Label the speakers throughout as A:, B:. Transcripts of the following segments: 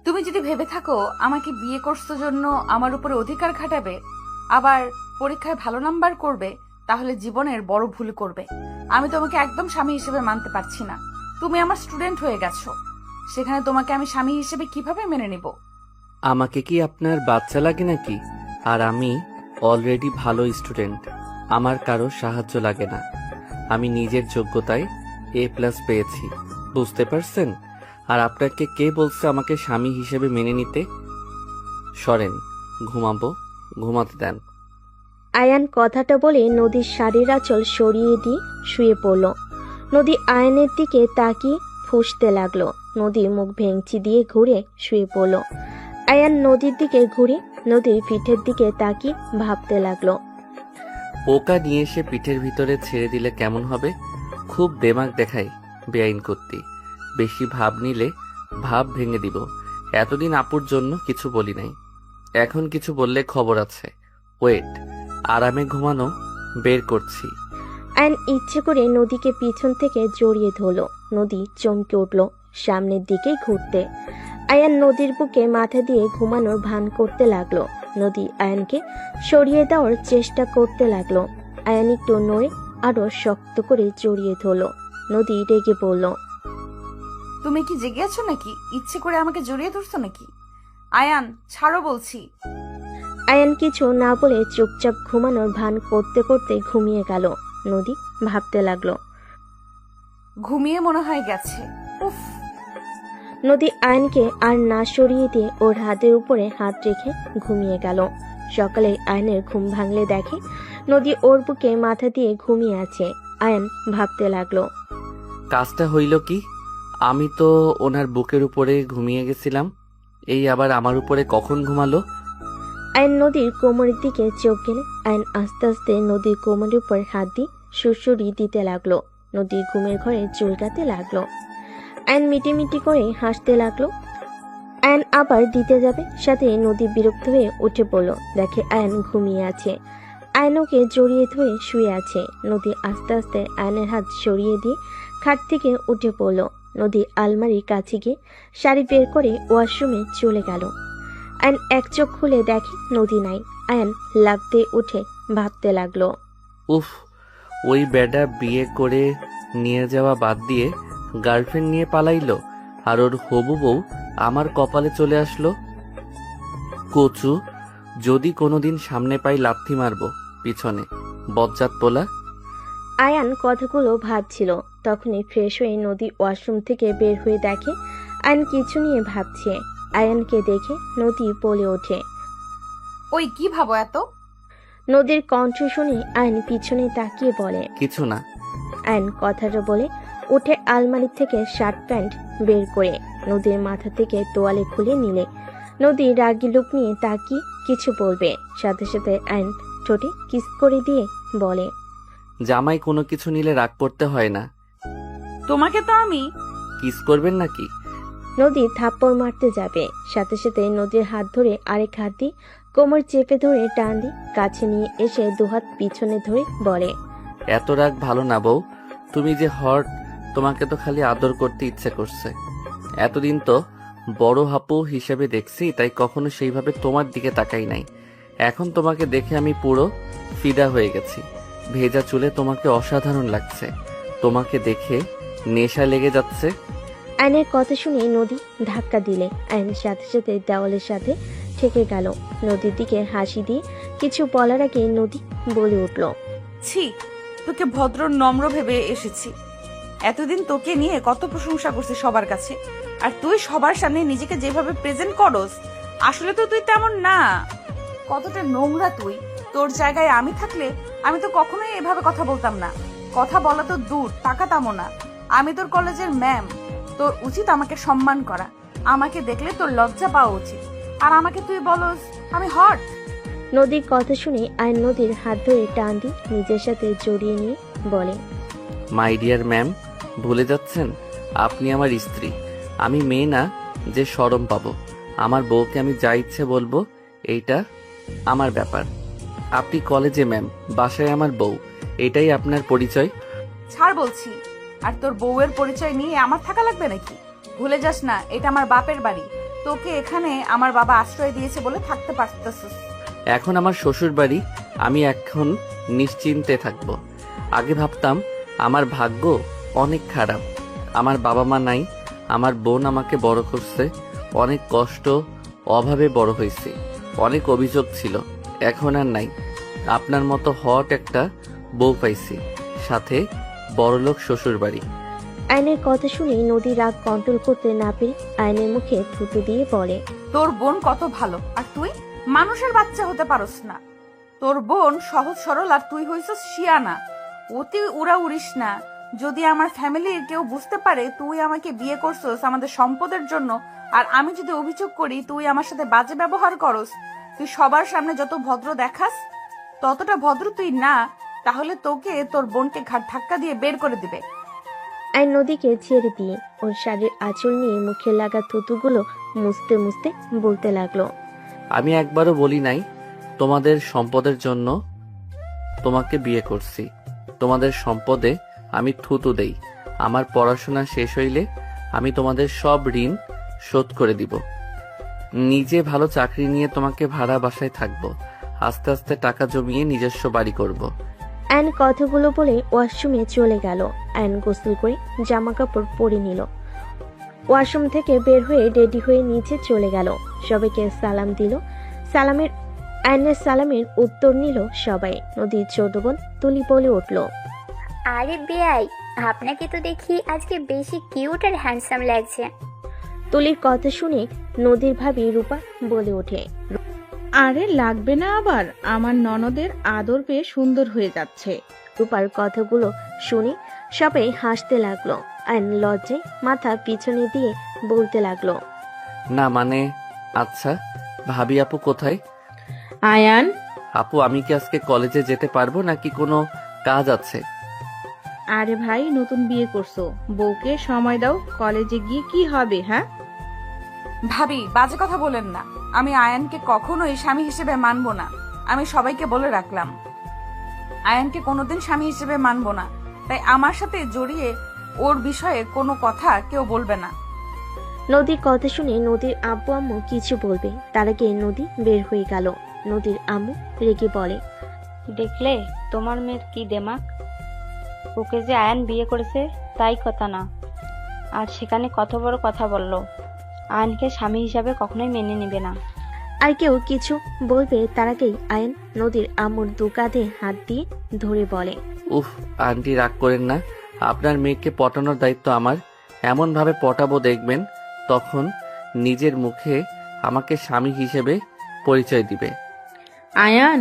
A: তুমি যদি ভেবে থাকো আমাকে বিয়ে করছো জন্য আমার উপরে অধিকার খাটাবে, আবার পরীক্ষায় ভালো নাম্বার করবে, তাহলে জীবনের বড় ভুল করবে। আমি তোমাকে একদম স্বামী হিসেবে মানতে পারছি না। তুমি আমার স্টুডেন্ট হয়ে গেছো, সেখানে তোমাকে আমি স্বামী হিসেবে কিভাবে মেনে নিব?
B: আমাকে কি আপনার বাচ্চা লাগে নাকি? আর আমি অলরেডি ভালো স্টুডেন্ট, আমার কারো সাহায্য লাগে না। আমি নিজের যোগ্যতায় A+ পেয়েছি, বুঝতে পারছেন? আর আপনাকে কে বলছে আমাকে স্বামী হিসেবে মেনে নিতে? সরেন, ঘুমাতে দেন।
C: আয়ান কথাটা বলে নদীর শাড়ির আঁচল সরিয়ে দিয়ে শুয়ে পড়ল। নদী আয়নের দিকে তাকিয়ে ফুঁসতে লাগলো। নদী মুখ ভেঙচি দিয়ে ঘুরে শুয়ে পড়ল। আয়ান নদীর দিকে ঘুরে নদীর পিঠের দিকে তাকিয়ে ভাবতে লাগলো।
B: পোকা নিয়ে এসে পিঠের ভিতরে ছেড়ে দিলে কেমন হবে? খুব দেমাগ দেখাই বেআইন করতে। বেশি ভাব নিলে ভাব ভেঙে দিব। এতদিন আপুর জন্য কিছু বলি নাই, এখন কিছু বললে খবর আছে। ওয়েট, আরামে ঘুমানো বের করছি।
C: আয়ন ইচ্ছে করে নদীকে পিছন থেকে জড়িয়ে ধরল। নদী চমকে উঠল সামনের দিকে ঘুরতে। আয়ান নদীর বুকে মাথা দিয়ে ঘুমানোর ভান করতে লাগলো। নদী আয়ানকে সরিয়ে দেওয়ার চেষ্টা করতে লাগলো। আয়ান একটু নড়ে আরো শক্ত করে জড়িয়ে ধরল। নদী রেগে বলল,
A: তুমি কি জেগে আছো নাকি? ইচ্ছে করে আমাকে জড়িয়ে ধরছো নাকি? আয়ান, ছাড়ো বলছি।
C: আয়ান কিছু না বলে চুপচাপ ঘুমানোর ভান করতে করতে ঘুমিয়ে গেল। নদী ভাবতে লাগলো।
A: ঘুমিয়ে মনে হয় গেছে। উফ।
C: নদী আয়নকে আর না সরিয়ে দিয়ে ওর হাতের উপরে হাত রেখে ঘুমিয়ে গেল। সকালে আয়নের ঘুম ভাঙলে দেখে নদী ওর বুকে মাথা দিয়ে ঘুমিয়ে আছে। আয়ন ভাবতে লাগলো,
B: কাজটা হইল কি? আমি তো ওনার বুকের উপরে ঘুমিয়ে গেছিলাম, এই আবার আমার উপরে কখন ঘুমালো?
C: আয়ন নদীর কোমরের দিকে চোখ গেলে আয়ন আস্তে আস্তে নদীর কোমরের উপর হাত দিয়ে সুড়সুড়ি দিতে লাগলো। নদীর ঘুমের ঘরে চুলকাতে লাগলো। আয়ন মিটিমিটি করে হাসতে লাগলো। আয়ন আবার দিতে যাবে, সাথে নদী বিরক্ত হয়ে উঠে পড়ল। দেখে আয়ন ঘুমিয়ে আছে। আয়নকে জড়িয়ে ধরে শুয়ে আছে। নদী আস্তে আস্তে আয়নের হাত সরিয়ে দিয়ে খাট থেকে উঠে পড়ল। নদী আলমারির কাছে গিয়ে শাড়ি বের করে ওয়াশরুমে চলে গেল। আয়ন এক চোখ খুলে দেখে নদী নাই। আয়ন লাফ দিয়ে উঠে ভাবতে লাগলো,
B: উফ, ওই বেডা বিয়ে করে নিয়ে যাওয়া বাদ দিয়ে গার্লফ্রেন্ড নিয়ে পালাইলো, আর ওর হবু বউ আমার কপালে চলে আসলো। কচু, যদি কোনোদিন সামনে পাই লাথি মারবো পিছনে, বজ্জাত পোলা।
C: আয়ান কথাগুলো ভাবছিল। তখনই ফ্রেশ হয়ে নদী ওয়াশরুম থেকে বের হয়ে দেখে আয়ন কিছু নিয়ে ভাবছে। আয়ানকে দেখে নদী বলে ওঠে,
A: ওই কি ভাবো এত?
C: নদীর কণ্ঠ শুনে আয়ন পিছনে তাকিয়ে বলে,
B: কিছু না।
C: আয়ন কথাটা বলে উঠে আলমারি থেকে শার্ট প্যান্ট বের করে নদীর মাথা থেকে তোয়ালে খুলে নিলে নদী রাগী লুক নিয়ে তাকিয়ে কিছু বলবে, সাথে সাথে আয়ন ঠোঁটে কিস করে দিয়ে বলে,
B: জামাই কোনো কিছু নিলে রাগ করতে হয় না।
A: তোমাকে তো আমি।
B: কিস করবেন নাকি?
C: নদী থাপ্পড় মারতে যাবে, সাথে সাথে নদীর হাত ধরে আরেক হাত দিয়ে কোমর চেপে ধরে টান দিয়ে কাছে নিয়ে এসে দুহাত পিছনে ধরে বলে,
B: এত রাগ ভালো না বউ, তুমি যে হট, তোমাকে তো খালি আদর করতে ইচ্ছে করছে। এতদিন তো বড় হাপু হিসেবে দেখছি, তাই কখনো সেইভাবে তোমার দিকে তাকাই নাই। এখন তোমাকে দেখে আমি পুরো ফিদা হয়ে গেছি। ভেজা চুলে তোমাকে অসাধারণ লাগছে, তোমাকে দেখে নেশা লেগে যাচ্ছে।
C: আয়নের কথা শুনে নদী ধাক্কা দিলে আয়ন সাথে সাথে দেওয়ালের সাথে ঠেকে গেল। নদীর দিকে হাসি দিয়ে কিছু বলার আগে নদী বলে উঠল,
A: ছি, তোকে ভদ্র নম্র ভেবে এসেছি। এতদিন তোকে নিয়ে কত প্রশংসা করছি সবার কাছে, আর তুই সবার সামনে নিজেকে যেভাবে প্রেজেন্ট করস, আসলে তো তুই তেমন না। কতটা নোংরা তুই! তোর জায়গায় আমি থাকলে আমি তো কখনোই এভাবে কথা বলতাম না। কথা বলা তো দূর, তাকাতামও না। আমি তোর কলেজের ম্যাম, তোর উচিত আমাকে সম্মান করা। আমাকে দেখলে তোর লজ্জা পাওয়া উচিত, আর আমাকে তুই বলস আমি হট।
C: নদীর কথা শুনে আয়ন নদীর হাত ধরে টান দিয়ে নিজের সাথে জড়িয়ে নিয়ে বলে,
B: মাই ডিয়ার ম্যাম, ভুলে যাচ্ছেন আপনি আমার স্ত্রী। আমি মেয়ে না যে শরম পাবো। আমার বউকে আমি যা ইচ্ছে বলবো, এইটা আমার ব্যাপার। আপনি কলেজে ম্যাম, বাসায় আমার বউ, এটাই আপনার পরিচয়।
A: ছাড় বলছি। আর তোর বউয়ের পরিচয় নিয়ে আমার থাকা লাগবে নাকি? ভুলে যাস না, এটা আমার বাপের বাড়ি। তোকে এখানে আমার বাবা আশ্রয় দিয়েছে বলে থাকতে পারতেছিস।
B: এখন আমার শ্বশুর বাড়ি, আমি এখন নিশ্চিন্তে থাকবো। আগে ভাবতাম আমার ভাগ্য অনেক খারাপ, আমার বাবা মা নাই, আমার বোন আমাকে বড় করছে, অনেক কষ্ট অভাবে বড় হয়েছি, অনেক অভিযোগ ছিল, এখন আর নাই। আপনার মতো হট একটা বউ পাইছি, সাথে বড়লোক শ্বশুর বাড়ি।
C: আয়নের কথা শুনে নদী রাগ কন্ট্রোল করতে না পেরে আয়নের মুখে থুতু দিয়ে বলে,
A: তোর বোন কত ভালো, আর তুই মানুষের বাচ্চা হতে পারস না। তোর বোন সহজ সরল, আর তুই হইছস শিয়ানা। অতি উড়া উড়িস না। যদি আমার ফ্যামিলির কেউ বুঝতে পারে তুই আমাকে বিয়ে করছস আমাদের সম্পদের জন্য, আর আমি যদি অভিযোগ করি তুই আমার সাথে বাজে ব্যবহার করস, তুই সবার সামনে যত ভদ্র দেখাস ততটা ভদ্র তুই না, তাহলে তোকে তোর বোনকে ঘাট ধাক্কা দিয়ে বের করে দিবে।
C: আয়ন নদীকে ছেড়ে দিয়ে ওর শাড়ির আঁচল নিয়ে মুখে লাগা থুতুগুলো মুছতে মুছতে বলতে লাগলো,
B: আমি একবারও বলি নাই তোমাদের সম্পদের জন্য তোমাকে বিয়ে করছি। তোমাদের সম্পদে আমি থুতু দেই। আমার পড়াশোনা শেষ হইলে আমি তোমাদের সব ঋণ শোধ করে দিব। নিজে ভালো চাকরি নিয়ে তোমাকে ভাড়া বাসায় থাকবো। আস্তে আস্তে টাকা জমিয়ে নিজস্ব বাড়ি করব।
C: আয়ন কথাগুলো বলে ওয়াশরুমে চলে গেল। আয়ন গোসল করে জামা কাপড় পরে নিল। ওয়াশরুম থেকে বের হয়ে রেডি হয়ে নিচে চলে গেল। সবাইকে সালাম দিল। আয়নের সালামের উত্তর নিল সবাই। নদীর ছোট বোন তুলি বলে উঠল,
D: আরে বেয়াই, আপনাকে তো দেখি আজকে বেশি কিউট আর হ্যান্ডসাম লাগছে।
C: তুলির কথা শুনে নদীর ভাবি রূপা বলে ওঠে,
E: আরে লাগবে না আবার, আমার ননদের আদর পেয়ে সুন্দর হয়ে যাচ্ছে।
C: রূপার কথাগুলো শুনে সবাই হাসতে লাগলো। আয়ন লজ্জায় মাথা পিছনে দিয়ে বলতে লাগলো,
B: না মানে, আচ্ছা ভাবি আপু কোথায়?
E: আয়ান,
B: আপু আমি কি আজকে কলেজে যেতে পারবো নাকি কোনো কাজ আছে?
E: আরে ভাই, নতুন বিয়ে করছো, বউকে সময় দাও, কলেজে গিয়ে কি হবে? হ্যাঁ
A: ভাবি বাজে কথা বলেন না। আমি আয়ানকে কখনোই স্বামী হিসেবে মানবো না। আমি সবাইকে বলে রাখলাম, আয়ানকে কোনোদিন স্বামী হিসেবে মানবো না। তাই আমার সাথে জড়িয়ে ওর বিষয়ে কোনো কথা কেউ বলবে না।
C: নদীর কথা শুনে নদীর আব্বু আম্মু কিছু বলবে তার আগে নদী বের হয়ে গেল। নদীর আম্মু রেগে বলে,
F: দেখলে তোমার মেয়ের কি দেমাক, ওকে যে আয়ান বিয়ে করেছে তাই কথা না, আর সেখানে কত বড় কথা বললো। আয়ানকে স্বামী হিসাবে কখনোই মেনে নেবে না।
C: আর কেউ কিছু বলবে তার আগেই আয়ন নদীর আম্মুর দু কাঁধে হাত দিয়ে ধরে বলে,
B: উফ আন্টি রাগ করেন না, আপনার মেয়েকে পটানোর দায়িত্ব আমার। এমন ভাবে পটাবো দেখবেন তখন নিজের মুখে আমাকে স্বামী হিসেবে পরিচয় দিবে।
G: আয়ান,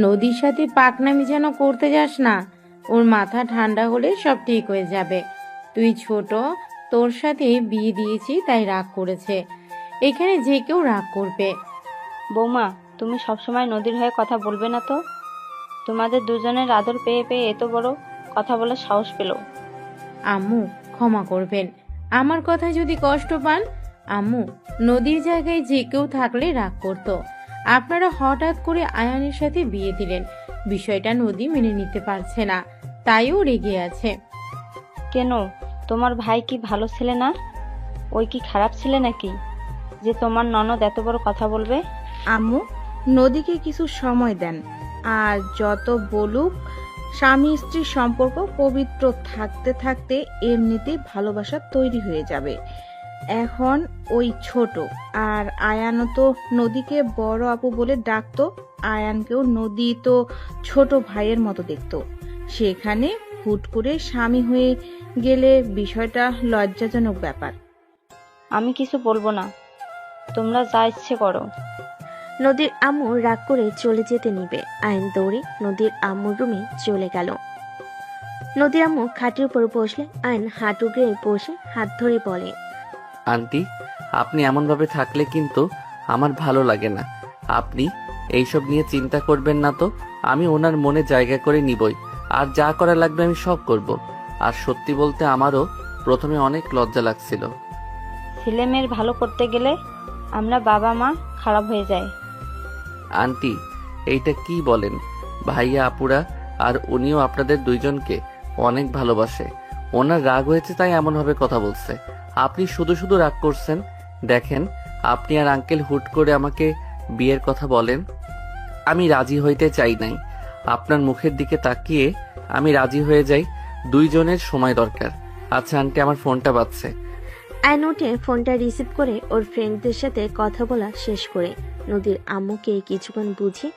G: নদীর সাথে পাকনামি যেন করতে যাস না, ওর মাথা ঠান্ডা হলে সব ঠিক হয়ে যাবে। তুই ছোট, তোর সাথে বিয়ে দিয়েছি তাই রাগ করেছে, এখানে যে কেউ রাগ করবে।
F: বৌমা, তুমি সবসময় নদীর হয়ে কথা বলবে না তো? তোমাদের দুজনের আদর পেয়ে পেয়ে এত বড় কথা বলার সাহস পেল।
G: আম্মু ক্ষমা করবেন, আমার কথা যদি কষ্ট পান। আম্মু, নদীর জায়গায় যে কেউ থাকলে রাগ করতো। আপনারা হঠাৎ করে আয়ানের সাথে বিয়ে দিলেন, বিষয়টা নদী মেনে নিতে পারছে না, তাইও রেগে আছে।
F: কেন, তোমার ভাই কি ভালো ছেলে না? ওই কি খারাপ ছেলে নাকি যে তোমার ননদ এত বড় কথা বলবে?
E: আম্মু, নদীকে কিছু সময় দেন, আর যত বলুক, স্বামী স্ত্রীর সম্পর্ক পবিত্র থাকতে থাকতে এমনিতেই ভালোবাসা তৈরি হয়ে যাবে। এখন ওই ছোট, আর আয়ানও তো নদীকে বড় আপু বলে ডাকতো, আয়ানকেও নদী তো ছোট ভাইয়ের মতো দেখতো। সেখানে হুট করে স্বামী হয়ে গেলে বিষয়টা লজ্জাজনক ব্যাপার।
F: আমি কিছু বলবো না, তোমরা যা ইচ্ছে করো।
C: নদীর আম্মু রাগ করে চলে যেতে নিবে। আয়ন দৌড়ে নদীর আম্মুর রুমে চলে গেল। নদীর আম্মু খাটের উপর বসলে আয়ন হাঁটু গেয়ে বসে হাত ধরে বলে,
B: আন্টি আপনি এমনভাবে থাকলে কিন্তু আমার ভালো লাগে না। আপনি এইসব নিয়ে চিন্তা করবেন না তো, আমি ওনার মনে জায়গা করে নিবই, আর যা করা লাগবে আমি সব করব। আর সত্যি বলতে আমারও প্রথমে অনেক লজ্জা লাগছিল।
F: ছেলে মেয়ের ভালো করতে গেলে আমরা বাবা মা খারাপ হয়ে যায়।
B: আন্টি এইটা কি বলেন? ভাইয়া আপুরা আর উনিও আপনাদের দুইজনকে অনেক ভালোবাসে। ওনার রাগ হয়েছে তাই এমনভাবে কথা বলছে। আপনি শুধু শুধু রাগ করছেন। দেখেন আপনি আর আঙ্কেল হুট করে আমাকে বিয়ের কথা বলেন। আমি রাজি হইতে চাই নাই। আপনার মুখের দিকে তাকিয়ে আমি রাজি হয়ে যাই। দুইজনের সময় দরকার। আচ্ছা আন্টি, আমার ফোনটা বাজছে।
C: আয়ন উঠে ফোনটা রিসিভ করে ওর ফ্রেন্ডদের সাথে কথা বলা শেষ করে নদীর আম্মুকে কিছুক্ষণ বুঝিয়ে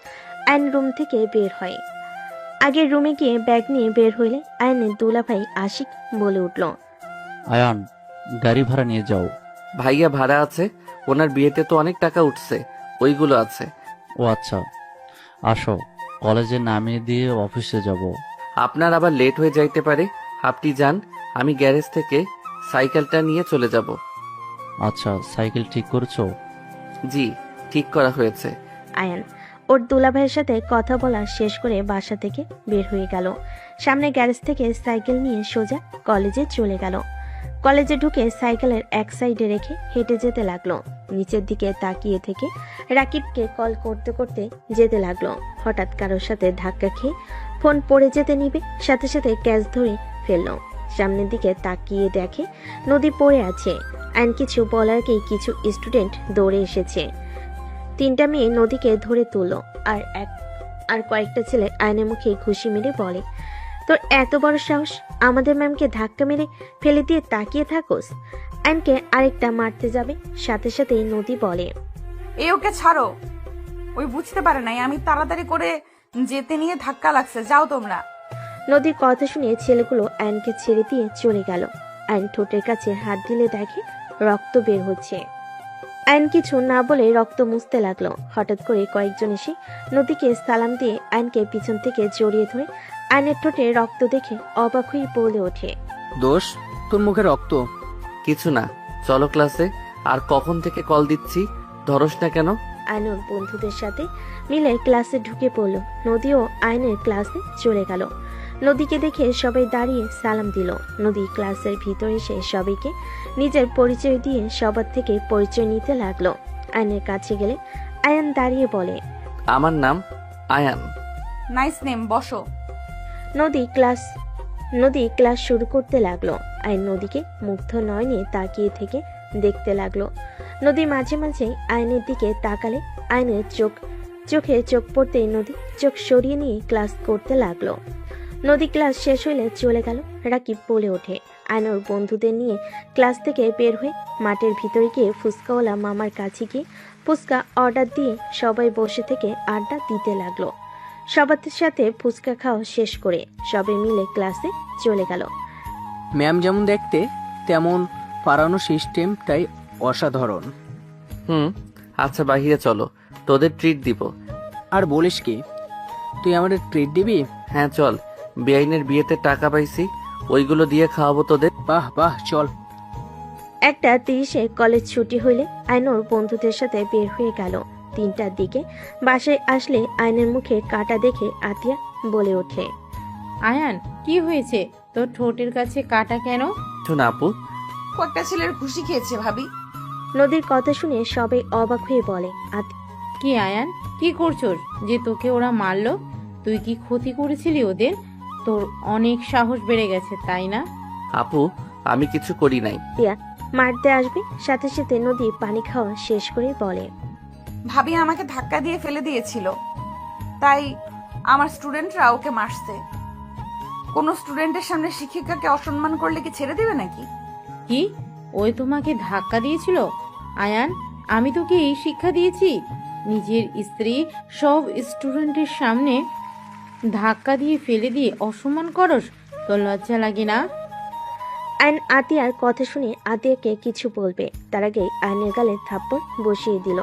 C: আয়ন রুম থেকে বের হয়। আগের রুমে গিয়ে ব্যাগ নিয়ে বের হইলে আয়নের দুলাভাই আশিক বলে উঠল,
H: আয়ান, গাড়ি ভাড়া নিয়ে যাও।
B: ভাইয়া ভাড়া আছে, ওনার বিয়েতে তো অনেক টাকা উঠছে, ওইগুলো আছে।
H: ও আচ্ছা, আসো, কলেজে নামিয়ে দিয়ে অফিসে যাব।
B: আপনার আবার লেট হয়ে যাইতে পারে, আপনি যান, আমি গ্যারেজ থেকে সাইকেলটা নিয়ে চলে যাব।
H: আচ্ছা, সাইকেল ঠিক করছো?
B: জি, ঠিক করা হয়েছে।
C: আয়ান ওর দুলাভাইয়ের সাথে কথা বলা শেষ করে বাসা থেকে বের হয়ে গেল। সামনে গ্যারেজ থেকে সাইকেল নিয়ে সোজা কলেজে চলে গেল। কলেজে ঢুকে সাইকেলের এক সাইডে রেখে হেঁটে যেতে লাগলো। নিচের দিকে তাকিয়ে থেকে রাকিবকে কল করতে করতে যেতে লাগলো। হঠাৎ কারোর সাথে ধাক্কা খেয়ে ফোন পড়ে যেতে নিবে, সাথে সাথে ক্যাচ ধরে ফেললো। সামনের দিকে তাকিয়ে দেখে নদী পড়ে আছে। আইন কিছু বলারকেই কিছু স্টুডেন্ট দৌড়ে এসেছে। 3টা মেয়ে নদীকে ধরে তুললো। আর কয়েকটা ছেলে আয়নের মুখে ঘুষি মেরে বলে, তোর এত বড় সাহস, আমাদের ম্যামকে ধাক্কা মেরে ফেলে দিয়ে তাকিয়ে থাকোস। আইনকে আরেকটা মারতে যাবে, সাথে সাথেই নদী বলে,
A: ওকে ছাড়ো, ওই বুঝতে পারে নাই আমি তাড়াতাড়ি করে যেতে নিয়ে ধাক্কা লাগছে, যাও তোমরা।
C: নদীর কথা শুনে ছেলেগুলো আইনকে ছেড়ে দিয়ে চলে গেল। আইন ঠোঁটের কাছে হাত দিলে দেখে রক্ত বের হচ্ছে। আইন কিছু না বলে রক্ত মুছতে লাগলো। হঠাৎ করে কয়েকজন এসে নদীকে সালাম দিয়ে আইনকে পিছন থেকে জড়িয়ে ধরে আইনের ঠোঁটে রক্ত দেখে অবাক হয়ে বলে ওঠে,
I: দোষ, তোর মুখে রক্ত?
B: কিছু না, চলো ক্লাসে। আর কখন থেকে কল দিচ্ছি, ধরস না কেন?
C: আইন ওর বন্ধুদের সাথে মিলে ক্লাসে ঢুকে পড়লো। নদীও আইনের ক্লাসে চলে গেল। নদীকে দেখে সবাই দাঁড়িয়ে সালাম দিল। নদী ক্লাসের ভিতরে এসে সবাইকে নিজের পরিচয় দিয়ে সবার থেকে পরিচয় নিতে লাগলো। আয়নের কাছে গেলে আয়ান দাঁড়িয়ে বলে,
B: আমার নাম আয়ান।
A: নাইস নেম, বসো।
C: নদী ক্লাস শুরু করতে লাগলো। আয়ন নদীকে মুগ্ধ নয়নে তাকিয়ে থেকে দেখতে লাগলো। নদী মাঝে মাঝে আয়নের দিকে তাকালে আয়নের চোখে চোখ পড়তেই নদী চোখ সরিয়ে নিয়ে ক্লাস করতে লাগলো। নদী ক্লাস শেষ হইলে চলে গেল। রাকিব বলে ওঠে, আয়নর বন্ধুদের নিয়ে ক্লাস থেকে বের হয়ে মাঠের ভিতরে গিয়ে ফুচকাওয়ালা মামার কাছে গিয়ে ফুচকা অর্ডার দিয়ে সবাই বসে থেকে আড্ডা দিতে লাগলো। সবার সাথে ফুচকা খাওয়া শেষ করে সবাই মিলে ক্লাসে চলে গেল।
I: ম্যাম যেমন দেখতে তেমন পারানো সিস্টেমটাই অসাধারণ।
B: আচ্ছা বাহিরে চলো, তোদের ট্রিট দিব।
I: আর বলিস কি, তুই আমাদের ট্রিট দিবি?
B: হ্যাঁ চল, বেআইনের বিয়েতে টাকা পাইছি, ওইগুলো দিয়ে খাওয়াবো তোদের।
I: বাহ বাহ, চল।
C: 1:30 কলেজ ছুটি হইলে আইনর বন্ধুদের সাথে বের হয়ে গেল। 3টার দিকে বাসায় আসলে আয়নের মুখে কাটা দেখে আতিয়া বলে ওঠে,
G: আয়ান, কি হয়েছে? তোর ঠোঁটের কাছে কাটা কেন?
B: কিছু না আপু।
A: কয়েকটা ছেলের খুশি খেয়েছে ভাবি।
C: নদীর কথা শুনে সবাই অবাক হয়ে বলে,
G: কি আয়ান, কি করছোস যে তোকে ওরা মারলো? তুই কি ক্ষতি করেছিলি ওদের? তোর অনেক সাহস বেড়ে গেছে, তাই না?
B: আপু, আমি কিছু করি নাই।
C: আতিয়া মারতে আসবে, সাথে সাথে নদী পানি খাওয়া শেষ করে বলে,
A: ভাবি আমাকে ধাক্কা দিয়ে ফেলে দিয়েছিল, তাই আমার স্টুডেন্টরা ওকে মারছে। কোনো স্টুডেন্টের সামনে শিক্ষিকাকে অসম্মান করলে কি ছেড়ে দিবে নাকি?
G: কি, ওই তোমাকে ধাক্কা দিয়েছিল? আয়ান, আমি তোকে এই শিক্ষা দিয়েছি? নিজের স্ত্রী সব স্টুডেন্টের সামনে ধাক্কা দিয়ে ফেলে দিয়ে অসম্মান করস? তোর লজ্জা লাগে না?
C: আইন আতিয়ার কথা শুনে আতিয়াকে কিছু বলবে, তার আগে আইনের গালে থাপ্পড় বসিয়ে দিল।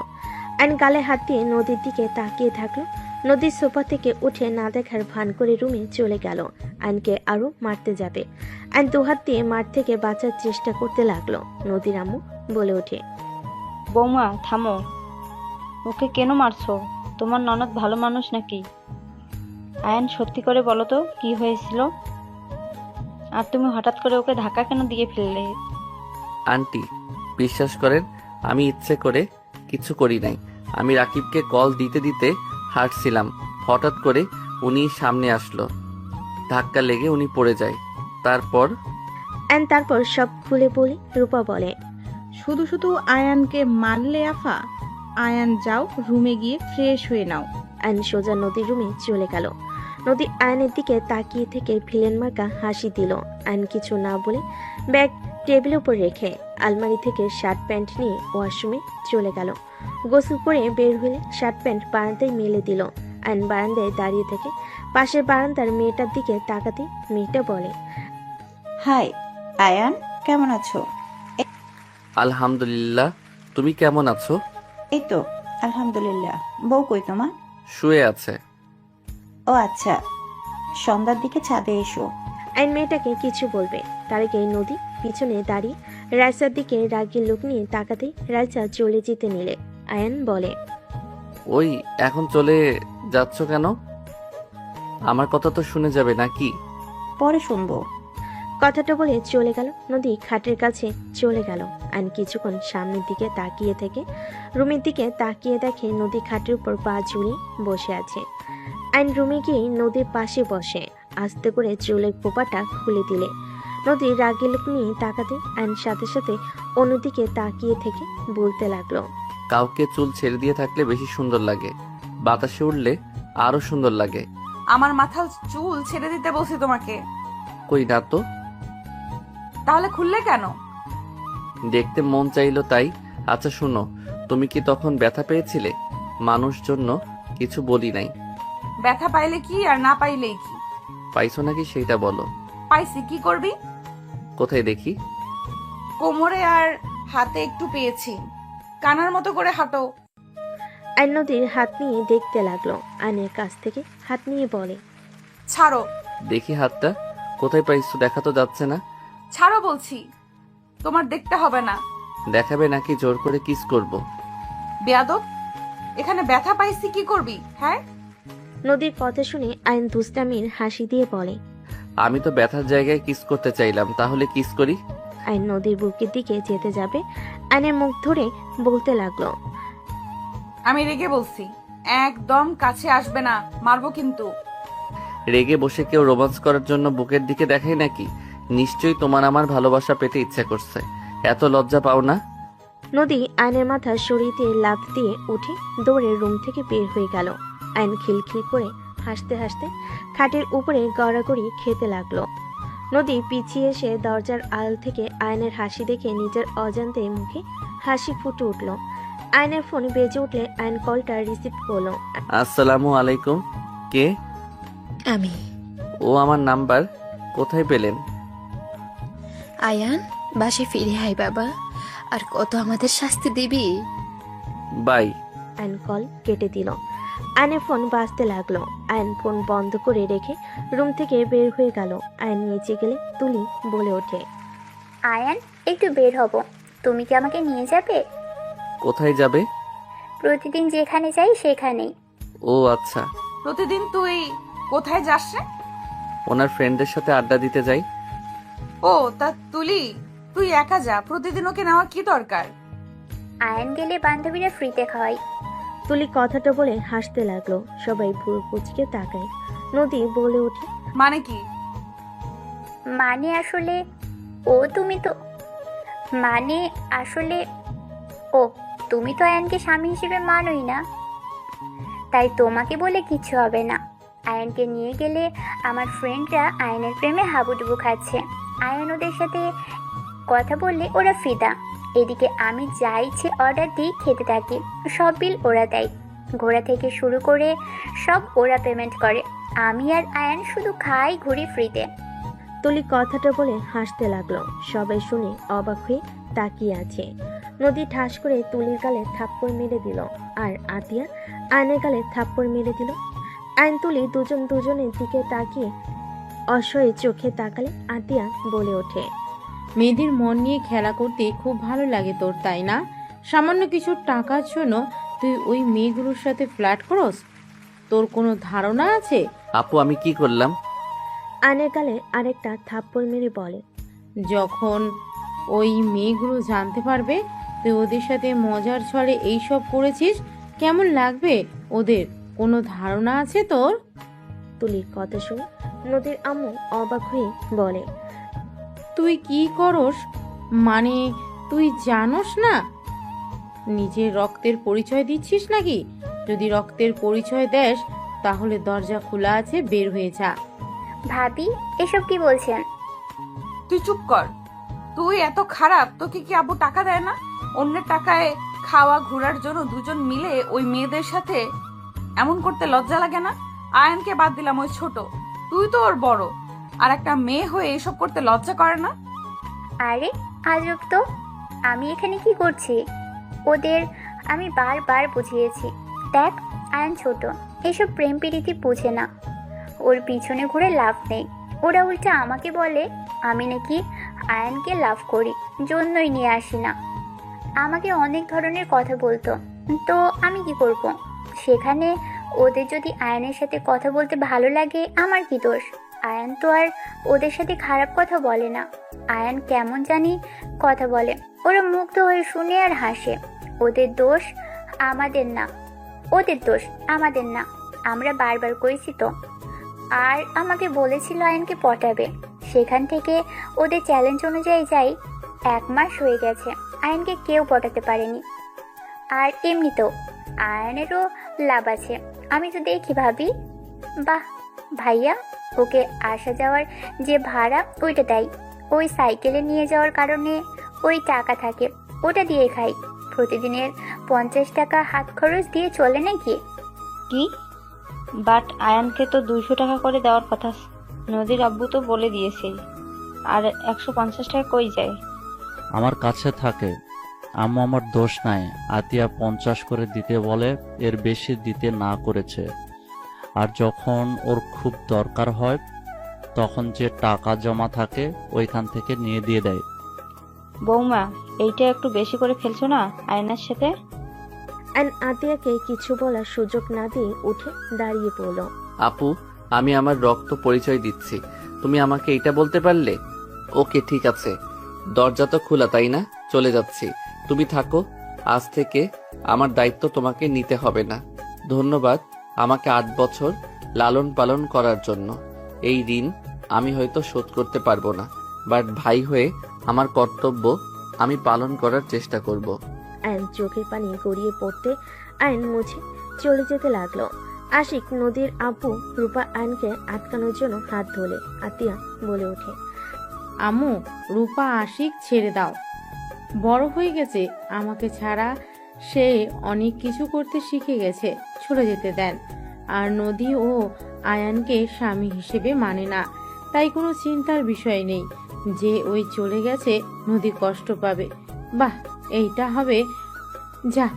C: আইন গালে হাত দিয়ে নদীর দিকে তাকিয়ে থাকলো। নদীর সোফা থেকে উঠে না দেখার ভান করে রুমে চলে গেল। আইনকে আরো মারতে যাবে। আইন দুহাত দিয়ে মার থেকে বাঁচার চেষ্টা করতে লাগলো। নদীর আম্মু বলে ওঠে,
F: বৌমা থামো, ওকে কেন মারছো? তোমার ননদ ভালো মানুষ নাকি? আয়ান, সত্যি করে বলো তো কি হয়েছিল? আর তুমি হঠাৎ করে ওকে ধাক্কা কেন দিয়ে ফেললে?
B: আন্টি, বিশ্বাস করেন, আমি ইচ্ছে করে কিছু করি নাই। আমি রাকিবকে কল দিতে দিতে হাঁটছিলাম, হঠাৎ করে উনি সামনে আসলো, ধাক্কা লেগে উনি পড়ে যায়। তারপর
C: তারপর সব খুলে বলে রূপা বলে,
E: শুধু শুধু আয়ানকে মারলে আফা? আয়ান যাও, রুমে গিয়ে ফ্রেশ হয়ে নাও।
C: আয়ন সোজা নদীর রুমে চলে গেল। নদী আয়নের দিকে তাকিয়ে থেকে ভিলেন মার্কা হাসি দিল। আয়ন কিছু না বলে ব্যাগ টেবিলের উপর রেখে আলমারি থেকে শার্ট প্যান্ট নিয়ে ওয়াশরুমে চলে গেল। গোসল করে বের হলে শার্ট প্যান্ট বারান্দায় মেলে দিল। আয়ন বারান্দায় দাঁড়িয়ে থেকে পাশের বারান্দার মেয়েটার দিকে তাকাতে মেয়েটা বলে,
J: হাই আয়ান, কেমন আছো?
B: আলহামদুলিল্লাহ, তুমি কেমন আছো?
J: এই তো আলহামদুলিল্লাহ। বউ কই তোমার?
B: শুয়ে আছে।
J: ও আচ্ছা, সন্ধ্যার দিকে ছাদে এসো।
C: আইন মেয়েটাকে কিছু বলবে তার আগে নদী পিছনে দাঁড়িয়ে রাইসার দিকে রাগের লোক নিয়ে তাকাতে রাইসা চলে যেতে নিলে আয়ান বলে,
B: ওই এখন চলে যাচ্ছ কেন? আমার কথা তো শুনে যাবে নাকি?
J: পরে শুনবো।
C: কথাটা বলে চলে গেল। নদী খাটের কাছে চলে গেল। আইন কিছুক্ষণ সামনের দিকে তাকিয়ে থেকে রুমের দিকে তাকিয়ে দেখে নদী খাটের উপর পা ঝুলিয়ে বসে আছে। আইন রুমে গিয়ে নদীর পাশে বসে আস্তে করে চুলের খোপাটা খুলে দিলে নদী রাগের লোক নিয়ে তাকাতে আইন সাথে সাথে অন্যদিকে তাকিয়ে থেকে বলতে লাগলো,
B: কাউকে চুল ছেড়ে দিয়ে থাকলে বেশি সুন্দর লাগে, বাতাসে উঠলে আরো সুন্দর লাগে।
A: আমার মাথার চুল ছেড়ে দিতে বলছি তোমাকে।
B: কই না তো।
A: তাহলে খুললে কেন?
B: দেখতে মন চাইলো তাই। আচ্ছা শুনো, তুমি কি তখন ব্যথা পেয়েছিলে? মানুষ জন্য কিছু বলি নাই।
A: ব্যথা পাইলে কি আর না পাইলেই কি?
B: পাইছো নাকি সেইটা বলো।
A: পাইছি, কি করবি?
B: কোথায় দেখি?
A: কোমরে আর হাতে একটু পেয়েছি। কানার মতো করে হাঁটো।
C: আইন নদীর হাত নিয়ে দেখতে লাগলো। আইনের কাছ থেকে হাত নিয়ে বলে,
A: ছাড়ো।
B: দেখি হাতটা কোথায় পাইছো, দেখা তো যাচ্ছে না।
A: ছাড়ো বলছি। তোমার দেখতে হবে না।
B: দেখাবে নাকি জোর করে কিস করব?
A: বেয়াদব, এখানে ব্যথা পাইছি কি করবি? হ্যাঁ,
C: নদীর কথা শুনে আইন দুষ্টামির হাসি দিয়ে বলে,
B: আমি তো ব্যথার জায়গায় কিস করতে চাইলাম, তাহলে কিস করি।
C: আইন নদীর বুকের দিকে যেতে যাবে আইনের মুখ ধরে বলতে লাগলো,
A: আমি রেগে বলছি, একদম কাছে আসবে না, মারবো কিন্তু।
B: রেগে বসে কেউ রোমান্স করার জন্য বুকের দিকে দেখায় নাকি? নিশ্চয়ই তোমার আমার ভালোবাসা পেতে ইচ্ছা করছে, এত লজ্জা পাও না?
C: নদী আইনের মাথা সরিয়ে দিয়ে লাফ দিয়ে উঠে দৌড়ে রুম থেকে বের হয়ে গেল। আইন খিলখিল করে হাসতে হাসতে খাটের উপরে গড়াগড়ি খেতে লাগলো। নদী পিছিয়ে এসে দরজার আড়াল থেকে আয়নের হাসি দেখে নিজের অজান্তে মুখে হাসি ফুটে উঠল। আয়নের ফোন বেজে উঠলে আয়ন কলটা রিসিভ করলো।
B: আসসালামু আলাইকুম। কে?
K: আমি।
B: ও আমার নাম্বার কোথায় পেলেন?
K: আয়ান, বাসে ফিরে আয় বাবা, আর কত আমাদের শাস্তি দিবি?
B: বাই।
C: আয়ন কল কেটে দিল। আয়নের ফোন বাজতে লাগলো। আয়ন ফোন বন্ধ করে রেখে রুম থেকে বের হয়ে গেল। আয়ন নিচে গেলে তুলি বলে ওঠে,
D: আয়ান, একটু বের হব, তুমি কি আমাকে নিয়ে যাবে?
B: কোথায় যাবে?
D: প্রতিদিন যেখানে যাই সেখানেই।
B: ও আচ্ছা।
A: প্রতিদিন তুই কোথায় যাস রে?
B: ওনার ফ্রেন্ডদের সাথে আড্ডা দিতে যাই।
A: ও তা তুলি, তুই একা যা, প্রতিদিন ওকে নেওয়া কি দরকার?
D: আয়ান গেলে বান্ধবীরা ফ্রিতে খাওয়াই।
C: তুলি কথাটা বলে হাসতে লাগলো। সবাই ভুরু কুচকে তাকায়। নদী বলে ওঠে,
A: মানে কি?
D: মানে আসলে তুমি তো আয়ানকে স্বামী হিসেবে মানোই না, তাই তোমাকে বলে কিছু হবে না। আয়ানকে নিয়ে গেলে আমার ফ্রেন্ডরা আয়ানের প্রেমে হাবুডুবু খাচ্ছে। আয়ান ওদের সাথে কথা বললে ওরা ফিদা। এদিকে আমি যা ইচ্ছে অর্ডার দিই খেতে থাকি, সব বিল ওরা দেয়। ঘোরা থেকে শুরু করে সব ওরা পেমেন্ট করে। আমি আর আয়ান শুধু খাই, ঘুরি ফ্রিতে।
C: তুলি কথাটা বলে হাসতে লাগলো। সবাই শুনে অবাক হয়ে তাকিয়ে আছে। নদী ঠাস করে তুলির গালে থাপ্পড় মেরে দিল, আর আতিয়া আয়নের গালে থাপ্পড় মেরে দিল। আইন তুলি দুজনের দিকে তাকিয়ে অসহায় চোখে তাকালে আতিয়া বলে ওঠে,
G: মেয়েদের মন নিয়ে খেলা করতে খুব ভালো লাগে তোর, তাই না? সামান্য কিছু টাকার জন্য তুই ওই মেয়েগুলোর সাথে ফ্ল্যাট করস? তোর কোনো ধারণা আছে?
B: আপু আমি কি করলাম?
C: আয়নের গালে আরেকটা থাপ্পড় মেরে বলে,
G: যখন ওই মেয়েগুলো জানতে পারবে তুই ওদের সাথে মজার ছলে এইসব করেছিস, কেমন লাগবে ওদের? কোনো ধারণা আছে তোর?
C: তুলির কথা শুনে নদীর আম্মু অবাক হয়ে বলে,
G: তুই কি করস? মানে তুই জানোস না নিজের রক্তের পরিচয় দিচ্ছিস নাকি? যদি রক্তের পরিচয় দেস তাহলে দরজা খোলা আছে, বের হয়ে যা।
D: ভাবি এসব কি বলছেন?
A: তুই চুপ কর। তুই এত খারাপ, তোকে কি আব্বু টাকা দেয় না? অন্যের টাকায় খাওয়া ঘোরার জন্য দুজন মিলে ওই মেয়েদের সাথে এমন করতে লজ্জা লাগে না? আয়ানকে বাদ দিলাম, ওই ছোট, তুই তো ওর বড়, আর একটা মেয়ে হয়ে এসব করতে লজ্জা করে না?
D: আরে আজব তো, আমি এখানে কি করছি? ওদের আমি বারবার বুঝিয়েছি, দেখ আয়ান ছোট, এসব প্রেম প্রীতি বুঝে না, ওর পিছনে ঘুরে লাভ নেই। ওরা উল্টা আমাকে বলে আমি নাকি আয়ানকে লাভ করি, জন্যই নিয়ে আসি না। আমাকে অনেক ধরনের কথা বলতো, তো আমি কি করব? সেখানে ওদের যদি আয়ানের সাথে কথা বলতে ভালো লাগে, আমার কি দোষ? আয়ান তো আর ওদের সাথে খারাপ কথা বলে না। আয়ান কেমন জানি কথা বলে, ওরা মুগ্ধ হয়ে শুনে আর হাসে। ওদের দোষ আমাদের না, ওদের দোষ আমাদের না, আমরা বারবার করেছি তো। আর আমাকে বলেছিল আয়ানকে পটাবে, সেখান থেকে ওদের চ্যালেঞ্জ অনুযায়ী যাই 1 মাস হয়ে গেছে, আয়ানকে কেউ পটাতে পারেনি। আর এমনিতেও আয়ানেরও লাভ আছে, আমি তো দেখি ভাবি। বাহ ভাইয়া, ওকে আসা যাওয়ার যে ভাড়া ওইটা দেয়, ওই সাইকেলে নিয়ে যাওয়ার কারণে ওই টাকা থাকে, ওটা দিয়ে খাই। প্রতিদিনের 50 টাকা হাত খরচ দিয়ে চলে নাকি?
F: কি? বাট আয়ানকে তো 200 টাকা করে দেওয়ার কথা, নদীর আব্বু তো বলে দিয়েছে। আর 150 টাকা কই যায়?
H: আমার কাছে থাকে। আম্মু আমার দোষ নাই, আতিয়া 50 করে দিতে বলে, এর বেশি দিতে না করেছে। আর যখন ওর খুব দরকার হয় তখন যে টাকা জমা থাকে ওইখান থেকে নিয়ে দিয়ে দেয়।
F: বৌমা, এইটা একটু বেশি করে ফেলছো না আয়নার সাথে?
C: আতিয়াকে কিছু বলার সুযোগ না দিয়ে উঠে দাঁড়িয়ে পড়ল।
B: আপু, আমি আমার রক্ত পরিচয় দিচ্ছি, তুমি আমাকে এটা বলতে পারলে? ওকে ঠিক আছে, দরজা তো খোলা তাই না? চলে যাচ্ছি, তুমি থাকো। আজ থেকে আমার দায়িত্ব তোমাকে নিতে হবে না। ধন্যবাদ আমাকে 8 বছর লালন পালন করার জন্য। এই ঋণ আমি হয়তো শোধ করতে পারবো না, বাট ভাই হয়ে আমার কর্তব্য আমি পালন করার চেষ্টা করব।
C: আয়ন চোখের পানি গড়িয়ে পড়তে আয়ন মুছে চলে যেতে লাগলো। আশিক নদীর আব্বু রূপা আয়নকে আটকানোর জন্য হাত ধরে আতিয়া বলে ওঠে,
G: আম্মু, রূপা আশিক ছেড়ে দাও, বড় হয়ে গেছে, আমাকে ছাড়া সে অনেক কিছু করতে শিখে গেছে, চলে যেতে দেন। আর নদী ও আয়ানকে স্বামী হিসেবে মানে না, তাই কোনো চিন্তার বিষয় নেই যে ওই চলে গেছে নদী কষ্ট পাবে। বাহ, এইটা হবে। যা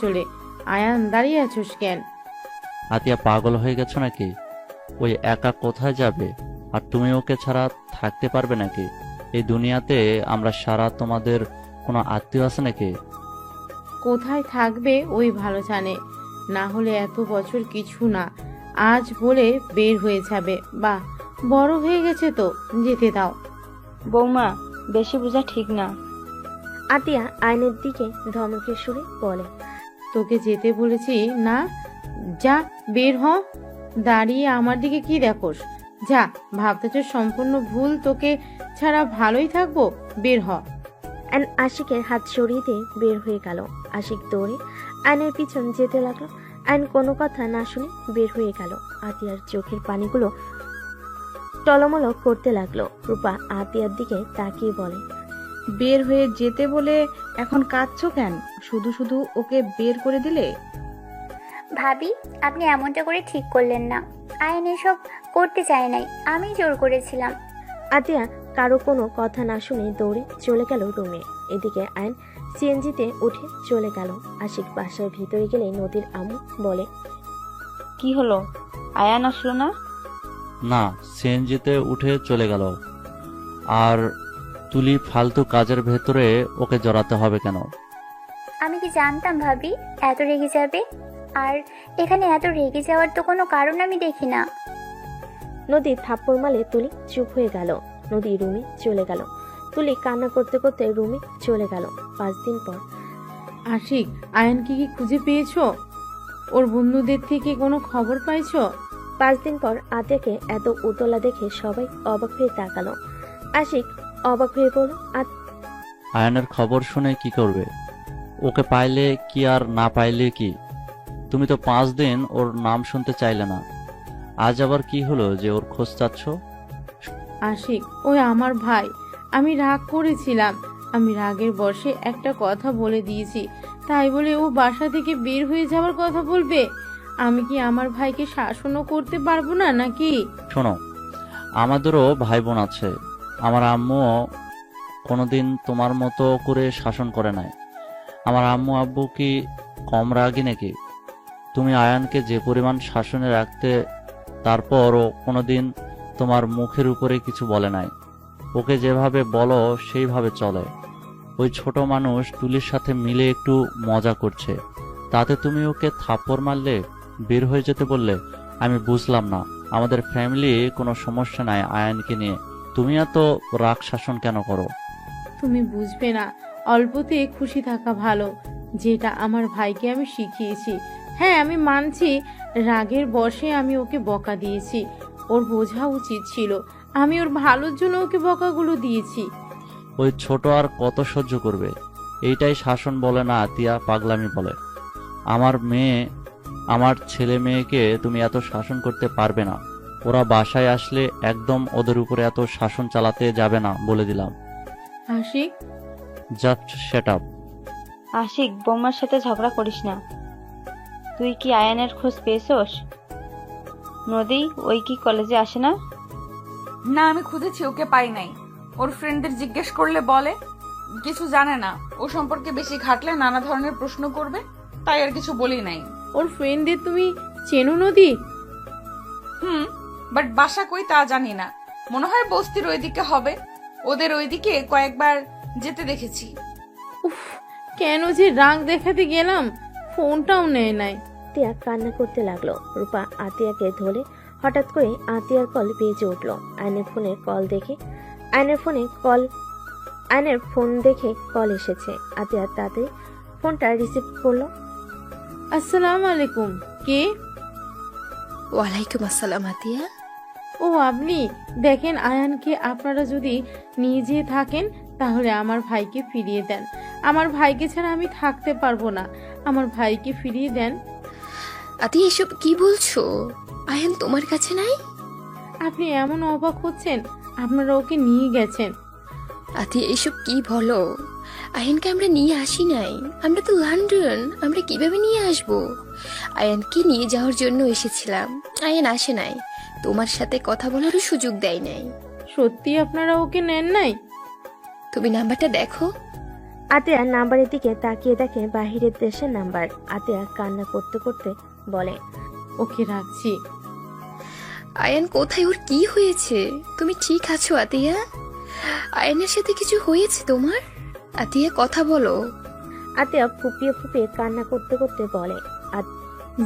G: চলে। আয়ান, দাঁড়িয়ে আছোস কেন?
H: আতিয়া পাগল হয়ে গেছো নাকি? ওই একা কোথায় যাবে? আর তুমি ওকে ছাড়া থাকতে পারবে নাকি? এই দুনিয়াতে আমরা সারা, তোমাদের কোনো আত্মীয় আছে নাকি?
G: কোথায় থাকবে ওই ভালো জানে, না হলে এত বছর কিছু না, আজ বলে বের হয়ে যাবে। বাহ, বড় হয়ে গেছে তো, যেতে দাও।
F: বৌমা, বেশি বোঝা ঠিক না।
C: আতিয়া আয়নের দিকে ধমকের সুরে বলে,
G: তোকে যেতে বলেছি না? যা, বের হ। দাঁড়িয়ে আমার দিকে কি দেখোস? যা, ভাবতেছ সম্পূর্ণ ভুল, তোকে ছাড়া ভালোই থাকবো, বের হ।
C: আশিকের হাত সরিয়ে দিয়ে বের হয়ে গেল। আশিক দৌড়ে আয়নের পিছন যেতে লাগলো। আয়ন কোনো কথা না শুনে বের হয়ে গেল। আতিয়ার চোখের পানিগুলো টলমল করতে লাগলো। রূপা আতিয়ার দিকে তাকিয়ে বলে,
E: বের হয়ে যেতে বলে এখন কাঁদছো কেন? শুধু শুধু ওকে বের করে দিলে।
D: ভাবি, আপনি এমনটা করে ঠিক করলেন না। আয়ন এসব করতে চায় নাই, আমি জোর করেছিলাম।
C: আতিয়া কারো কোনো কথা না শুনে দৌড়ে চলে গেল রুমে। এদিকে আয়ন সিএনজিতে উঠে চলে গেল। আশিক বাসার ভিতরে গেলে নদীর আম্মু বলে,
F: কি হলো, আয়ান আসলো না?
H: না, সিএনজিতে উঠে চলে গেল। আর তুলি ফালতু কাজের ভেতরে ওকে জড়াতে হবে কেন?
D: আমি কি জানতাম ভাবি এত রেগে যাবে? আর এখানে এত রেগে যাওয়ার তো কোনো কারণ আমি দেখি না।
C: নদী থাপ্পড় মারলে তুলি চুপ হয়ে গেল। নদী রুমে চলে গেল। তুলি কান্না করতে করতে রুমে চলে গেল। 5 দিন পর।
G: আশিক, আয়ানকে কি খুঁজে পেয়েছো? ওর বন্ধুদের থেকে কোনো খবর পাইছো?
C: 5 দিন পর আতিয়াকে এত উতলা দেখে সবাই অবাক হয়ে তাকালো। আশিক অবাক হয়ে বলল,
H: আয়ানের খবর শুনে কি করবে? ওকে পাইলে কি আর না পাইলে কি? তুমি তো 5 দিন ওর নাম শুনতে চাইলে না, আজ আবার কি হলো যে ওর খোঁজ চাচ্ছ?
G: আশিক, ওই আমার ভাই। আমি রাগ করেছিলাম। আমি রাগের বশে একটা কথা বলে দিয়েছি, তাই বলে ও বাসা থেকে বের হয়ে যাওয়ার কথা বলবে? আমি কি আমার ভাইকে শাসনও করতে পারবো না নাকি?
H: শোনো, আমাদেরও ভাই বোন আছে। আমার আম্মুও কোনোদিন তোমার মতো করে শাসন করে নাই। আমার আম্মু আব্বু কি কম রাগী নাকি? তুমি আয়ানকে যে পরিমাণ শাসনে রাখতে, তারপরও কোনোদিন তোমার মুখের উপরে কিছু বলে নাই। ওকে যেভাবে বলো সেইভাবে চলে। ওই ছোট মানুষ তুলির সাথে মিলে একটু মজা করছে, তাতে তুমি ওকে থাপ্পড় মারলে, বের হয়ে যেতে বললে। আমি বুঝলাম না, আমাদের ফ্যামিলি কোনো সমস্যা নাই আয়ানকে নিয়ে, তুমি এত রাগ শাসন কেন করো?
G: তুমি বুঝবে না, অল্পতে খুশি থাকা ভালো, যেটা আমার ভাইকে আমি শিখিয়েছি। হ্যাঁ, আমি মানছি রাগের বশে আমি ওকে বকা দিয়েছি। ওর বোঝা উচিত ছিল আমি ওর ভালোর জন্য ওকে বকাগুলো দিয়েছি।
H: ওই ছোট আর কত সহ্য করবে? এইটাই শাসন বলে না আতিয়া, পাগলামি বলে। আমার ছেলে মেয়েকে তুমি এত শাসন করতে পারবে না। ওরা বাসায় আসলে একদম ওদের উপরে এত শাসন চালাতে যাবে না, বলে দিলাম।
G: Ashiq,
H: just set up.
F: Ashiq, বৌমার সাথে ঝগড়া করিস না। তুই কি আয়ানের খোঁজ পেয়েছোস? নদী, ওই কি কলেজে আসে না?
A: না, আমি খুঁজেছি, ওকে পাই নাই। ওর ফ্রেন্ডদের জিজ্ঞেস করলে বলে কিছু জানে না। ও সম্পর্কে বেশি ঘাটলে নানা ধরনের প্রশ্ন করবে, তাই আর কিছু বলি নাই।
G: ওর ফ্রেন্ডদের তুমি চেনো নদী?
A: বাট বাসা কই তা জানি না। মনে হয় বস্তির ওইদিকে হবে। ওদের ওইদিকে কয়েকবার যেতে দেখেছি।
G: উফ, কেন যে রাগ দেখাতে গেলাম, ফোনটাও নেয় নাই।
C: আতিয়া কান্না করতে লাগলো। রূপা আতিয়াকে ধরে হঠাৎ করে আতিয়ার কল বেজে উঠলো। আয়নের ফোন দেখে কল এসেছে। আতিয়া তাড়াতাড়ি ফোনটা রিসিভ করলো।
G: আসসালামু আলাইকুম, কে?
K: ওয়ালাইকুম আসসালাম আতিয়া।
G: ও আপনি? দেখেন, আয়ানকে আপনারা যদি নিয়ে যেয়ে থাকেন তাহলে আমার ভাইকে ফিরিয়ে দেন। আমার ভাইকে ছাড়া আমি থাকতে পারবো না। আমার ভাইকে ফিরিয়ে দেন।
K: আতিয়া, এসব কি বলছো? আয়ান তোমার কাছে নাই?
G: আপনি এমন অবাক হচ্ছেন, আপনারা ওকে নিয়ে গেছেন।
K: আতিয়া, এসব কি বলো? আয়ানকে আমরা নিয়ে আসি নাই। আমরা তো লন্ডন, আমরা কিভাবে নিয়ে আসবো? আয়ানকে নিয়ে যাওয়ার জন্য এসেছিলাম, আয়ান আসে নাই। তোমার সাথে কথা বলারও সুযোগ দেয় নাই।
G: সত্যি আপনারা ওকে নেন নাই?
K: তুমি নাম্বারটা দেখো।
C: আতিয়া নাম্বারের দিকে তাকিয়ে দেখে বাহিরের দেশের নাম্বার। আতিয়া কান্না করতে করতে বলে,
G: ওকে রাখছি।
K: আয়ান কোথায়? ওর কি হয়েছে? তুমি ঠিক আছো আতিয়া? আয়ানের সাথে কিছু হয়েছে তোমার? আতিয়া, কথা বলো।
C: আতিয়া ফুপিয়ে ফুপিয়ে কান্না করতে করতে বলে,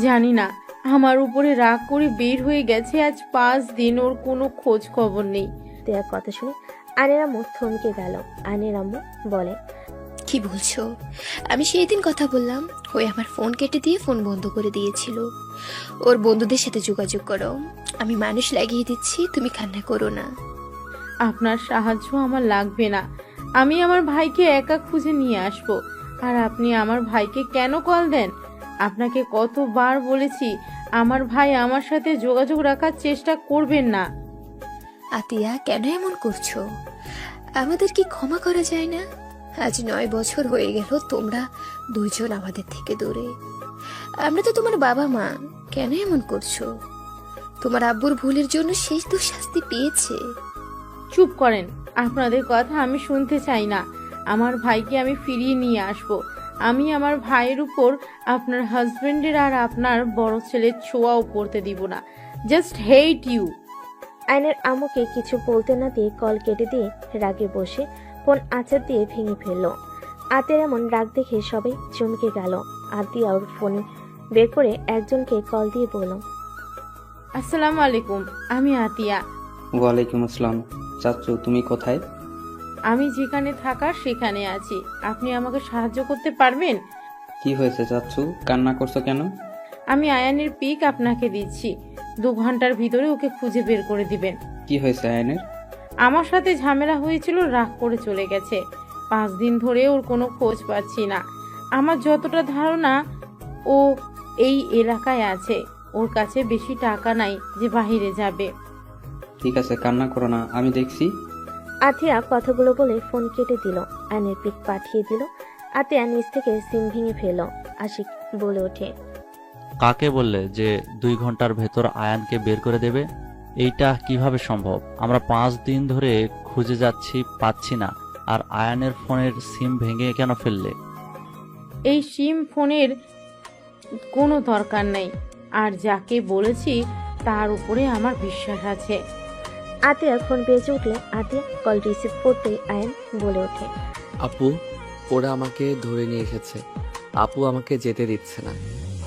G: জানি না, আমার উপরে রাগ করে বের হয়ে গেছে। আজ 5 দিন ওর কোনো খোঁজ খবর নেই।
C: আতিয়ার কথা শুনে আয়নের আম্মু থমকে গেল। আয়নের আম্মু বলে,
K: কি বলছো? আমি সেই দিন কথা বললাম, ওই আমার ফোন কেটে দিয়ে ফোন বন্ধ করে দিয়েছিল। ওর বন্ধুদের সাথে যোগাযোগ করো, আমি মানুষ লাগিয়ে দিচ্ছি, তুমি কান্না করো না।
G: আপনার সাহায্য আমার লাগবে না। আমি আমার ভাইকে একা খুঁজে নিয়ে আসবো। আর আপনি আমার ভাইকে কেন কল দেন? আপনাকে কতবার বলেছি আমার ভাই আমার সাথে যোগাযোগ রাখার চেষ্টা করবেন না।
K: আতিয়া, কেন এমন করছো? আমাদের কি ক্ষমা করা যায় না? আজ 9 বছর হয়ে গেল তোমরা দুইজন আমাদের থেকে দূরে। আমরা তো তোমার বাবা মা, কেন এমন করছো? তোমার আব্বুর ভুলের জন্য শেষ তো শাস্তি পেয়েছে।
G: চুপ করেন, আপনাদের কথা আমি শুনতে চাই না। আমার ভাইকে আমি ফিরিয়ে নিয়ে আসবো। আমি আমার ভাইয়ের উপর আপনার হাজবেন্ডের আর আপনার বড় ছেলের ছোঁয়াও পড়তে দিব না। Just hate you.
C: আয়নের আম্মুকে কিছু বলতে না দিয়ে কল কেটে দিয়ে রাগে বসে ফোন আছাড় দিয়ে ভেঙে ফেললো। আতিয়ার এমন রাগ দেখে সবাই চমকে গেল। আতিয়া ওর ফোন বের করে একজনকে কল দিয়ে বলল,
G: আসসালামু আলাইকুম, আমি আতিয়া।
L: ওয়ালাইকুম আসসালাম। চাচু, তুমি কোথায়?
G: আমি যেখানে থাকার সেখানে আছি। আপনি আমাকে সাহায্য করতে পারবেন?
L: কি হয়েছে চাচু, কান্না করছো কেন?
G: আমি আয়ানের পিক আপনাকে দিচ্ছি। 2 ঘন্টার ভিতরে ওকে খুঁজে বের করে দিবেন।
L: কি হয়েছে আয়নের?
G: আমার সাথে ঝামেলা হয়েছিল, রাগ করে চলে গেছে। 5 দিন ধরে ওর কোনো খোঁজ পাচ্ছি না। আমার যতটা ধারণা ও এই এলাকায় আছে, ওর কাছে বেশি টাকা নাই যে বাইরে যাবে।
L: ঠিক আছে, কান্না করো না, আমি দেখছি।
C: আতিয়া কথাগুলো বলে ফোন কেটে দিল। আয়নের পিক পাঠিয়ে দিল। আতিয়া নিচ থেকে সিম ভেঙে ফেল। আশিক বলে ওঠে,
H: কাকে বললে যে 2 ঘন্টার ভেতর আয়ানকে বের করে দেবে? এইটা কিভাবে সম্ভব? আমরা 5 দিন ধরে খুঁজে যাচ্ছি, পাচ্ছি না। আর আয়ানের ফোনের সিম ভেঙে কেন ফেললে?
G: এই সিম ফোনের কোনো দরকার নেই, আর যাকে বলেছি তার উপরে আমার বিশ্বাস আছে।
C: আতিয়ার ফোন বেজে উঠলে আতিয়া কল রিসিভ করতেই আয়ন বলে ওঠে,
B: আপু, ওরা আমাকে ধরে নিয়ে এসেছে। আপু আমাকে যেতে দিচ্ছে না।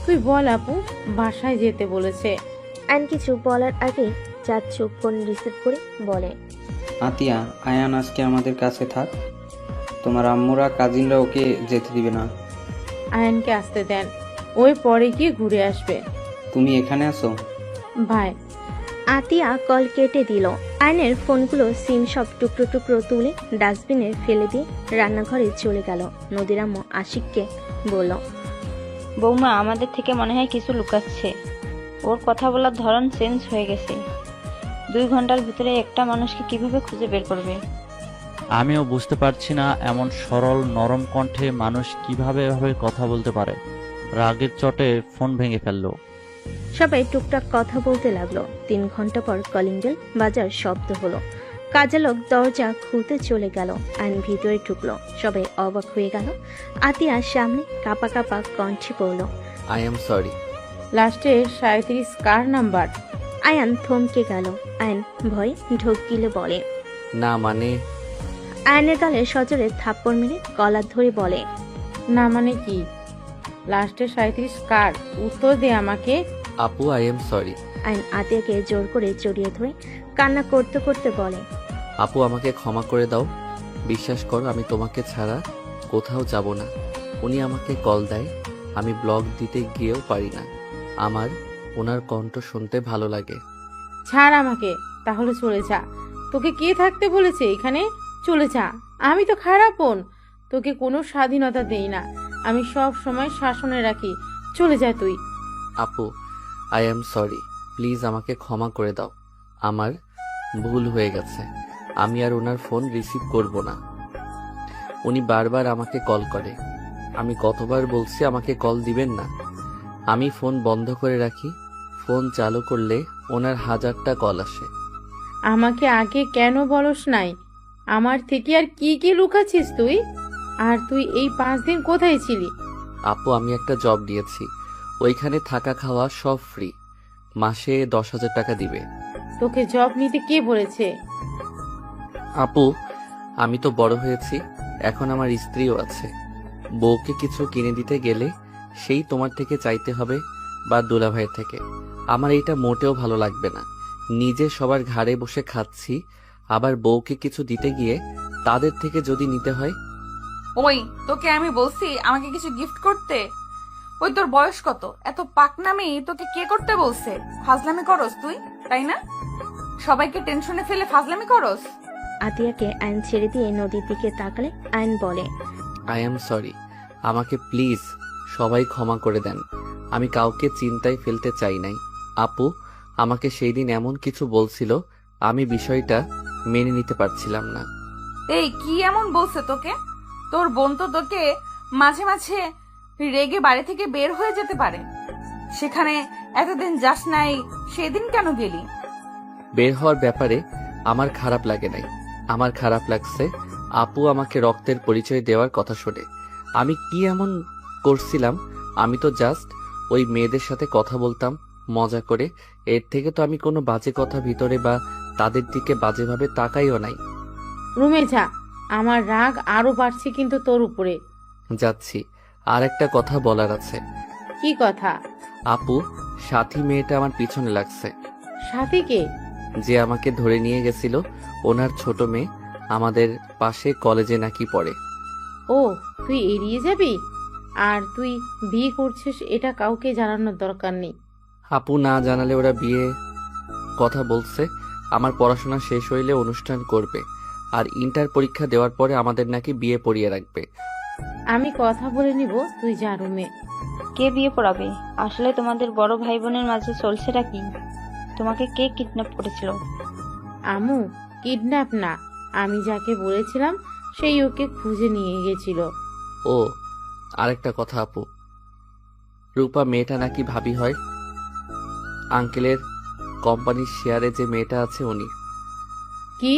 G: তুই বল আপু, বাসায় যেতে বলেছে।
C: আয়ন কিছু বলার আগে চাচ্ছু ফোন রিসিভ করে বলে,
L: আতিয়া, আয়ান আজকে আমাদের কাছে থাক। তোমার আম্মুরা কাজিনরা ওকে যেতে দিবে না।
G: আয়নকে আসতে দেন, ওই পরে গিয়ে ঘুরে আসবে।
L: তুমি এখানে আসো।
G: ভাই,
C: আতিয়া কল কেটে দিল। আয়নের ফোনগুলো সিম সব টুকরো টুকরো তুলে ডাস্টবিনে ফেলে দিয়ে রান্নাঘরে চলে গেল। নদীর আম্মু আশিককে বলল,
F: বৌমা আমাদের থেকে মনে হয় কিছু লুকাচ্ছে। ওর কথা বলার ধরন চেঞ্জ হয়ে গেছে। 2 ঘন্টার ভিতরে একটা মানুষকে কিভাবে খুঁজে বের করবে?
H: আমিও বুঝতে পারছি না, এমন সরল নরম কণ্ঠে মানুষ কিভাবে এভাবে কথা বলতে পারে। রাগের চটে ফোন ভেঙে ফেললো।
C: সবাই টুকটাক কথা বলতে লাগলো। 3 ঘন্টা পর কলিং বেল বাজার শব্দ হলো। কাজের লোক দরজা খুলতে চলে গেল। আইন ভিতরে ঢুকলো। সবাই অবাক হয়ে গেল। আতিয়ার সামনে কাপা কাপা কণ্ঠে পড়ল,
B: আই এম সরি।
G: লাস্টে 37 কার নাম্বার?
C: আয়ান থমকে গেল। আয়ন ভয়ে ঢোক গিলে বলে,
B: না মানে,
C: আয়নের গালে সজোরে থাপ্পড় মেরে গলা ধরে বলে,
G: না মানে কি? লাস্টে 37 কার? উত্তর দে আমাকে।
B: আপু আই এম সরি।
C: আয়ন আতিয়াকে জোর করে জড়িয়ে ধরে কান্না করতে করতে বলে,
B: আপু আমাকে ক্ষমা করে দাও। বিশ্বাস করো, আমি তোমাকে ছাড়া কোথাও যাব না। উনি আমাকে কল দেয়, আমি ব্লগ দিতে গিয়েও পারি না। আমার ওনার কণ্ঠ শুনতে ভালো লাগে।
G: ছাড় আমাকে, তাহলে চলে যা। তোকে কে থাকতে বলেছে এখানে? চলে যা। আমি তো খারাপ বোন, তোকে কোনো স্বাধীনতা দেই না। আমি সব সময় শাসনে রাখি। চলে যা তুই।
B: আপু আই এম সরি, প্লিজ আমাকে ক্ষমা করে দাও। আমার ভুল হয়ে গেছে। আমি আর ওনার ফোন রিসিভ করব না। উনি বারবার আমাকে কল করে। আমি কতবার বলছি আমাকে কল দিবেন না। আমি ফোন বন্ধ করে রাখি। ফোন চালু করলে ওনার 1000টা কল আসে।
G: আমাকে আগে কেন বলস নাই? আমার থেকে আর কি কি লুকাচ্ছিস তুই? আর তুই এই 5 দিন কোথায় ছিলি?
B: আপু আমি একটা জব দিয়েছি, ওইখানে থাকা খাওয়া সব ফ্রি। মাসে 10,000 টাকা দিবে।
G: তোকে জব নিতে কে বলেছে?
B: আপু আমি তো বড় হয়েছি, এখন আমার স্ত্রীও আছে। বউকে কিছু কিনে দিতে গেলে সেই তোমার থেকে চাইতে হবে বা দুলাভাইয়ের থেকে। আমার এইটা মোটেও ভালো লাগবে না। নিজে সবার ঘাড়ে বসে খাচ্ছি, আবার বউকে কিছু দিতে গিয়ে তাদের থেকে যদি নিতে হয়।
A: ওই তোকে আমি বলছি আমাকে কিছু গিফট করতে? ওই তোর বয়স কত? এত পাকনামি তোকে কে করতে বলছে? ফাজলামি করস তুই, তাই না? সবাইকে টেনশনে ফেলে ফাজলামি করস।
C: আতিয়াকে আইন ছেড়ে দিয়ে নদীর দিকে তাকালে আইন বলে,
B: আই এম সরি, আমাকে প্লিজ সবাই ক্ষমা করে দেন। আমি কাউকে চিন্তায় ফেলতে চাই নাই। আপু আমাকে সেই দিন এমন কিছু বলছিল, আমি বিষয়টা মেনে নিতে পারছিলাম না।
A: এই কি এমন বলছে তোকে? তোর বোন তো তোকে মাঝে মাঝে রেগে বাড়ি থেকে বের হয়ে যেতে পারে। সেখানে এতদিন যাস নাই, সেদিন কেন গেলি?
B: বের হওয়ার ব্যাপারে আমার খারাপ লাগে নাই। আমার খারাপ লাগছে আপু আমাকে রক্তের পরিচয় দেওয়ার কথা শুনে। আমি কি এমন করছিলাম? আমি তো জাস্ট ওই মেয়েদের সাথে কথা বলতাম মজা করে। এর থেকে তো আমি কোনো বাজে কথা ভিতরে বা তাদের দিকে বাজেভাবে তাকাইও নাই।
G: রুমে যা, আমার রাগ আরো বাড়ছে কিন্তু তোর উপরে।
B: যাচ্ছি। আর একটা কথা বলার আছে।
G: কি কথা?
B: আপু সাথী মেয়েটা আমার পিছনে লাগছে।
G: সাথীকে?
B: যে আমাকে ধরে নিয়ে গেছিল, ওনার ছোট মেয়ে, আমাদের পাশে কলেজে নাকি পড়ে।
G: ও, তুই এড়িয়ে যাবি? আর তুই বিয়ে করছিস এটা কাউকে জানানোর দরকার নেই।
B: আপু না জানালে ওরা বিয়ে কথা বলছে। আমার পড়াশোনা শেষ হইলে অনুষ্ঠান করবে। আর ইন্টার পরীক্ষা দেওয়ার পরে আমাদের নাকি বিয়ে পড়িয়ে রাখবে।
G: আমি কথা বলে নিব, তুই যা রুমে।
F: কে বিয়ে পড়াবে? আসলে তোমাদের বড় ভাই বোনের মাঝে চলছেটা কি? তোমাকে কে কিডন্যাপ করেছিল?
G: আমু, কিডন্যাপ না, আমি যাকে বলেছিলাম সেই ওকে খুঁজে নিয়ে গেছিল।
B: ও, আরেকটা কথা আপু, রূপা মেয়েটা নাকি ভাবি হয়। আঙ্কেলের কোম্পানির শেয়ারে যে মেয়েটা আছে উনি।
G: কি?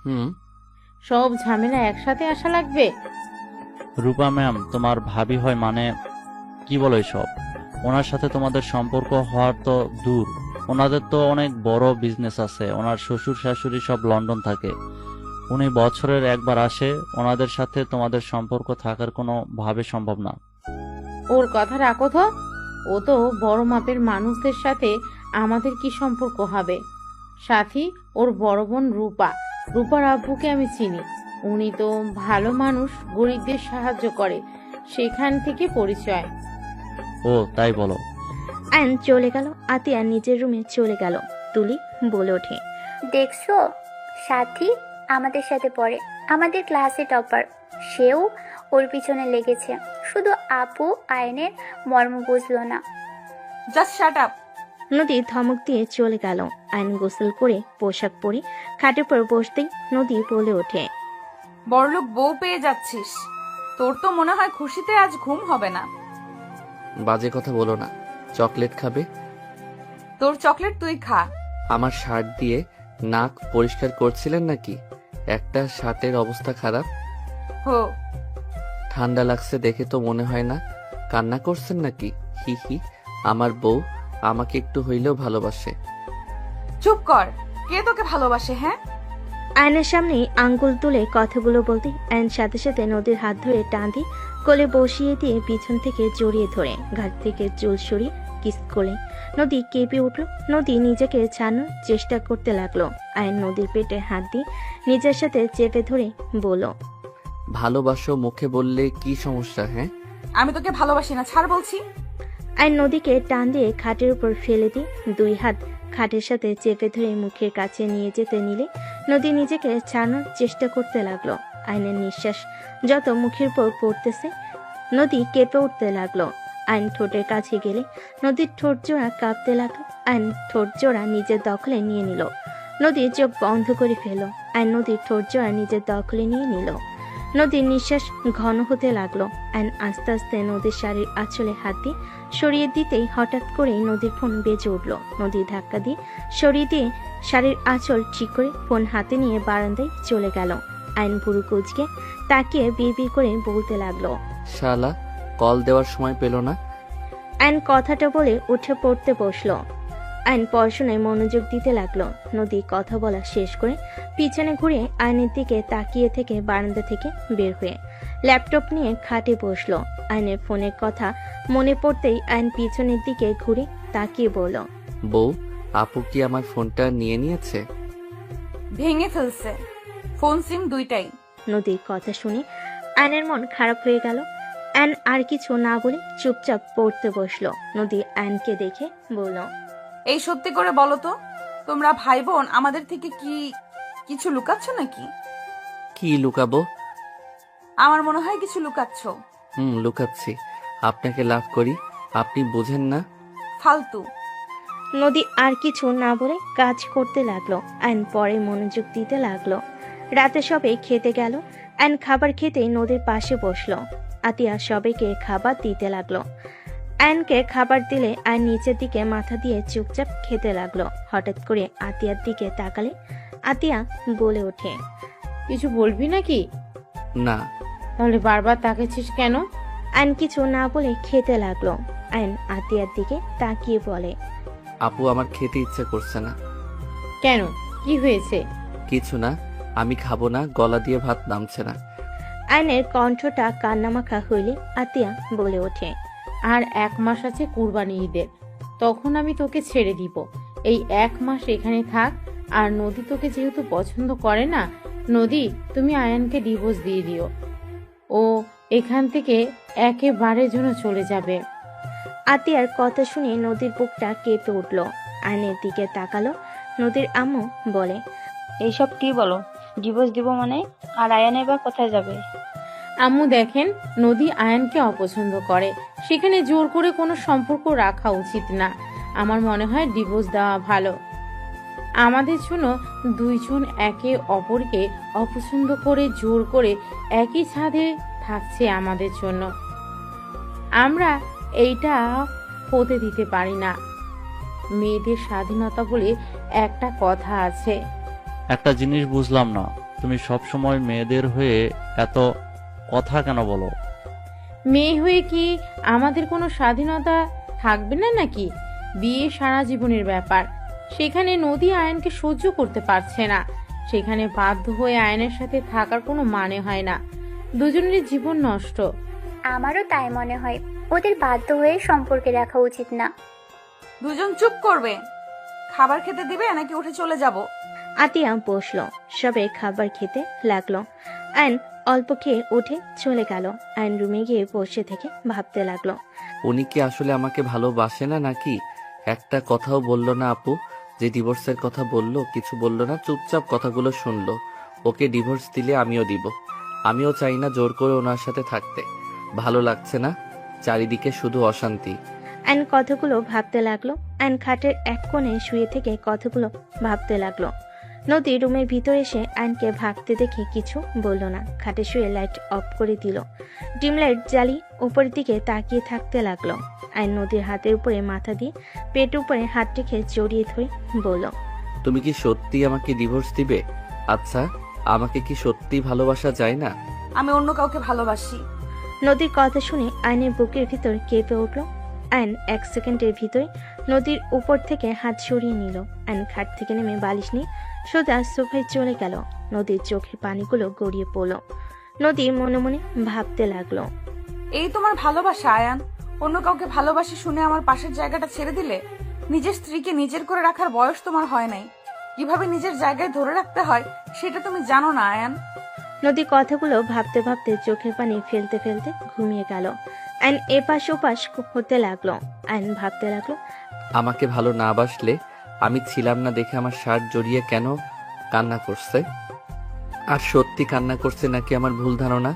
B: হুম।
G: সব ঝামেলা একসাথে আসা লাগবে?
H: রূপা ম্যাম তোমার ভাবি হয় মানে? কি বলো এসব? ওনার সাথে তোমাদের সম্পর্ক হওয়ার তো দূর, ওনাদের তো অনেক বড় বিজনেস আছে। ওনার শ্বশুর শাশুড়ি সব লন্ডন থাকে, উনি বছরের একবার আসে। ওনাদের সাথে তোমাদের সম্পর্ক থাকার কোনো ভাবে সম্ভব না।
G: ওর কথা রাখো তো, ও তো বড় মাপের মানুষদের সাথে আমাদের কি সম্পর্ক হবে? সাথী ওর বড় বোন রূপা, রূপার আব্বুকে আমি চিনি, উনি তো ভালো মানুষ, গরিবদের সাহায্য করে, সেখান থেকে পরিচয়।
H: ও তাই বলো?
C: আয়ন চলে গেল। আতিয়া নিজের রুমে চলে গেল। তুলি বলে ওঠে,
D: দেখছো, সাথী আমাদের সাথে পড়ে, আমাদের ক্লাসে টপার, সেও ওর পিছনে লেগেছে। শুধু আপু আয়নের মর্ম বুঝলো না।
A: Just shut up.
C: নদী ধমক দিয়ে চলে গেল। আয়ন গোসল করে পোশাক পরে খাটের পর বসতেই নদী বলে ওঠে,
A: বড়লোক বউ পেয়ে যাচ্ছিস, তোর তো মনে হয় খুশিতে আজ ঘুম হবে না।
B: বাজে কথা বলো না। চকলেট খাবে?
A: তোর চকলেট তুই খা।
B: আমার শার্ট দিয়ে নাক পরিষ্কার করছিলেন নাকি? একটা শার্টের অবস্থা খারাপ।
A: হো,
B: ঠান্ডা লাগছে দেখে তো মনে হয় না। কান্না করছেন নাকি? হি হি। আমার বউ আমাকে একটু হইলেও ভালোবাসে।
A: চুপ কর। কে তোকে ভালোবাসে? হ্যাঁ,
C: আয়নের সামনেই আঙ্গুল তুলে কথাগুলো বলতে আয়ন সাথে সাথে নদীর হাত ধরে টান দিয়ে কোলে বসিয়ে দিয়ে পিছন থেকে জড়িয়ে ধরে ঘাট থেকে চুল সরিয়ে কিস করলে নদী কেঁপে উঠল। নদী নিজেকে ছাড়ানোর চেষ্টা করতে লাগলো। আয়ন নদীর পেটে হাত দিয়ে নিজের সাথে চেপে ধরে বলল,
B: ভালোবাসো মুখে বললে কি সমস্যা? হ্যাঁ,
A: আমি তোকে ভালোবাসি না, ছাড় বলছি।
C: আয়ন নদীকে টান দিয়ে খাটের উপর ফেলে দিয়ে দুই হাত খাটের সাথে চেপে ধরে মুখের কাছে নিয়ে যেতে নিলে নদী নিজেকে ছাড়ানোর চেষ্টা করতে লাগলো। আয়নের নিঃশ্বাস যত মুখের উপর পড়তেছে নদী কেঁপে উঠতে লাগলো। আইন ঠোঁটের কাছে গেলে নদীর ঠোঁট জোড়া কাঁপতে লাগলো। আইন ঠোঁট জোড়া নিজের দখলে নিয়ে নিল। নদীর চোখ বন্ধ করে ফেল। আইন নদীর ঠোঁট জোড়া নিজের দখলে নিয়ে নিল। নদীর নিঃশ্বাস ঘন হতে লাগলো। আইন আস্তে আস্তে নদীর শাড়ির আঁচলে হাত দিয়ে সরিয়ে দিতেই হঠাৎ করেই নদীর ফোন বেজে উঠল। নদী ধাক্কা দিয়ে সরিয়ে দিয়ে শাড়ির আঁচল ঠিক করে ফোন হাতে নিয়ে বারান্দায় চলে গেল। আইন ভুরু কুচকে তাকিয়ে বিড়বিড় করে বলতে লাগলো,
B: শালা কল দেওয়ার সময় পেল না।
C: আইন কথাটা বলে উঠে পড়তে বসলো। আইন পড়াশোনায় মনোযোগ দিতে লাগলো। নদী কথা বলা শেষ করে পিছনে ঘুরে আইনের দিকে তাকিয়ে থেকে বারান্দা থেকে বের হয়ে ল্যাপটপ নিয়ে খাটে বসলো। আইনের ফোনের কথা মনে পড়তেই আইন পিছনের দিকে ঘুরে তাকিয়ে বলল,
B: বউ, আপু কি আমার ফোনটা নিয়ে নিয়েছে?
A: ভেঙে ফেলছে, ফোন সিম দুইটাই।
C: নদীর কথা শুনে আয়নের মন খারাপ হয়ে গেল। আয়ন আর কিছু না বলে চুপচাপ পড়তে বসলো। নদী আয়নকে দেখে বলল,
A: এই সত্যি করে বলো তো, তোমরা ভাই বোন আমাদের থেকে কি কিছু লুকাচ্ছ নাকি?
B: কি লুকাবো?
A: আমার মনে হয় কিছু লুকাচ্ছ।
B: লুকাচ্ছি। আপনাকে লাভ করি, আপনি বোঝেন না।
A: ফালতু।
C: নদী আর কিছু না বলে কাজ করতে লাগলো। আইন পরে মনোযোগ দিতে লাগলো। রাতে সবাই খেতে গেল। আইন খাবার খেতেই নদীর পাশে বসলো। আতিয়া সবাইকে খাবার দিতে লাগলো। আয়নকে খাবার দিলে আয়ন নিচের দিকে মাথা দিয়ে চুপচাপ খেতে লাগলো। হঠাৎ করে আতিয়ার দিকে তাকালে আতিয়া বলে ওঠে,
G: কিছু বলবি নাকি?
B: না।
G: তাহলে বারবার তাকাচ্ছিস কেন?
C: আয়ন কিছু না বলে খেতে লাগলো। আয়ন আতিয়ার দিকে তাকিয়ে বলে,
B: আপু আমার খেতে ইচ্ছে করছে না।
G: কেন, কি হয়েছে?
B: কিছু না, আমি খাবো না, গলা দিয়ে ভাত নামছে না।
C: আয়নের কণ্ঠটা কান্নামাখা হইলে আতিয়া বলে ওঠে,
G: আর 1 মাস আছে কুরবানি ঈদের, তখন আমি তোকে ছেড়ে দিব। এই 1 মাস এখানে থাক। আর নদী তোকে যেহেতু পছন্দ করে না, নদী তুমি আয়ানকে ডিভোর্স দিয়ে দিও। ও এখান থেকে একেবারে জন্য চলে যাবে।
C: আতিয়ার কথা শুনে নদীর বুকটা কেঁপে উঠল। আয়নের দিকে তাকালো। নদীর আম্মু বলে,
F: এইসব কি বলো? ডিভোর্স দিব মানে? আর আয়ান এবার কোথায় যাবে?
G: আম্মু দেখেন, নদী আয়ানকে অপছন্দ করে, সেখানে জোর করে কোনো সম্পর্ক রাখা উচিত না। আমার মনে হয় ডিভোর্স দেওয়া ভালো। আমাদের জন্য দুইজন একে অপরকে অপছন্দ করে জোর করে একই ছাদে থাকছে আমাদের জন্য। আমরা এইটা হতে দিতে পারি না। মেয়েদের স্বাধীনতা বলে একটা কথা আছে।
H: একটা জিনিস বুঝলাম না, তুমি সব সময় মেয়েদের হয়ে এত কথা কেন বলো?
G: মেয়ে হয়ে কি আমাদের কোনো স্বাধীনতা থাকবে না নাকি? বিয়ে সারা জীবনের ব্যাপার। সেখানে নদী আয়নকে সহ্য করতে পারছে না, সেখানে বাধ্য হয়ে আয়নের সাথে থাকার কোনো মানে হয় না। দুজনের জীবন নষ্ট।
D: আমারও তাই মনে হয়, ওদের বাধ্য হয়ে সম্পর্কে রাখা উচিত না।
A: দুজন চুপ করবে। খাবার খেতে দিবে নাকি উঠে চলে যাব?
C: আতিয়া বসলো, সবে খাবার খেতে লাগলো। আয়ন অল্প খেয়ে উঠে চলে গেল। আয়ন রুমে গিয়ে বসে থেকে ভাবতে লাগলো।
B: উনি কি আসলে আমাকে ভালোবাসে না নাকি? একটা কথাও বললো না আপু। যে ডিভোর্সের কথা বললো কিছু বললো না, চুপচাপ কথাগুলো শুনলো। ওকে ডিভোর্স দিলে আমিও দিব। আমিও চাই না জোর করে ওনার সাথে থাকতে। ভালো লাগছে না, চারিদিকে শুধু অশান্তি।
C: আয়ন কথাগুলো ভাবতে লাগলো। আয়ন খাটের এক কোণে শুয়ে থেকে কথাগুলো ভাবতে লাগলো। নদী রুমের ভিতর এসে আয়নকে ভাগতে দেখে কিছু বলল না। খাটে শুয়ে লাইট অফ করে দিল। ডিম লাইট জ্বালিয়ে উপরের দিকে তাকিয়ে থাকতে লাগলো। আয়ন নদীর হাতের উপরে মাথা দিয়ে পেট উপরে হাত রেখে জড়িয়ে ধরে বলল,
B: তুমি কি সত্যি আমাকে ডিভোর্স দিবে? আচ্ছা, আমাকে কি সত্যি ভালোবাসা যায় না?
A: আমি অন্য কাউকে ভালোবাসি।
C: নদীর কথা শুনে আয়নের বুকের ভিতর কেঁপে উঠল। আয়ন এক সেকেন্ডের ভিতরে নদীর উপর থেকে হাত সরিয়ে নিল। আয়ন খাট থেকে নেমে বালিশ নিয়ে সোজা সোফায় চলে গেল। নদীর চোখের পানিগুলো গড়িয়ে পড়ল। নদী মনে মনে ভাবতে লাগলো,
A: এই তোমার ভালোবাসা আয়ান? অন্য কাউকে ভালোবাসি শুনে আমার পাশের জায়গাটা ছেড়ে দিলে? নিজের স্ত্রীকে নিজের করে রাখার বয়স তোমার হয় নাই। কিভাবে নিজের জায়গায় ধরে রাখতে হয় সেটা তুমি জানো না আয়ান।
C: নদী কথাগুলো ভাবতে ভাবতে চোখের পানি ফেলতে ফেলতে ঘুমিয়ে গেল। আয়ন এপাশ ওপাশ হতে লাগলো। আয়ন ভাবতে লাগলো,
B: আমাকে ভালো না বাসলে আমি ছিলাম না দেখে আমার শার্ট জড়িয়ে কেন কান্না করছে? আর সত্যি কান্না করছে নাকি আমার ভুল ধারণা?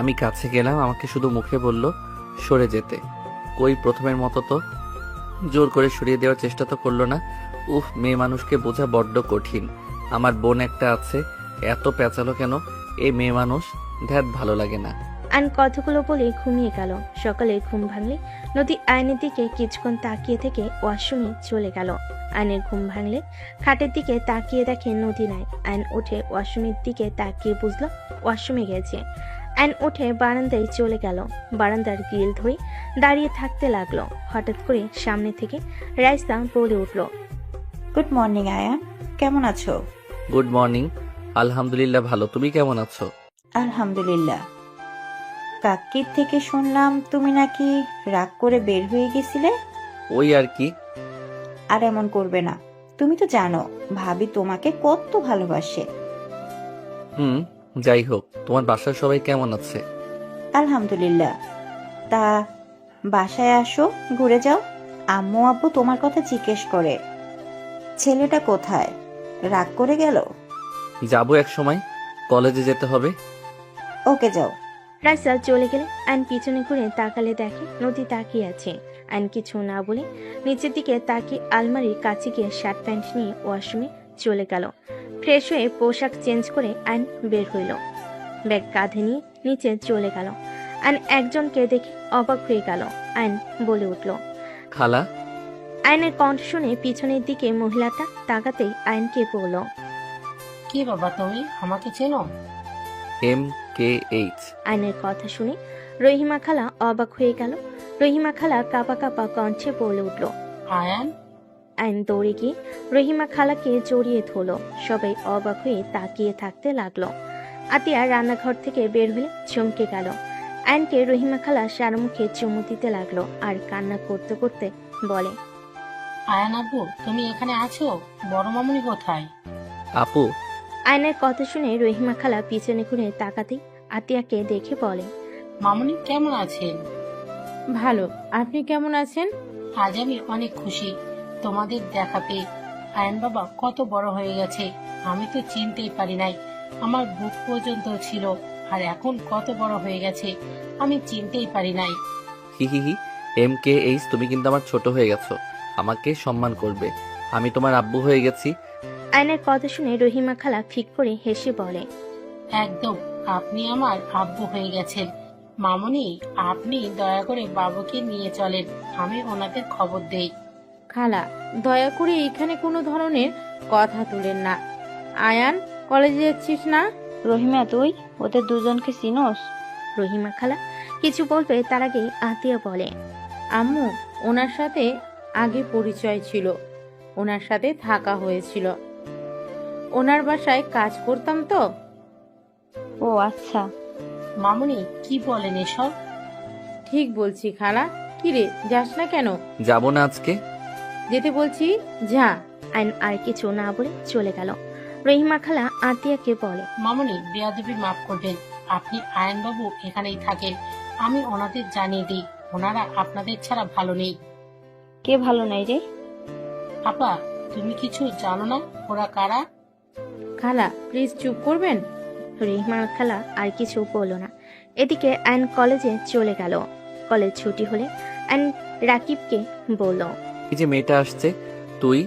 B: আমি কাছে গেলাম, আমাকে শুধু মুখে বলল সরে যেতে। কই প্রথমের মতো তো জোর করে সরিয়ে দেওয়ার চেষ্টা তো করলো না। উফ, মেয়ে মানুষকে বোঝা বড্ড কঠিন। আমার বোন একটা আছে, এত পেঁচালো কেন এই মেয়ে মানুষ, ধ্যাত ভালো লাগে না।
C: আয়ন কথাগুলো বলে ঘুমিয়ে গেল। সকালে ঘুম ভাঙলে নদী আয়নের দিকে কিছুক্ষণ তাকিয়ে থেকে ওয়াশরুমে চলে গেল। আয়নের ঘুম ভাঙলে খাটের দিকে তাকিয়ে দেখে নদী নাই। আয়ন উঠে ওয়াশরুমের দিকে তাকিয়ে বুঝলো ওয়াশরুমে গেছে। আয়ন উঠে বারান্দায় চলে গেল। বারান্দার গ্রিল ধরে দাঁড়িয়ে থাকতে লাগলো। হঠাৎ করে সামনে থেকে রাইসা বলে উঠল,
J: গুড মর্নিং আয়ান, কেমন আছো?
B: Good morning. আলহামদুলিল্লাহ ভালো, তুমি কেমন আছো?
J: আলহামদুলিল্লাহ। কাকির থেকে শুনলাম তুমি নাকি রাগ করে বের হয়ে গেছিলে।
B: ওই আর কি।
J: আর এমন করবে না, তুমি তো জানো ভাবি তোমাকে কত ভালোবাসে।
B: যাই হোক, তোমার বাসার সবাই কেমন আছে?
J: আলহামদুলিল্লাহ। তা বাসায় আসো, ঘুরে যাও। আম্মু আব্বু তোমার কথা জিজ্ঞেস করে। ছেলেটা কোথায়, রাগ করে গেল?
B: যাবো এক সময়, কলেজে যেতে হবে।
J: ওকে যাও।
C: রাইসা চলে গেলে আয়ন পিছনে ঘুরে তাকালে দেখে নদী তাকিয়ে আছে। আয়ন কিছু না বলে নিচের দিকে তাকিয়ে আলমারির কাছে গিয়ে শার্ট প্যান্ট নিয়ে ওয়াশরুমে চলে গেল। ফ্রেশ হয়ে পোশাক চেঞ্জ করে আয়ন বের হইল। ব্যাগ কাঁধে নিয়ে নিচে চলে গেল। আয়ন একজনকে দেখে অবাক হয়ে গেল। আয়ন বলে উঠল,
B: খালা।
C: আয়নের কণ্ঠ শুনে পিছনের দিকে মহিলাটা তাকাতেই আয়নকে বলল,
M: কি বাবা তুমি আমাকে চেনো?
B: MKH।
C: আয়নের কথা শুনে রহিমা খালা অবাক হয়ে গেল। রহিমা খালা কাঁপা কাঁপা কণ্ঠে বলে উঠল,
M: আয়ান।
C: আয়ন দৌড়ে গিয়ে রহিমা খালাকে জড়িয়ে ধরল। সবাই অবাক হয়ে তাকিয়ে থাকতে লাগলো। আতিয়া রান্নাঘর থেকে বের হলে চমকে গেল। আয়নকে রহিমা খালা সারা মুখে চুমু দিতে লাগলো আর কান্না করতে করতে বলে,
M: আয়ান আপু তুমি এখানে আছো? বড় মামুনি কোথায়?
B: আপু।
C: আয়নের কথা শুনে রহিমা খালা পিছনে ঘুরে তাকাতেই আতিয়াকে দেখে বলে,
M: মামুনি কেমন আছেন?
G: ভালো, আপনি কেমন আছেন?
M: আজ আমি অনেক খুশি তোমাদের দেখা পেয়ে। আয়ান বাবা কত বড় হয়ে গেছে, আমি তো চিনতেই পারি নাই। আমার বুক পর্যন্ত ছিল, আর এখন কত বড় হয়ে গেছে আমি চিনতেই পারি নাই।
B: হি হি হি। MKH, তুমি কিন্তু আমার ছোট হয়ে গেছো। আমাকে সম্মান করবে। আমি তোমার আব্বু হয়ে গেছি।
C: আয়নের কথা শুনে রহিমা খালা ফিক করে হেসে বলে,
M: একদম, আপনি আমার আব্বু হয়ে গেছেন। মামুনি, আপনি দয়া করে বাবুকে নিয়ে চলেন, আমি ওনাদের খবর দেই।
G: খালা, দয়া করে এখানে কোনো ধরনের কথা তুলেন না। আয়ান, কলেজে যাচ্ছিস না?
F: রহিমা, তুই ওদের দুজনকে চিনোস?
C: রহিমা খালা কিছু বলবে তার আগে আতিয়া বলে,
G: আম্মু, ওনার সাথে আগে পরিচয় ছিল, ওনার সাথে থাকা হয়েছিল, ওনার বাসায় কাজ করতাম তো।
F: ও আচ্ছা।
M: মামুনি, কি বলেন এসব?
G: ঠিক বলছি খালা। কিরে, যাস না কেন?
B: যাব না আজকে।
G: যেতে বলছি, যা।
C: আয়ন আর কিছু না বলে চলে গেল। রহিমা খালা আতিয়াকে বলে,
M: মামুনি, বেয়াদবি মাফ করবেন, আপনি আয়ন বাবু এখানেই থাকেন, আমি ওনাদের জানিয়ে দিই, ওনারা আপনাদের ছাড়া ভালো নেই।
F: কে ভালো নাই রে?
M: আপা, তুমি কিছু জানো না ওরা কারা?
G: খালা প্লিজ চুপ করবেন।
C: রহিমা খালা আর কিছু বলল না। এদিকে আয়ন কলেজে চলে গেল। কলেজ ছুটি হলে আয়ন রাকিবকে বলল,
B: এই যে মেয়েটা আসছে, তুই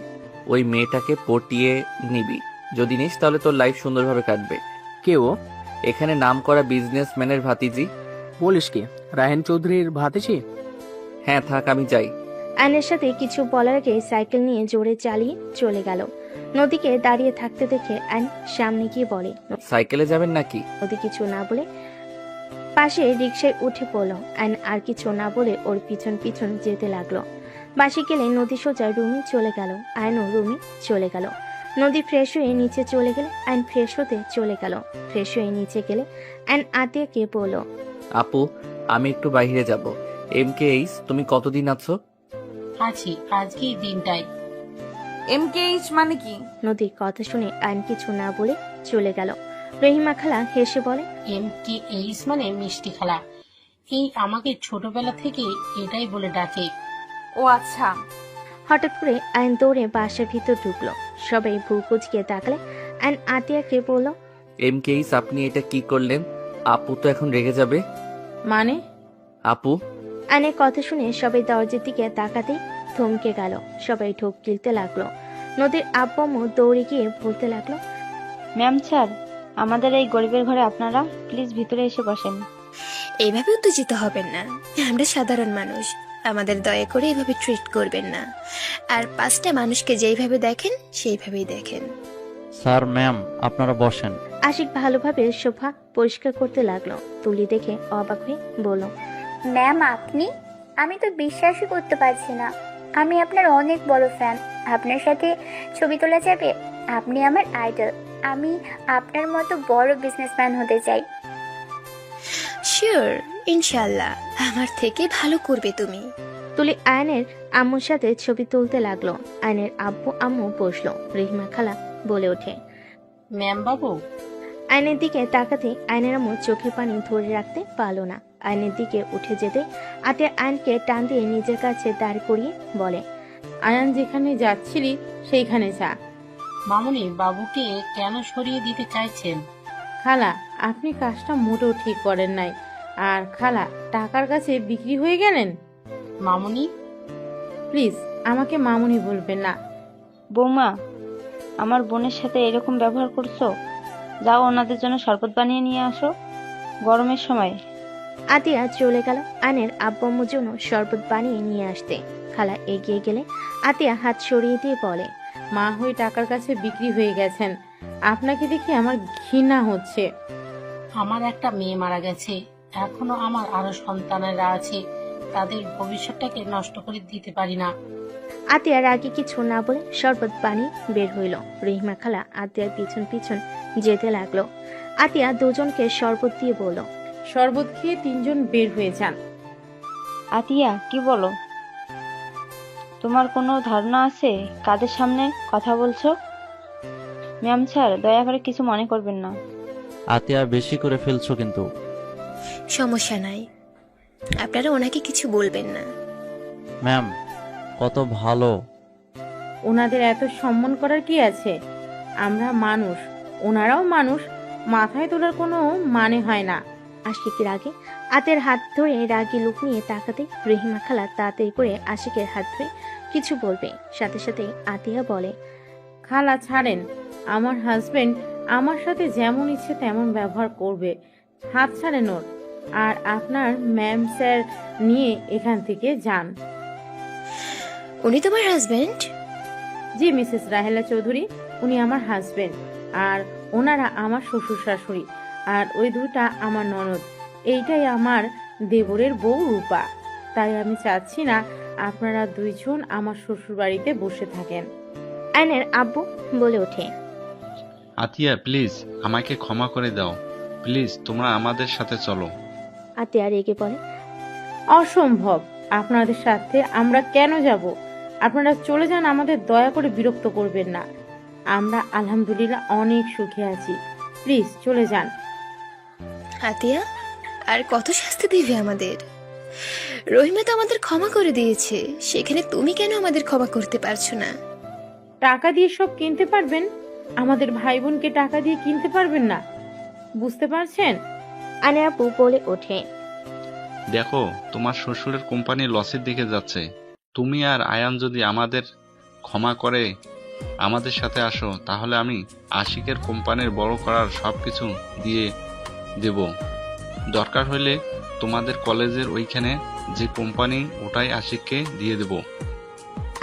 B: ওই মেয়েটাকে পটিয়ে নিবি। যদি নিস তাহলে তোর লাইফ সুন্দরভাবে কাটবে।
I: কে ও?
B: এখানে নাম করা বিজনেসম্যানের ভাতিজি।
I: বলিস কি, রায়হান চৌধুরীর ভাতিজি?
B: হ্যাঁ, থাক, আমি যাই।
C: আয়নের সাথে কিছু বলার আগে সাইকেল নিয়ে জোরে চালিয়ে চলে গেল। নদীকে দাঁড়িয়ে থাকতে দেখে আয়ন সামনে গিয়ে বলে,
B: সাইকেলে যাবেন নাকি?
C: নদী কিছু না বলে পাশে রিকশায় উঠে পড়ল। আয়ন আর কিছু না বলে ওর পিছন পিছন যেতে লাগলো। বাসে গেলে নদী সোজা রুমে চলে গেল। আয়নও রুমে চলে গেল। নদী ফ্রেশ হয়ে নিচে চলে গেলে আয়ন ফ্রেশ হতে চলে গেল। ফ্রেশ হয়ে নিচে গেলে আয়ন আতিয়াকে বলল,
B: আপু, আমি একটু বাইরে যাব। MKH, তুমি কতদিন আছো?
M: আছি, আজকে এই দিনটাই।
A: MKH মানে কি?
C: নদীর কথা শুনে আয়ন কিছু না বলে চলে গেল। রহিমা খালা হেসে বলে,
M: MKH মানে মিষ্টি খালা। এই আমাকে ছোটবেলা থেকে এটাই বলে ডাকে।
A: ও আচ্ছা।
C: হঠাৎ করে আয়ন দৌড়ে বাসার ভিতর ঢুকলো। সবাই ভ্রু কুচকে তাকলে আয়ন আতিয়াকে বলল,
B: MKH, আপনি এটা কি করলেন? আপু তো এখন রেগে যাবে।
G: মানে?
B: আপু।
C: আয়নের কথা শুনে সবাই দরজার দিকে তাকাতে থমকে গেল। সবাই ঢোক গিলতে লাগলো। নদীর আব্বু আম্মু দৌড়ে গিয়ে বলতে লাগলো,
F: ম্যাম স্যার, আমাদের এই গরিবের ঘরে আপনারা প্লিজ ভিতরে এসে বসেন।
K: এইভাবে উত্তেজিত হবেন না, আমরা সাধারণ মানুষ, আমাদের দয়া করে এভাবে ট্রিট করবেন না। আর পাঁচটা মানুষকে যেইভাবে দেখেন সেইভাবেই দেখেন।
H: স্যার, ম্যাম, আপনারা বসেন।
C: আশিক ভালোভাবে সোফা পরিষ্কার করতে লাগলো। তুলি দেখে অবাক হয়ে বলল,
D: ম্যাম আপনি? আমি তো বিশ্বাসই করতে পারছি না, আমি আপনার অনেক বড় ফ্যান। আপনার সাথে ছবি তোলা যাবে? আপনি আমার আইডল, আমি আপনার মতো বড় বিজনেসম্যান হতে চাই।
K: শিওর, ইনশাল্লাহ আমার থেকে ভালো করবে তুমি।
C: তুলি আয়নের আম্মুর সাথে ছবি তুলতে লাগলো। আয়নের আব্বু আম্মু বসলো। রহিমা খালা বলে ওঠে,
M: ম্যাম বাবু।
C: আয়নের দিকে তাকাতে আয়নের আম্মু চোখের পানি ধরে রাখতে পারলো না। আয়নের দিকে উঠে যেতে আতে আয়নকে টান দিয়ে নিজের কাছে দাঁড় করিয়ে বলে,
G: আয়ান যেখানে যাচ্ছিলি সেইখানে যা।
M: মামুনি, বাবুকে কেন সরিয়ে দিতে চাইছেন?
G: খালা, আপনি কাজটা মোটেও ঠিক করেন নাই। আর খালা, টাকার কাছে বিক্রি হয়ে গেলেন।
M: মামুনি,
G: প্লিজ আমাকে মামুনি বলবেন না।
F: বৌমা, আমার বোনের সাথে এরকম ব্যবহার করছো? যাও ওনাদের জন্য শরবত বানিয়ে নিয়ে আসো, গরমের সময়।
C: আতিয়া চলে গেল আয়নের আব্বু আম্মুর জন্য শরবত বানিয়ে নিয়ে আসতে। খালা এগিয়ে গেলে আতিয়া হাত সরিয়ে দিয়ে বলে,
G: মা হয়ে টাকার কাছে বিক্রি হয়ে গেছেন। আপনাকে দেখে আমার ঘৃণা হচ্ছে।
M: আমার একটা মেয়ে মারা গেছে, এখনো আমার আরো সন্তানেরা আছে, তাদের ভবিষ্যৎটাকে নষ্ট করে দিতে পারি না।
C: আতিয়া রাগে কিছু না বলে শরবত বানিয়ে বের হইল। রহিমা খালা আতিয়ার পিছন পিছন যেতে লাগলো। আতিয়া দুজনকে শরবত দিয়ে বলল,
G: শরবত খেয়ে তিনজন বের হয়ে যান।
F: আতিয়া, কি বলো? তোমার কোনো ধারণা আছে কাদের সামনে কথা বলছো? ম্যাম স্যার, দয়া করে কিছু মনে করবেন না।
H: আতিয়া, বেশি করে ফেলছো কিন্তু।
K: সমস্যা নাই, আপনারা ওনাকে কিছু বলবেন না।
H: ম্যাম, কত ভালো।
G: ওনাদের এত সম্মান করার কি আছে? আমরা মানুষ, ওনারাও মানুষ,
E: মাথায় তোলার কোনো মানে হয় না।
C: আশিক রাগে আতের হাত ধরে রাগী লুক নিয়ে তাকাতে রহিমা খালা তাড়াতাড়ি করে আশিকের হাত ধরে কিছু বলবে, সাথে সাথে আতিয়া বলে,
E: খালা ছাড়েন, আমার হাজবেন্ড আমার সাথে যেমন ইচ্ছে তেমন ব্যবহার করবে, হাত ছাড়েন ওর। আর আপনার ম্যাম স্যার নিয়ে এখান থেকে যান।
K: উনি তোমার হাজবেন্ড?
E: জি মিসেস রাহেলা চৌধুরী, উনি আমার হাজবেন্ড, আর ওনারা আমার শ্বশুর শাশুড়ি, আর ওই দুটা আমার ননদ। এইটাই আমার দেবরের বউ রূপা। তাই আমি চাচ্ছি না আপনারা দুইজন আমার শ্বশুর বাড়িতে বসে থাকেন।
C: আয়নের আব্বু বলে ওঠে,
N: আতিয়া প্লিজ আমাকে ক্ষমা করে দাও, প্লিজ তোমরা আমাদের সাথে চলো।
C: আতিয়া রেগে বলে,
E: অসম্ভব, আপনাদের সাথে আমরা কেন যাব? আপনারা চলে যান, আমাদের দয়া করে বিরক্ত করবেন না। আমরা আলহামদুলিল্লাহ অনেক সুখে আছি, প্লিজ চলে যান।
K: আতিয়া, আর কত শাস্তি দিবে আমাদের? রহিমা তো আমাদের ক্ষমা করে দিয়েছে, সেখানে তুমি কেন আমাদের ক্ষমা করতে পারছো না?
E: টাকা দিয়ে সব কিনতে পারবেন, আমাদের ভাই বোনকে টাকা দিয়ে কিনতে পারবেন না, বুঝতে পারছেন?
C: আয়নের আব্বু বলে ওঠে,
N: দেখো তোমার শ্বশুরের কোম্পানি লসের দিকে যাচ্ছে, তুমি আর আয়ান যদি আমাদের ক্ষমা করে আমাদের সাথে আসো, তাহলে আমি আশিকের কোম্পানির বড় করার সবকিছু দিয়ে দেব। দরকার হলে তোমাদের কলেজের ওইখানে যে কোম্পানি ওটাই আশিককে দিয়ে দেব।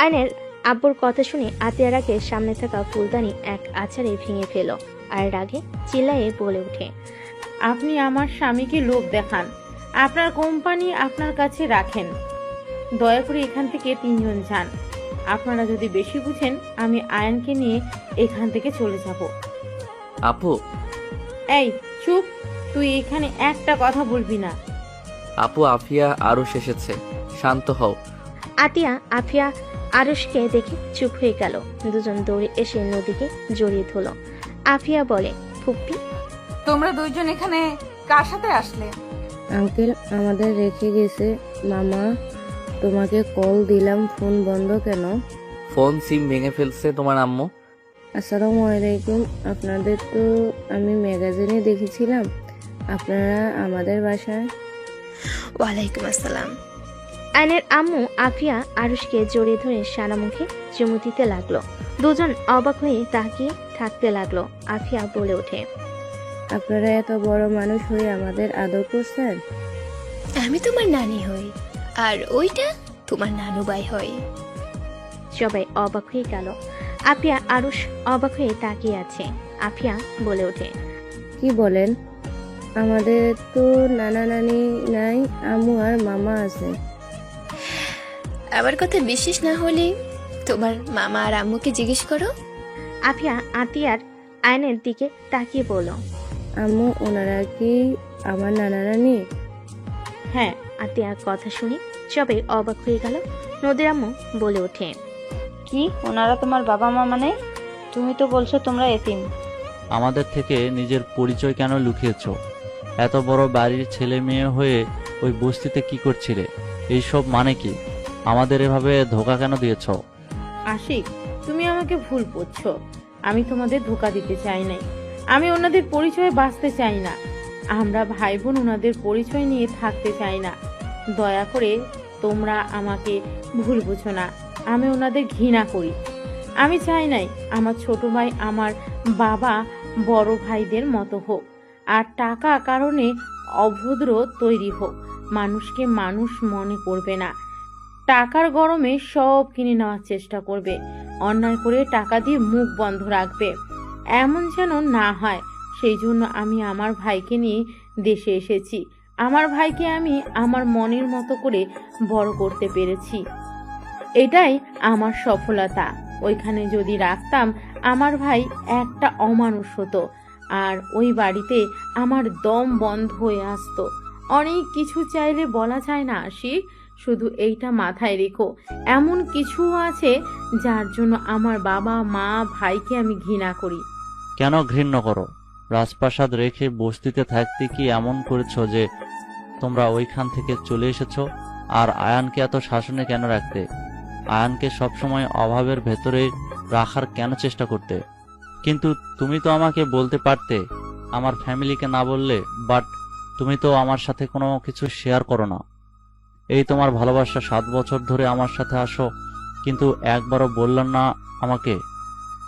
C: আয়নের আব্বুর কথা শুনে আতিয়ার আগে সামনে থাকা ফুলদানি এক আছাড়ে ভেঙে ফেল, আর রাগে চিল্লায়ে বলে ওঠে,
E: আপনি আমার স্বামীকে লোভ দেখান, আপনার কোম্পানি আপনার কাছে রাখেন, দয়া করে এখান থেকে তিনজন যান। আপনারা যদি বেশি বুঝেন, আমি আয়নকে নিয়ে এখান থেকে চলে যাব।
B: আপু,
E: এই চুপ, তুই এখানে একটা কথা বলবি না।
B: আপু আফিয়া আরও এসেছে, শান্ত হও।
C: আতিয়া আফিয়া আরুষকে দেখে চুপ হয়ে গেল। দুজন দৌড়ে এসে নদীকে জড়িয়ে ধরল। আফিয়া বলে, ফুপ্পি
A: তোমরা দুইজন এখানে কার সাথে আসলে?
G: আঙ্কেল আমাদের রেখে গেছে। মামা, তোমাকে কল দিলাম, ফোন বন্ধ কেন?
B: ফোন সিম ভেঙে ফেলছে তোমার আম্মু।
G: আসসালামু আলাইকুম। আপনাদের তো আমি ম্যাগাজিনে দেখেছিলাম আপনারা আমাদের বাসায়।
K: ওয়ালাইকুম আসসালাম।
C: আয়নের আম্মু আফিয়া আরুষকে জড়িয়ে ধরে সারা মুখে চুমু দিতে লাগলো। দুজন অবাক হয়ে তাকিয়ে থাকতে লাগলো। আফিয়া বলে ওঠে,
G: আপনারা এত বড় মানুষ হয়ে আমাদের আদর করছেন।
K: আমি তোমার নানি হই, আর ওইটা তোমার নানু ভাই হয়।
C: সবাই অবাক হয়ে গেল। আফিয়া আরুষ অবাক হয়ে তাকিয়ে আছে। আফিয়া বলে ওঠে,
G: কি বলেন? আমাদের তো নানা নানি নাই, আম্মু আর মামা আছে।
K: আমার কথা বিশ্বাস না হলে তোমার মামা আর আম্মুকে জিজ্ঞেস করো।
C: আফিয়া আতিয়ার আয়নের দিকে তাকিয়ে বলল,
G: আম্মু ওনারা কি আমার নানা নানি?
C: হ্যাঁ। আতিয়ার কথা শুনে সবাই অবাক হয়ে গেল। নদীর আম্মু বলে ওঠে,
F: কি ওনারা তোমার বাবা মা মানে? তুমি তো বলছো তোমরা এতিম।
H: আমাদের থেকে নিজের পরিচয় কেন লুকিয়েছো? এত বড় বাড়ির ছেলে মেয়ে হয়ে ওই বস্তিতে কি করছিলে? এইসব মানে কি? আমাদের এভাবে ধোকা কেন দিয়েছো?
E: আশিক, তুমি আমাকে ভুল বুঝছো। আমি তোমাদের ধোকা দিতে চাই নাই। আমি ওনাদের পরিচয়ে বাঁচতে চাই না। আমরা ভাই বোন ওনাদের পরিচয় নিয়ে থাকতে চাই না। দয়া করে তোমরা আমাকে ভুল বুঝো না। আমি ওনাদের ঘৃণা করি। আমি চাই নাই আমার ছোট ভাই আমার বাবা বড় ভাইদের মতো হোক, আর টাকা কারণে অভদ্র তৈরি হোক। মানুষকে মানুষ মনে করবে না, টাকার গরমে সব কিনে নেওয়ার চেষ্টা করবে, অন্যায় করে টাকা দিয়ে মুখ বন্ধ রাখবে। এমন যেন না হয়। সেই জন্য আমি আমার ভাইকে নিয়ে দেশে এসেছি। আমার ভাইকে আমি আমার মনের মতো করে বড় করতে পেরেছি, এটাই আমার সফলতা। ওইখানে যদি রাখতাম, আমার ভাই একটা অমানুষ হতো, আর ওই বাড়িতে আমার দম বন্ধ হয়ে আসতো। অনেক কিছু চাইলে বলা যায় না আশিক, শুধু এইটা মাথায় রেখো, এমন কিছু আছে যার জন্য আমার বাবা মা ভাইকে আমি ঘৃণা করি।
H: কেন ঘৃণা করো? রাজপ্রাসাদ রেখে বস্তিতে থাকতে কি এমন করেছো যে তোমরা ওইখান থেকে চলে এসেছো? আর আয়ানকে এত শাসনে কেন রাখতে? আয়ানকে সবসময় অভাবের ভেতরে রাখার কেন চেষ্টা করতে? কিন্তু তুমি তো আমাকে বলতে পারতে আমার ফ্যামিলিকে না বললে, বাট তুমি তো আমার সাথে কোনো কিছু শেয়ার করো না। এই তোমার ভালোবাসা, 7 বছর ধরে আমার সাথে আসো, কিন্তু একবারও বললেন না আমাকে।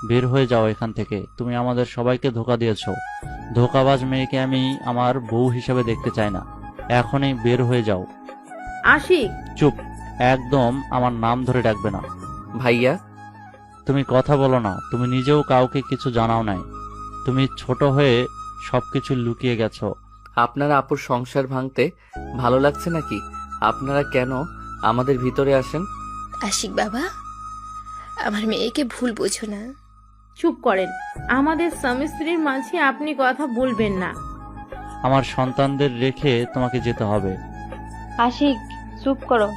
H: বের হয়ে যাও এখান থেকে, তুমি আমাদের সবাইকে ধোকা দিয়েছো। ধোকাবাজ মেয়েকে আমি আমার বউ হিসেবে দেখতে চাই না, এখনই বের হয়ে যাও।
E: আশিক,
H: চুপ, একদম আমার নাম ধরে ডাকবে না।
B: ভাইয়া,
H: তুমি কথা বলো না, তুমি নিজেও কাউকে কিছু জানাও নাই। তুমি ছোট হয়ে সবকিছু লুকিয়ে গেছো।
B: আপনারা আপুর সংসার ভাঙতে ভালো লাগছে নাকি? আপনারা কেন আমাদের ভিতরে আসেন?
K: আশিক বাবা, আমার মেয়েকে ভুল বোঝো না।
G: চুপ করেন, আমাদের স্বামী স্ত্রীর মাঝে আপনি কথা বলবেন না।
H: আমার সন্তানদের রেখে তোমাকে যেতে হবে।
F: আশিক, চুপ করো।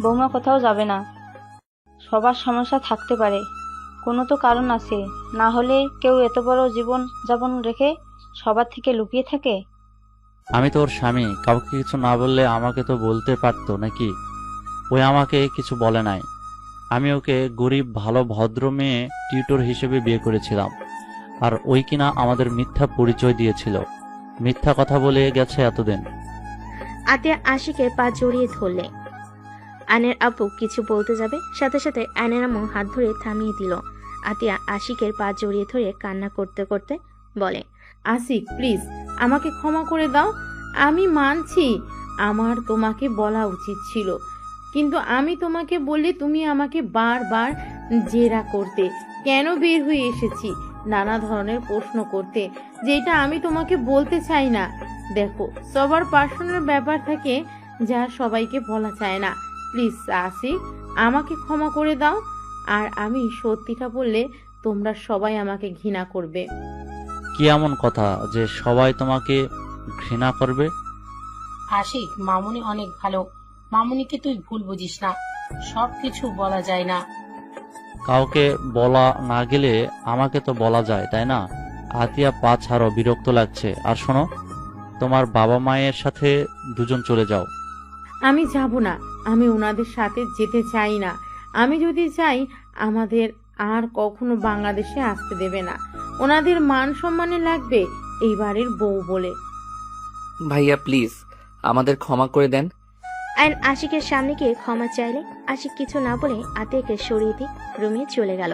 F: বৌমা কোথাও যাবে না। সবার সমস্যা থাকতে পারে, কোনো তো কারণ আছে, না হলে কেউ এত বড় জীবন যাপন রেখে সবার থেকে লুকিয়ে থাকে।
H: আমি তো ওর স্বামী, কাউকে কিছু না বললে আমাকে তো বলতে পারতো নাকি? ওই আমাকে কিছু বলে নাই। আমি ওকে গরিব ভালো ভদ্র মেয়ে টিউটর হিসেবে বিয়ে করেছিলাম, আর ওই কিনা আমাদের মিথ্যা পরিচয় দিয়েছিল, মিথ্যা কথা বলে গেছে এতদিন।
C: আতিয়া আশিকের পা জড়িয়ে ধরলে। আয়নের আব্বু কিছু বলতে যাবে, সাথে সাথে আয়নের আম্মু হাত ধরে থামিয়ে দিল। আতিয়া আশিকের পা জড়িয়ে ধরে কান্না করতে করতে বলে,
G: আশিক প্লিজ, আমাকে ক্ষমা করে দাও। আমি মানছি আমার তোমাকে বলা উচিত ছিল, কিন্তু আমি তোমাকে বললে তুমি আমাকে বারবার জেরা করতে, কেন বের হয়ে এসেছি নানা ধরনের প্রশ্ন করতে, যেটা আমি তোমাকে বলতে চাই না। দেখো, সবার পার্সোনাল ব্যাপার থাকে যা সবাইকে বলা চায় না। প্লিজ আশিক, আমাকে ক্ষমা করে দাও। আর আমি সত্যিটা বললে তোমরা সবাই আমাকে ঘৃণা করবে।
H: কি এমন কথা যে সবাই তোমাকে ঘৃণা করবে?
M: আশিক, মামুনি অনেক ভালো। মামুনিকে তুই ভুল বুঝিস না, সবকিছু বলা যায় না।
H: কাউকে বলা না গেলে আমাকে তো বলা যায়, তাই না? আতিয়া, পা ছাড়ো, বিরক্ত লাগছে। আর শোনো, তোমার বাবা মায়ের সাথে দুজন চলে যাও।
G: আমি যাব না, আমি ওনাদের সাথে যেতে চাই না। আমি যদি চাই আমাদের আর কখনো বাংলাদেশে আসতে দেবে না। ওনাদের মান সম্মানে লাগবে এই বাড়ির বউ বলে।
B: ভাইয়া প্লিজ আমাদের ক্ষমা করে দেন।
C: আয়ন আশিকের সামনে গিয়ে ক্ষমা চাইলে আশিক কিছু না বলে আতিয়াকে সরিয়ে দিয়ে রুমে চলে গেল।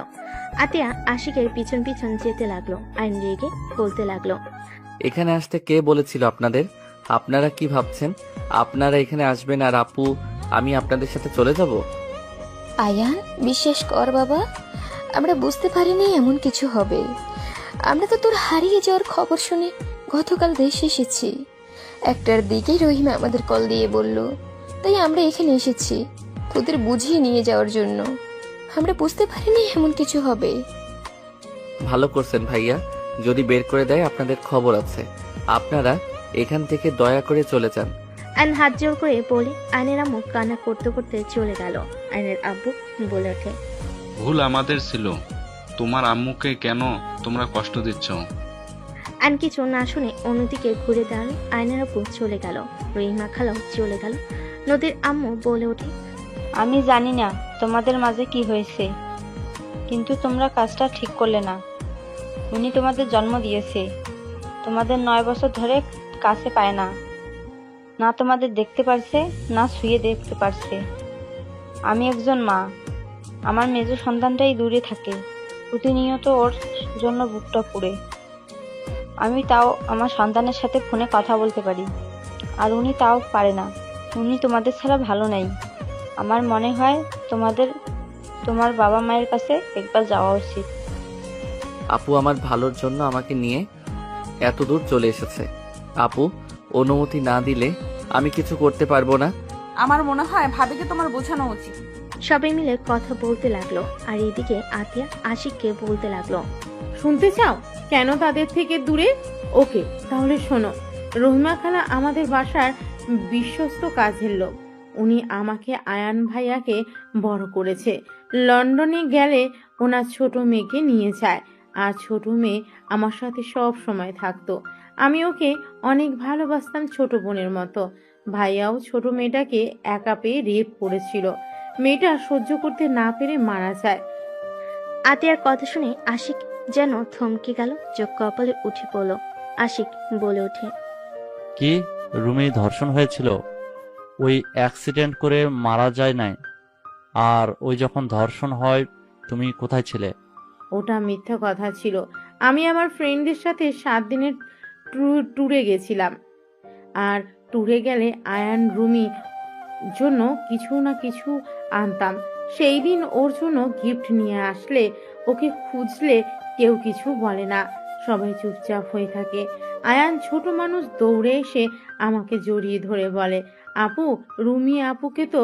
C: আতিয়া আশিকের পিছন পিছন যেতে লাগলো। আয়ন রেগে বলতে লাগলো,
B: এখানে আসতে কে বলেছিল আপনাদের? আপনারা কি ভাবছেন আপনারা এখানে আসবেন আর আপু আমি আপনাদের সাথে চলে যাব?
K: আয়ান, বিশ্বাস কর বাবা, আমরা বুঝতে পারিনি এমন কিছু হবে। আমরা তো তোর হারিয়ে যাওয়ার খবর শুনে গতকাল দেশে এসেছি। 1টার দিকে রহিমা আমাদের কল দিয়ে বলল, তাই আমরা এখানে এসেছি তোদের বুঝিয়ে নিয়ে যাওয়ার জন্য। আমরা বুঝতে পারিনি এমন কিছু হবে।
B: ভালো করছেন ভাইয়া, যদি বের করে দেয় আপনাদের খবর আছে। আপনারা এখান থেকে দয়া করে চলে যান।
C: আয়ন হাত জোর করে বলে আয়নের আম্মু কান্না করতে করতে চলে গেল। আয়নের আব্বু বলে ওঠে,
N: ভুল আমাদের ছিল, তোমার আম্মুকে কেন তোমরা কষ্ট দিচ্ছ?
C: আয়ন কিছু না শুনে অন্যদিকে ঘুরে দাঁড়ালে আয়নের আব্বু চলে গেল। রহিমা খালাও চলে গেল। নদীর আম্মু বলে ওঠে,
F: আমি জানি না তোমাদের মাঝে কি হয়েছে, কিন্তু তোমরা কাজটা ঠিক করলে না। উনি তোমাদের জন্ম দিয়েছে, তোমাদের 9 বছর ধরে কাছে পায় না, না তোমাদের দেখতে পারছে না শুয়ে দেখতে পারছে। আমি একজন মা, আমার মেজ সন্তানটাই দূরে থাকে, প্রতিনিয়ত ওর জন্য বুকটা পুড়ে। আমি তাও আমার সন্তানের সাথে ফোনে কথা বলতে পারি, আর উনি তাও পারে না। উনি তোমাদের ছাড়া ভালো নেই। আমার মনে হয় তোমার বাবা মায়ের কাছে একবার যাওয়া উচিত।
B: আপু আমার ভালোর জন্য আমাকে নিয়ে এত দূর চলে এসেছে। আপু অনুমতি না দিলে আমি কিছু করতে পারবো না।
A: আমার মনে হয় ভাবিকে তোমার বোঝানো উচিত।
C: সবাই মিলে কথা বলতে লাগলো। আর এদিকে আতিয়া আশিককে বলতে লাগলো,
G: শুনতে চাও কেন তাদের থেকে দূরে? ওকে, তাহলে শোনো। রহিমা খালা আমাদের বাসার বিশ্বস্ত কাজের লোক। উনি আমাকে আয়ান ভাইয়াকে বড় করেছে। লন্ডনে গেলে ওনার ছোট মেয়েকে নিয়ে যায়, আর ছোট মেয়ে আমার সাথে সব সময় থাকতো। আমি ওকে অনেক ভালোবাসতাম, ছোট বোনের মতো। ভাইয়াও ছোট মেয়েটাকে একা পেয়ে রেপ করেছিল। মেয়েটা সহ্য করতে না পেরে মারা যায়।
C: আতিয়ার কথা শুনে আশিক যেন থমকে গেল, চোখ কপালে উঠে পড়ল। আশিক বলে ওঠে।
H: কি রুমে ধর্ষণ হয়েছিল? ওই অ্যাক্সিডেন্ট করে মারা যায় নাই? আর ওই যখন ধর্ষণ হয় তুমি কোথায় ছিলে?
G: ওটা মিথ্যা কথা ছিল। আমি আমার ফ্রেন্ডদের সাথে 7 দিনের ট্যুরে গেছিলাম। আর ট্যুরে গেলে আয়ান রুমি জন্য কিছু না কিছু আনতাম। সেই দিন ওর জন্য গিফট নিয়ে আসলে ওকে খুঁজলে কেউ কিছু বলে না, সবাই চুপচাপ হয়ে থাকে। আয়ান ছোট মানুষ দৌড়ে এসে আমাকে জড়িয়ে ধরে বলে, আপু, রুমি আপুকে তো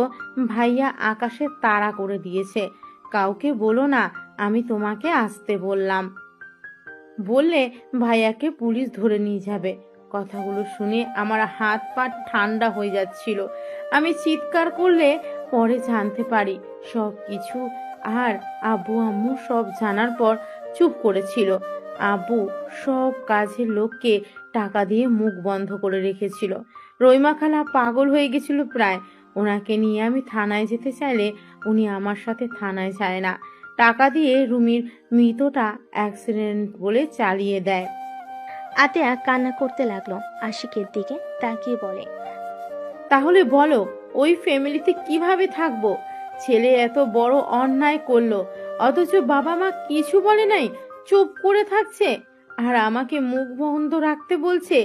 G: ভাইয়া আকাশে তাড়া করে দিয়েছে। কাউকে বলো না আমি তোমাকে আসতে বললাম, বললে ভাইয়াকে পুলিশ ধরে নিয়ে যাবে। কথাগুলো শুনে আমার হাত পা ঠান্ডা হয়ে যাচ্ছিল। আমি চিৎকার করলে পরে জানতে পারি সব কিছু। আর আব্বু আম্মু সব জানার পর চুপ করেছিল। আব্বু সব কাজের লোককে টাকা দিয়ে মুখ বন্ধ করে রেখেছিল। রইমা খালা পাগল হয়ে গেছিল প্রায়। ওনাকে নিয়ে আমি থানায় যেতে চাইলে উনি আমার সাথে থানায় যায় না। টাকা দিয়ে রুমির মৃতটা অ্যাক্সিডেন্ট বলে চালিয়ে দেয়।
C: আতিয়া কান্না করতে লাগলো। আশিকের দিকে তাকিয়ে বলে,
G: তাহলে বলো ওই ফ্যামিলিতে কিভাবে থাকবো? ছেলে এত বড় অন্যায় করলো, অথচ বাবা মা কিছু বলে নাই, চুপ করে থাকছে। আর আমাকে মুখ বন্ধ রাখতে বলছে।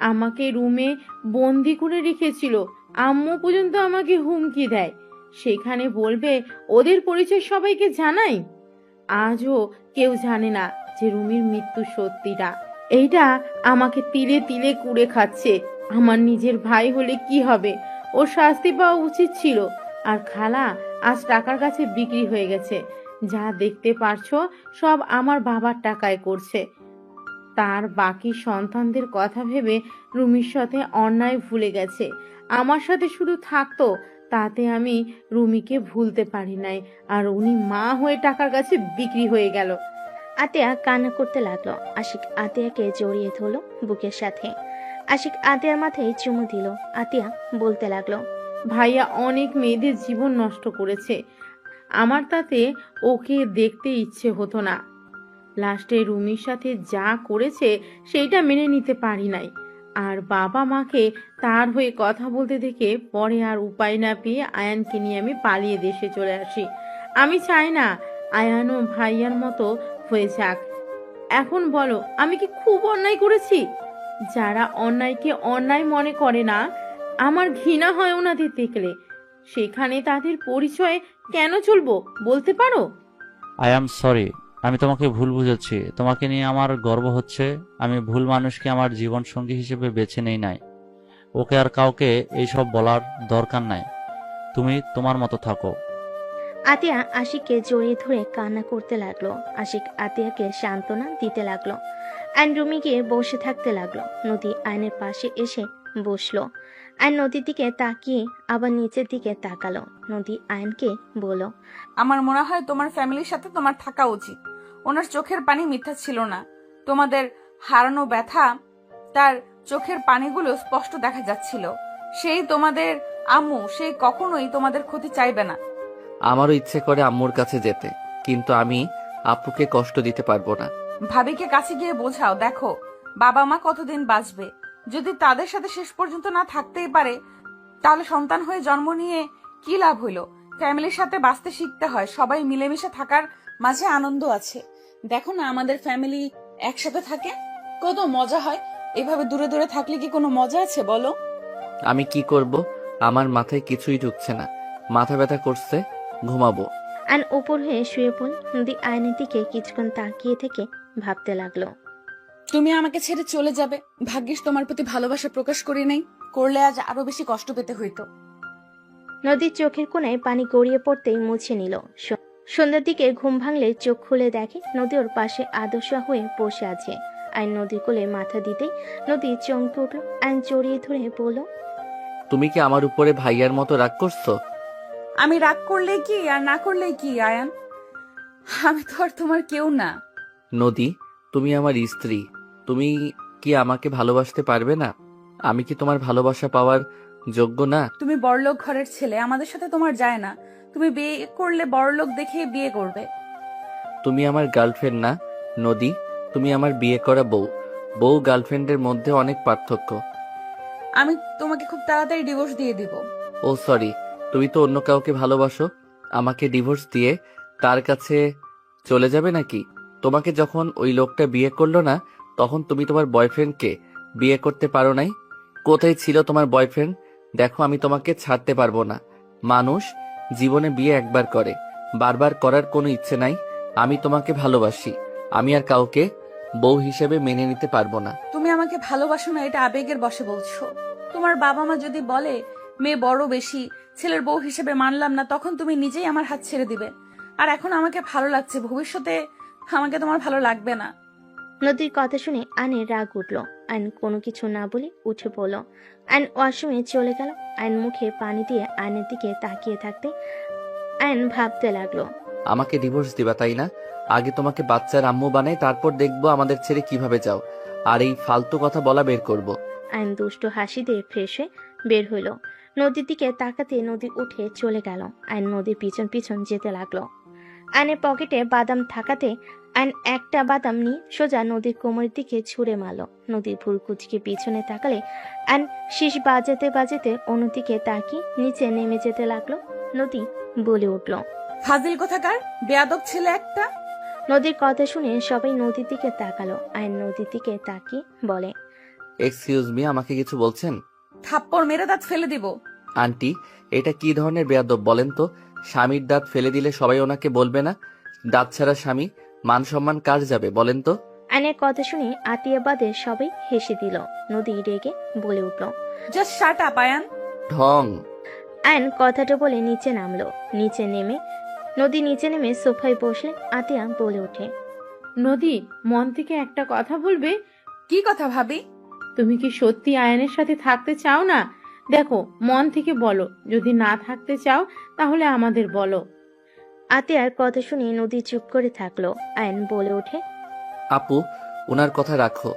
G: আমাকে রুমে বন্দি করে রেখেছিল। আম্মু পর্যন্ত আমাকে হুমকি দেয়, সেখানে বলবে ওদের পরিচয় সবাইকে জানাই। আজও কেউ জানে না যে রুমির মৃত্যু সত্যিটা। এইটা আমাকে তিলে তিলে কুড়ে খাচ্ছে। আমার নিজের ভাই হলে কি হবে? ওর শাস্তি পাওয়া উচিত ছিল। আর খালা আজ টাকার কাছে বিক্রি হয়ে গেছে। যা দেখতে পারছো সব আমার বাবার টাকায় করছে। তার বাকি সন্তানদের কথা ভেবে রুমির সাথে অন্যায় ভুলে গেছে। আমার সাথে শুধু থাকতো, তাতে আমি রুমিকে ভুলতে পারি নাই। আর উনি মা হয়ে টাকার কাছে বিক্রি হয়ে গেল।
C: আতিয়া কান্না করতে লাগলো। আশিক আতিয়াকে জড়িয়ে ধরলো বুকের সাথে। আশিক আতিয়ার মাথায় চুমু দিল। আতিয়া বলতে লাগলো,
G: ভাইয়া অনেক মেয়েদের জীবন নষ্ট করেছে। আমার তাতে ওকে দেখতে ইচ্ছে হতো না। লাস্টে রুমির সাথে যা করেছে সেইটা মেনে নিতে পারি নাই। আর বাবা মাকে তার হয়ে কথা বলতে দেখে পরে আর উপায় না পেয়ে আয়ানকে নিয়ে আমি পালিয়ে দেশে চলে আসি। আমি চাই না আয়ানও ভাইয়ার মতো হয়ে যাক। এখন বলো আমি কি খুব অন্যায় করেছি? যারা অন্যায়কে অন্যায় মনে করে না, আমার ঘৃণা হয় ওনাদের দেখলে। সেখানে তাদের পরিচয় কেন চলবো বলতে পারো?
H: আই অ্যাম সরি, আমি তোমাকে ভুল বুঝেছি। তোমাকে নিয়ে আমার গর্ব হচ্ছে। আমি ভুল মানুষকে আমার জীবন সঙ্গী হিসেবে বেছে নেই নাই। ওকে আর কাউকে এইসব বলার দরকার নাই। তুমি তোমার মতো থাকো।
C: আতিয়া আশিককে জড়িয়ে ধরে কান্না করতে লাগলো। আশিক আতিয়াকে সান্ত্বনা দিতে লাগলো। আইন রুমে গিয়ে বসে থাকতে লাগলো। নদী আইনের পাশে এসে বসলো। আইন নদীর দিকে তাকিয়ে আবার নিচের দিকে তাকালো। নদী আইনকে বলল,
A: আমার মনে হয় তোমার ফ্যামিলির সাথে তোমার থাকা উচিত। ওনার চোখের পানি মিথ্যা ছিল না। তোমাদের হারানো ব্যথা তার চোখের পানিগুলো স্পষ্ট দেখা যাচ্ছিল। সেই তোমাদের আম্মু, সেই কখনোই তোমাদের ক্ষতি চাইবে না।
B: আমারও ইচ্ছে করে আম্মুর কাছে যেতে, কিন্তু আমি আপুকে কষ্ট দিতে পারবো না।
A: ভাবিকে কাছে গিয়ে বোঝাও, দেখো বাবা মা কতদিন বাঁচবে। যদি তাদের সাথে শেষ পর্যন্ত না থাকতেই পারে, তাহলে সন্তান হয়ে জন্ম নিয়ে কি লাভ হইলো? ফ্যামিলির সাথে বাঁচতে শিখতে হয়। সবাই মিলেমিশে থাকার মাঝে আনন্দ আছে। দেখো না আমাদের ফ্যামিলি একসাথে থাকে, কত মজা হয়। এভাবে দূরে দূরে থাকলে কি কোনো মজা আছে বলো?
B: আমি কি করব? আমার মাথায় কিছুই ঢুকছে না। মাথা ব্যথা করছে, ঘুমাবো।
C: আইন উপর হয়ে শুয়ে পড়ল। নদী আয়নের দিকে কিছুক্ষণ তাকিয়ে থেকে ভাবতে লাগলো।
A: তুমি আমাকে ছেড়ে চলে যাবে, ভাগ্যিস তোমার প্রতি ভালোবাসা প্রকাশ করি নাই, করলে আজ আরো বেশি কষ্ট পেতে হইতো।
C: নদীর চোখের কোণায় পানি গড়িয়ে পড়তেই মুছে নিল। সন্ধ্যার দিকে ঘুম ভাঙলে চোখ খুলে দেখে নদী ওর পাশে আদর্শ হয়ে বসে আছে। আইন নদীর কোলে মাথা দিতেই নদী চমকে উঠল। আইন জড়িয়ে ধরে বলল,
B: তুমি কি আমার উপরে ভাইয়ার মতো রাগ করছো?
A: আমি রাগ করলে কি আর না করলে কি আয়ান, আমি তো আর তোমার কেউ না।
B: নদী, তুমি আমার স্ত্রী। তুমি কি আমাকে ভালোবাসতে পারবে না? আমি কি তোমার ভালোবাসা পাওয়ার যোগ্য না?
A: তুমি বড়লোক ঘরের ছেলে, আমাদের সাথে তোমার যায় না। তুমি বিয়ে করলে বড়লোক দেখে বিয়ে করবে।
B: তুমি আমার গার্লফ্রেন্ড না নদী, তুমি আমার বিয়ে করা বউ। বউ গার্লফ্রেন্ডের মধ্যে অনেক পার্থক্য।
A: আমি তোমাকে খুব তাড়াতাড়ি ডিভোর্স দিয়ে দিব।
B: ও সরি, তুমি তো অন্য কাউকে ভালোবাসো, আমাকে ডিভোর্স দিয়ে তার কাছে চলে যাবে নাকি? তোমাকে যখন ওই লোকটা বিয়ে করলো না, তখন তুমি তোমার বয়ফ্রেন্ডকে বিয়ে করতে পারো নাই? কোথায় ছিল তোমার বয়ফ্রেন্ড? দেখো, আমি তোমাকে ছাড়তে পারবো না। মানুষ জীবনে বিয়ে একবার করে, বারবার করার কোনো ইচ্ছে নাই। আমি তোমাকে ভালোবাসি, আমি আর কাউকে বউ হিসেবে মেনে নিতে পারবো না।
A: তুমি আমাকে ভালোবাসো না, এটা আবেগের বশে বলছো। তোমার বাবা মা যদি বলে মেয়ে বড় বেশি, ছেলের বউ হিসেবে মানলাম না, তখন তুমি নিজেই আমার হাত ছেড়ে দিবে। আর এখন আমাকে ভালো লাগছে, ভবিষ্যতে আমাকে তোমার ভালো লাগবে না।
C: নদীর কথা শুনে আয়নের রাগ উঠল। আয়ন কোনো কিছু না বলে উঠে পড়ল। আয়ন ওয়াশরুমে চলে গেল। আয়ন মুখে পানি দিয়ে আয়নের দিকে তাকিয়ে থাকতে আয়ন ভাবতে লাগলো,
B: আমাকে ডিভোর্স দিবা তাই না? আগে তোমাকে বাচ্চার আম্মু বানাই, তারপর দেখবো আমাদের ছেড়ে কিভাবে যাও। আর এই ফালতু কথা বলা বের করবো।
C: আয়ন দুষ্ট হাসি দিয়ে ফ্রেশ হয়ে বের হইল। নদীর দিকে তাকাতে নদী উঠে চলে গেল। আয়ন নদীর পিছন পিছন যেতে লাগলো। আয়নের পকেটে বাদাম থাকাতে আয়ন একটা বাদাম নিয়ে সোজা নদীর কোমরের দিকে ছুঁড়ে মারল। নদীর ভুল কুচকে পিছনে তাকালে আয়ন শীষ বাজাতে বাজাতে অন্যদিকে তাকিয়ে নিচে নেমে যেতে লাগলো। নদী বলে উঠল,
A: ফাজিল কোথাকার, বেয়াদব ছেলে একটা।
C: নদীর কথা শুনে সবাই নদীর দিকে তাকালো। আয়ন নদীর দিকে তাকিয়ে বলে,
B: এক্সকিউজ মি, আমাকে কিছু বলছেন?
A: থাপ্পড় মেরে দাঁত ফেলে দিব।
B: আন্টি, এটা কি ধরনের বেয়াদব বলেন তো? স্বামীর দাঁত ফেলে দিলে সবাই ওনাকে বলবে না? দাঁত ছাড়া স্বামী, মান সম্মান কার যাবে বলেন তো?
C: আয়নের কথা শুনে আতিয়া বাদে সবাই হেসে দিল। নদী রেগে বলে উঠল,
A: জাস্ট শাট আপ আয়ান।
B: ঢং।
C: আয়ন কথাটা বলে নিচে নামলো। নদী নিচে নেমে সোফায় বসলে আতিয়া বলে ওঠে,
G: নদী, মন থেকে একটা কথা বলবে?
A: কি কথা ভাবি?
G: তুমি কি সত্যি আয়নের সাথে থাকতে চাও না? দেখো, মন থেকে বলো, যদি না থাকতে চাও তাহলে আমাদের বলো।
C: আতিয়ার কথা শুনে নদী চুপ করে থাকলো। আয়ন বলে ওঠে,
B: আপু, ওনার কথা রাখো।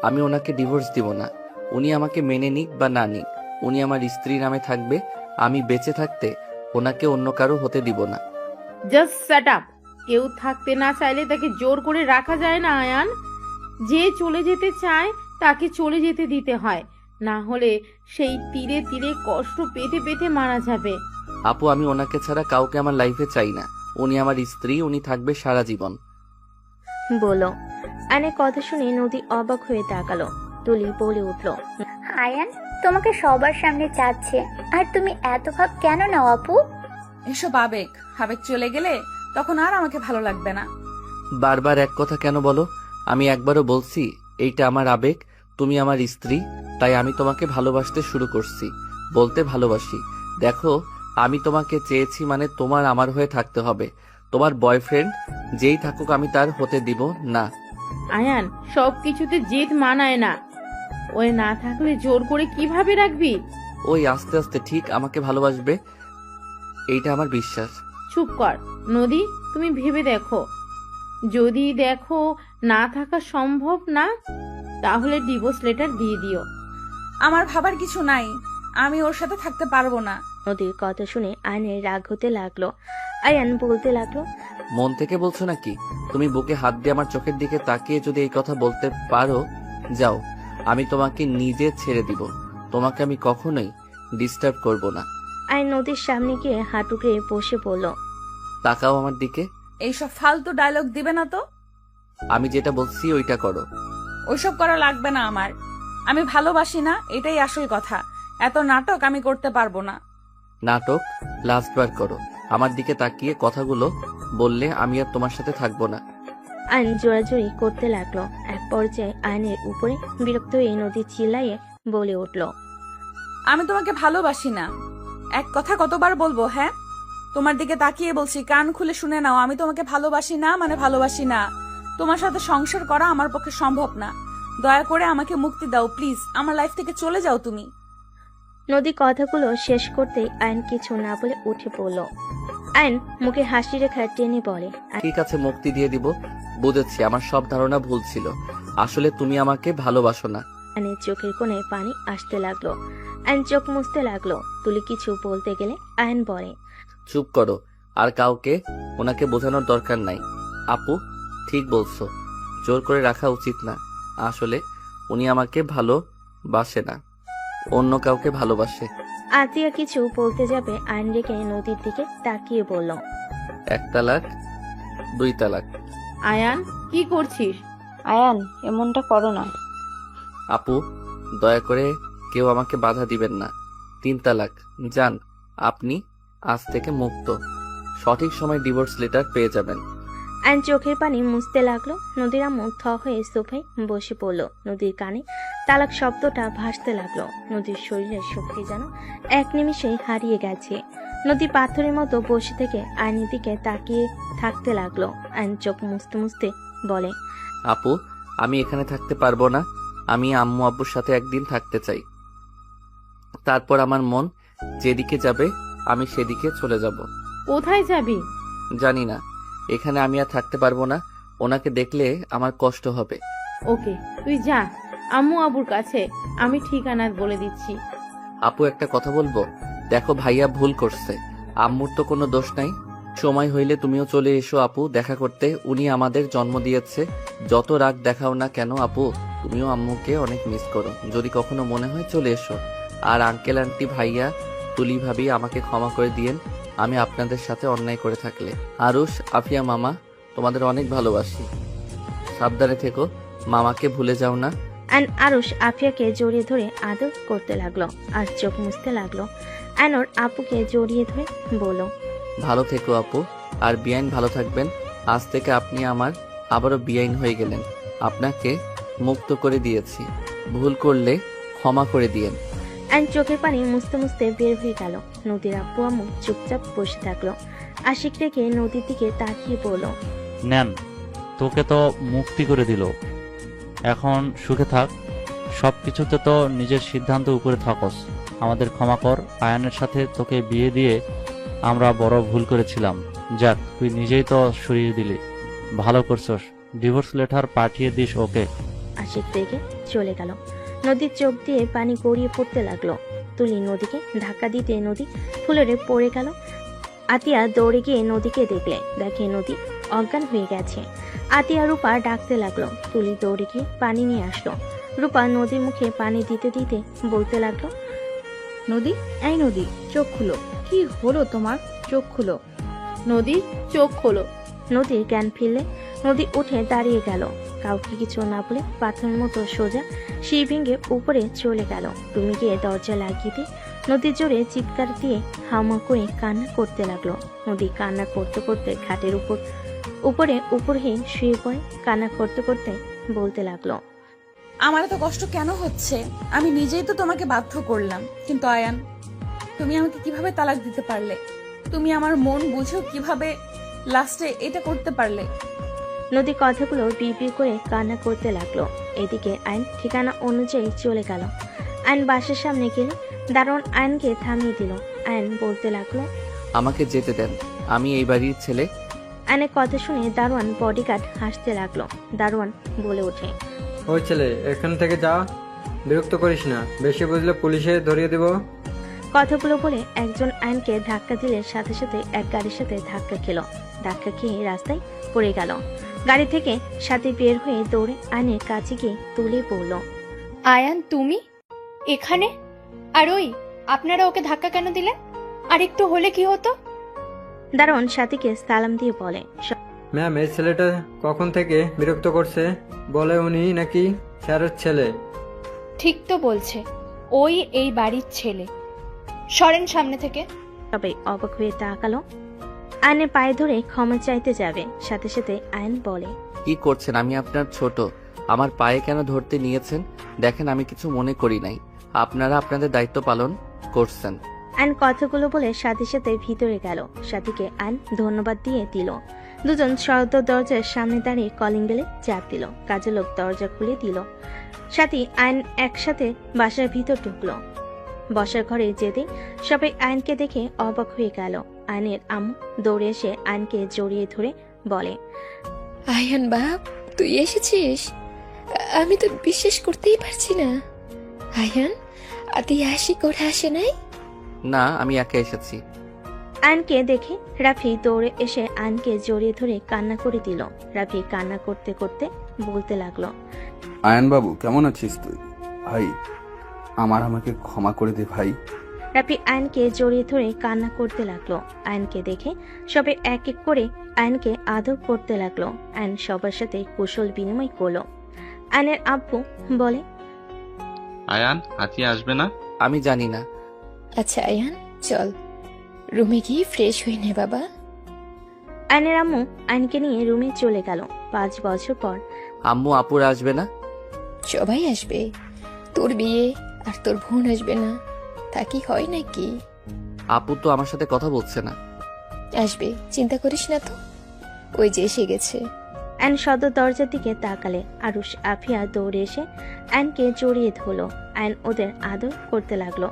B: আমি ওনাকে ডিভোর্স দিব না। উনি আমাকে মেনে নিক বা না নিক, উনি আমার স্ত্রী নামে থাকবে। আমি বেঁচে থাকতে ওনাকে অন্য কারো হতে দিব না।
G: Just shut up. কেউ থাকতে না চাইলে তাকে জোর করে রাখা যায় না আয়ান। যে চলে যেতে চায় তাকে চলে যেতে দিতে হয়, না হলে সেই তীরে তীরে কষ্ট পেতে পেতে মারা যাবে।
B: আপু, আমি ওনাকে ছাড়া কাউকে আমার লাইফে চাই না। উনি আমার স্ত্রী, উনি থাকবে সারা জীবন।
C: বলো। আয়নের কথা শুনে নদী অবাক হয়ে তাকালো। তুলি বলে উঠল,
D: আয়ান তোমাকে সবার সামনে চাচ্ছে, আর তুমি এত ভাব কেন নাও আপু?
A: এসব আবেগ, আবেগ চলে গেলে তখন আর আমাকে ভালো লাগবে না।
B: বারবার এক কথা কেন বলো? আমি একবারও বলছি এইটা আমার আবেগ, তুমি আমার স্ত্রী, তাই আমি তোমাকে ভালোবাসতে শুরু করছি। বলতে ভালোবাসি। দেখো, আমি তোমাকে চেয়েছি মানে তোমার আমার হয়ে থাকতে হবে। তোমার বয়ফ্রেন্ড যেই থাকুক আমি তার হতে দিব না।
G: আয়ান, সব কিছুতে জেদ মানায় না। ওই না থাকলে জোর করে কিভাবে রাখবি?
B: ওই আস্তে আস্তে ঠিক আমাকে ভালোবাসবে, এইটা আমার বিশ্বাস।
G: চুপ কর নদী, তুমি ভেবে দেখো। যদি দেখো না থাকা সম্ভব না, তাহলে ডিভোর্স লেটার দিয়ে দিও।
A: আমার ভাবার কিছু নাই, আমি ওর সাথে থাকতে পারবো না।
C: নদীর কথা শুনে আয়নের রাগ হতে লাগলো। আয়ান বলতে লাগলো,
B: মন থেকে বলছো নাকি? তুমি বুকে হাত দিয়ে আমার চোখের দিকে তাকিয়ে যদি এই কথা বলতে পারো, যাও, আমি তোমাকে নিজে ছেড়ে দিব। তোমাকে আমি কখনোই ডিস্টার্ব করব না।
C: আয়ন নদীর সামনে গিয়ে হাঁটুকে বসে পড়ল।
B: তাকাও আমার দিকে।
A: এইসব ফালতু ডায়লগ দিবে না তো।
B: আমি যেটা বলছি ওইটা করো।
A: ওইসব করা লাগবে না আমার। আমি ভালোবাসি না, এটাই আসল কথা। এত নাটক আমি করতে পারবো না।
B: নাটক লাস্টবার করো। আমার দিকে তাকিয়ে কথাগুলো বললে আমি আর তোমার সাথে থাকবো না।
C: আয়ন জোরাজোরি করতে লাগলো। এক পর্যায়ে আয়নের উপরে বিরক্ত হয়ে নদী চিল্লাইয়ে বলে উঠল,
A: আমি তোমাকে ভালোবাসি না। এক কথা কতবার বলবো? হ্যাঁ, তোমার দিকে তাকিয়ে বলছি, কান খুলে শুনে নাও। আমি তোমাকে ভালোবাসি না মানে ভালোবাসি না। তোমার সাথে সংসার করা আমার পক্ষে সম্ভব না। দয়া করে আমাকে মুক্তি দাও প্লিজ। আমার লাইফ থেকে চলে যাও তুমি।
C: নদী কথাগুলো শেষ করতেই আয়ন কিছু না বলে উঠে পড়ল। আয়ন মুখে হাসি রেখা টেনে বলে,
B: ঠিক আছে, মুক্তি দিয়ে দিব। বুঝেছি, আমার সব ধারণা ভুল ছিল। আসলে তুমি আমাকে ভালোবাসো না।
C: আয়নের চোখের কোণে পানি আসতে লাগলো। আয়ন চোখ মুছতে লাগলো। তুলি কিছু বলতে গেলে আয়ন বলে,
B: চুপ করো, আর কাউকে ওনাকে বোঝানোর দরকার নাই। আপু ঠিক বলছো, জোর করে রাখা উচিত না। আসলে উনি আমাকে ভালোবাসে না, অন্য কাউকে ভালোবাসে।
C: আতিয়া কিছু বলতে যাবে আইন রেখে নদীর দিকে তাকিয়ে বলল,
B: 1 তালাক, 2 তালাক।
G: আয়ান কি করছিস?
F: আয়ান এমনটা করো না।
B: আপু, দয়া করে কেউ আমাকে বাধা দিবেন না। 3 তালাক, যান। আপনি আজ থেকে মুক্ত। সঠিক সময় ডিভোর্স লেটার পেয়ে যাবেন।
C: আইন চোখের পানি মুছতে লাগলো। নদীর আম্মু থ হয়ে সোফায় বসে পড়ল। নদীর কানে তালাক শব্দটা ভাসতে লাগলো। নদীর শরীরের শক্তি যেন এক নিমিষেই হারিয়ে গেছে। নদী পাথরের মতো বসে থেকে আইনের দিকে তাকিয়ে থাকতে লাগলো। আইন চোখ মুছতে মুছতে বলে,
B: আপু, আমি এখানে থাকতে পারবো না। আমি আম্মু আব্বুর সাথে একদিন থাকতে চাই। তারপর আমার মন যেদিকে যাবে আমি সেদিকে চলে যাব।
G: কোথায় যাবি?
B: জানি না, এখানে আমি আর থাকতে পারবো না। ওনাকে দেখলে আমার কষ্ট হবে।
G: ওকে, তুই যা আম্মু আবুর কাছে, আমি ঠিকানা বলে দিচ্ছি।
B: আপু, একটা কথা বলবো? দেখো, ভাইয়া ভুল করছে। আম্মুর তো কোনো দোষ নাই। সময় হইলে তুমিও চলে এসো আপু, দেখা করতে। উনি আমাদের জন্ম দিয়েছে। যত রাগ দেখাও না কেন আপু, তুমিও আম্মুকে অনেক মিস করো। যদি কখনো মনে হয় চলে এসো। আর আঙ্কেল আন্টি, ভাইয়া, তুলি ভাবি, আমাকে ক্ষমা করে দিয়েন আমি আপনাদের সাথে অন্যায় করে থাকলে। আরুষ, আফিয়া মামা, তোমাদের অনেক ভালোবাসি। সাবধানে থেকো, মামাকে ভুলে যাও না।
C: আরুষ আফিয়াকে জড়িয়ে ধরে আদর করতে লাগলো আর চোখ মুছতে লাগলো। ওর আপুকে জড়িয়ে ধরে বলল,
B: ভালো থেকো আপু, আর বিআইন ভালো থাকবেন। আজ থেকে আপনি আমার আবারও বিআইন হয়ে গেলেন। আপনাকে মুক্ত করে দিয়েছি। ভুল করলে ক্ষমা করে দিয়েন।
C: চোখের পানি মুছতে মুছতে বের হয়ে গেল। নদীর আব্বু আম্মু চুপচাপ বসে থাকলো। আশিক রেখে নদীর দিকে তাকিয়ে বলল,
H: নেন, তোকে তো মুক্তি করে দিল, এখন সুখে থাক। সব কিছুতে তো নিজের সিদ্ধান্ত উপরে থাকস। আমাদের ক্ষমা কর। আয়ানের সাথে তোকে বিয়ে দিয়ে আমরা বড় ভুল করেছিলাম। যাক, তুই নিজেই তো সরিয়ে দিলি, ভালো করছস। ডিভোর্স লেটার পাঠিয়ে দিস ওকে।
C: আশিক রেখে চলে গেল। নদীর চোখ দিয়ে পানি গড়িয়ে পড়তে লাগলো। তুলি নদীকে ধাক্কা দিতে নদী ফুলরে পড়ে গেল। আতিয়া দৌড়ে গিয়ে নদীকে দেখে নদী অজ্ঞান হয়ে গেছে। আতিয়া রূপা ডাকতে লাগলো। তুলি দৌড়ে গিয়ে পানি নিয়ে আসলো। রূপা নদীর মুখে পানি দিতে দিতে বলতে লাগলো,
E: নদী, এই নদী, চোখ খুলো। কি হলো তোমার? চোখ খুলো নদী, চোখ খোলো।
C: নদীর জ্ঞান ফিরলে নদী উঠে দাঁড়িয়ে গেল। কাউকে কিছু না বলে পাথরের মতো সোজা সেই ভেঙে উপরে চলে গেল। রুমে গিয়ে দরজা লাগিয়ে নদীর জোরে চিৎকার দিয়ে হামা করে কান্না করতে লাগলো। নদী কান্না করতে করতে ঘাটের উপর হয়ে শুয়ে পড়ে কান্না করতে করতে বলতে লাগলো,
A: আমার এত কষ্ট কেন হচ্ছে? আমি নিজেই তো তোমাকে বাধ্য করলাম। কিন্তু আয়ান, তুমি আমাকে কিভাবে তালাক দিতে পারলে? তুমি আমার মন বুঝো কিভাবে লাস্টে এটা করতে পারলে?
C: নদী কথাগুলো বিড়বিড় করে কান্না করতে লাগলো। এদিকে আইন ঠিকানা অনুযায়ী চলে গেল। আইন বাসার সামনে গেলে দারোয়ান আইনকে থামিয়ে দিল। আইন বলতে লাগলো,
B: আমাকে যেতে দেন, আমি এই বাড়ির ছেলে।
C: আইনের কথা শুনে দারোয়ান বডিগার্ড হাসতে লাগলো। দারোয়ান বলে ওঠে,
L: ওই ছেলে, এখান থেকে যা, বিরক্ত করিস না। বেশি বুঝলে পুলিশে ধরিয়ে দেব।
C: কথাগুলো বলে একজন আইনকে ধাক্কা দিলে সাথে সাথে এক গাড়ির সাথে ধাক্কা খেলো। ধাক্কা খেয়ে রাস্তায় পড়ে গেল। গাড়ি থেকে সাথে বের হয়ে দৌড়ে আইনের কাছে গিয়ে তুলে পড়ল।
K: আয়ান, তুমি এখানে? আর ওই, আপনারা ওকে ধাক্কা কেন দিলেন? আর একটু হলে কি হতো?
C: দারোয়ান সাথীকে সালাম দিয়ে বলে,
L: ম্যাম, এই ছেলেটা কখন থেকে বিরক্ত করছে। বলে উনি নাকি স্যারের ছেলে।
K: ঠিক তো বলছে, ওই এই বাড়ির ছেলে। সরেন সামনে থেকে।
C: সবাই অবাক হয়ে তাকালো। আইনের পায়ে ধরে ক্ষমা চাইতে যাবে, সাথে সাথে আইন বলে,
B: কি করছেন? আমি আপনার ছোট, আমার পায়ে কেন ধরতে নিয়েছেন? দেখেন, আমি কিছু মনে করি নাই। আপনারা আপনাদের দায়িত্ব পালন করছেন।
C: আইন কথাগুলো বলে সাথে সাথে ভিতরে গেল। সাথীকে আইন ধন্যবাদ দিয়ে দিল। দুজন সদর দরজার সামনে দাঁড়িয়ে কলিং বেলে চাপ দিল। কাজের লোক দরজা খুলে দিল। সাথী আইন একসাথে বাসার ভিতর ঢুকলো। বসার ঘরে যেতে সবাই আইনকে দেখে অবাক হয়ে গেল। আইনের আম্মু দৌড়ে এসে আইনকে জড়িয়ে ধরে বলে,
K: আয়ান বাপ, তুই এসেছিস? আমি তো বিশ্বাস করতেই পারছি না। আয়ান, তুই আসি করে আসে নাই?
B: না, আমি একা এসেছি।
C: আইনকে দেখে রাফি দৌড়ে এসে আইনকে জড়িয়ে ধরে কান্না করে দিল। রাফি কান্না করতে করতে বলতে লাগলো,
O: আয়ান বাবু কেমন আছিস তুই? ভাই আমাকে ক্ষমা করে দে ভাই।
C: রাফি আয়নকে জড়িয়ে ধরে কান্না করতে লাগলো। আয়নকে দেখে সবাই এক এক করে আয়নকে আদর করতে লাগলো। আয়ন সবার সাথে কুশল বিনিময় করলো। আয়নের আব্বু বলে,
N: আয়ান আতিয়া আসবে না?
B: আমি জানি না।
K: আচ্ছা আয়ান, চল রুমে গিয়ে ফ্রেশ হয়ে নে বাবা।
C: আয়নের আম্মু আয়নকে নিয়ে রুমে চলে গেল। 5 বছর পর
B: আম্মু আপুরা আসবে না?
K: সবাই আসবে, তোর বিয়ে আর তোর বোন আসবে না, তা কি হয় নাকি?
B: আপু তো আমার সাথে কথা বলছে না।
K: আসবে, চিন্তা করিস না তো, ওই যে এসে গেছে।
C: আয়ন সদর দরজার দিকে তাকালে আরুষ আফিয়া দৌড়ে এসে আয়নকে জড়িয়ে ধরলো। আয়ন ওদের আদর করতে লাগলো।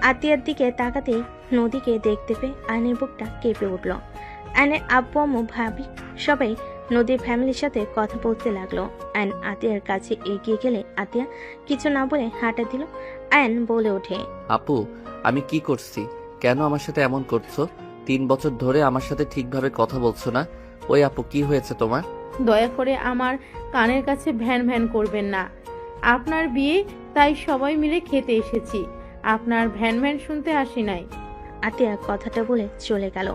C: আতিয়ার দিকে তাকাতেই নদীকে দেখতে পেয়ে আয়নের বুকটা কেঁপে উঠল। আয়নের আব্বু আম্মু ভাবি সবাই নদীর ফ্যামিলির সাথে কথা বলতে লাগলো। আয়ন আতিয়ার কাছে এগিয়ে গেলে আতিয়া কিছু না বলে হাঁটা দিল। আয়ন বলে ওঠে,
B: আপু আমি কি করছি? কেন আমার সাথে এমন করছো? 3 বছর ধরে আমার সাথে ঠিকভাবে কথা বলছো না। ওই আপু কি হয়েছে তোমার?
G: দয়া করে আমার কানের কাছে ভ্যান ভ্যান করবেন না। আপনার বিয়ে, তাই সবাই মিলে খেতে এসেছি, আপনার ভ্যান ভ্যান শুনতে আসি নাই।
C: আতিয়া কথাটা বলে চলে গেল।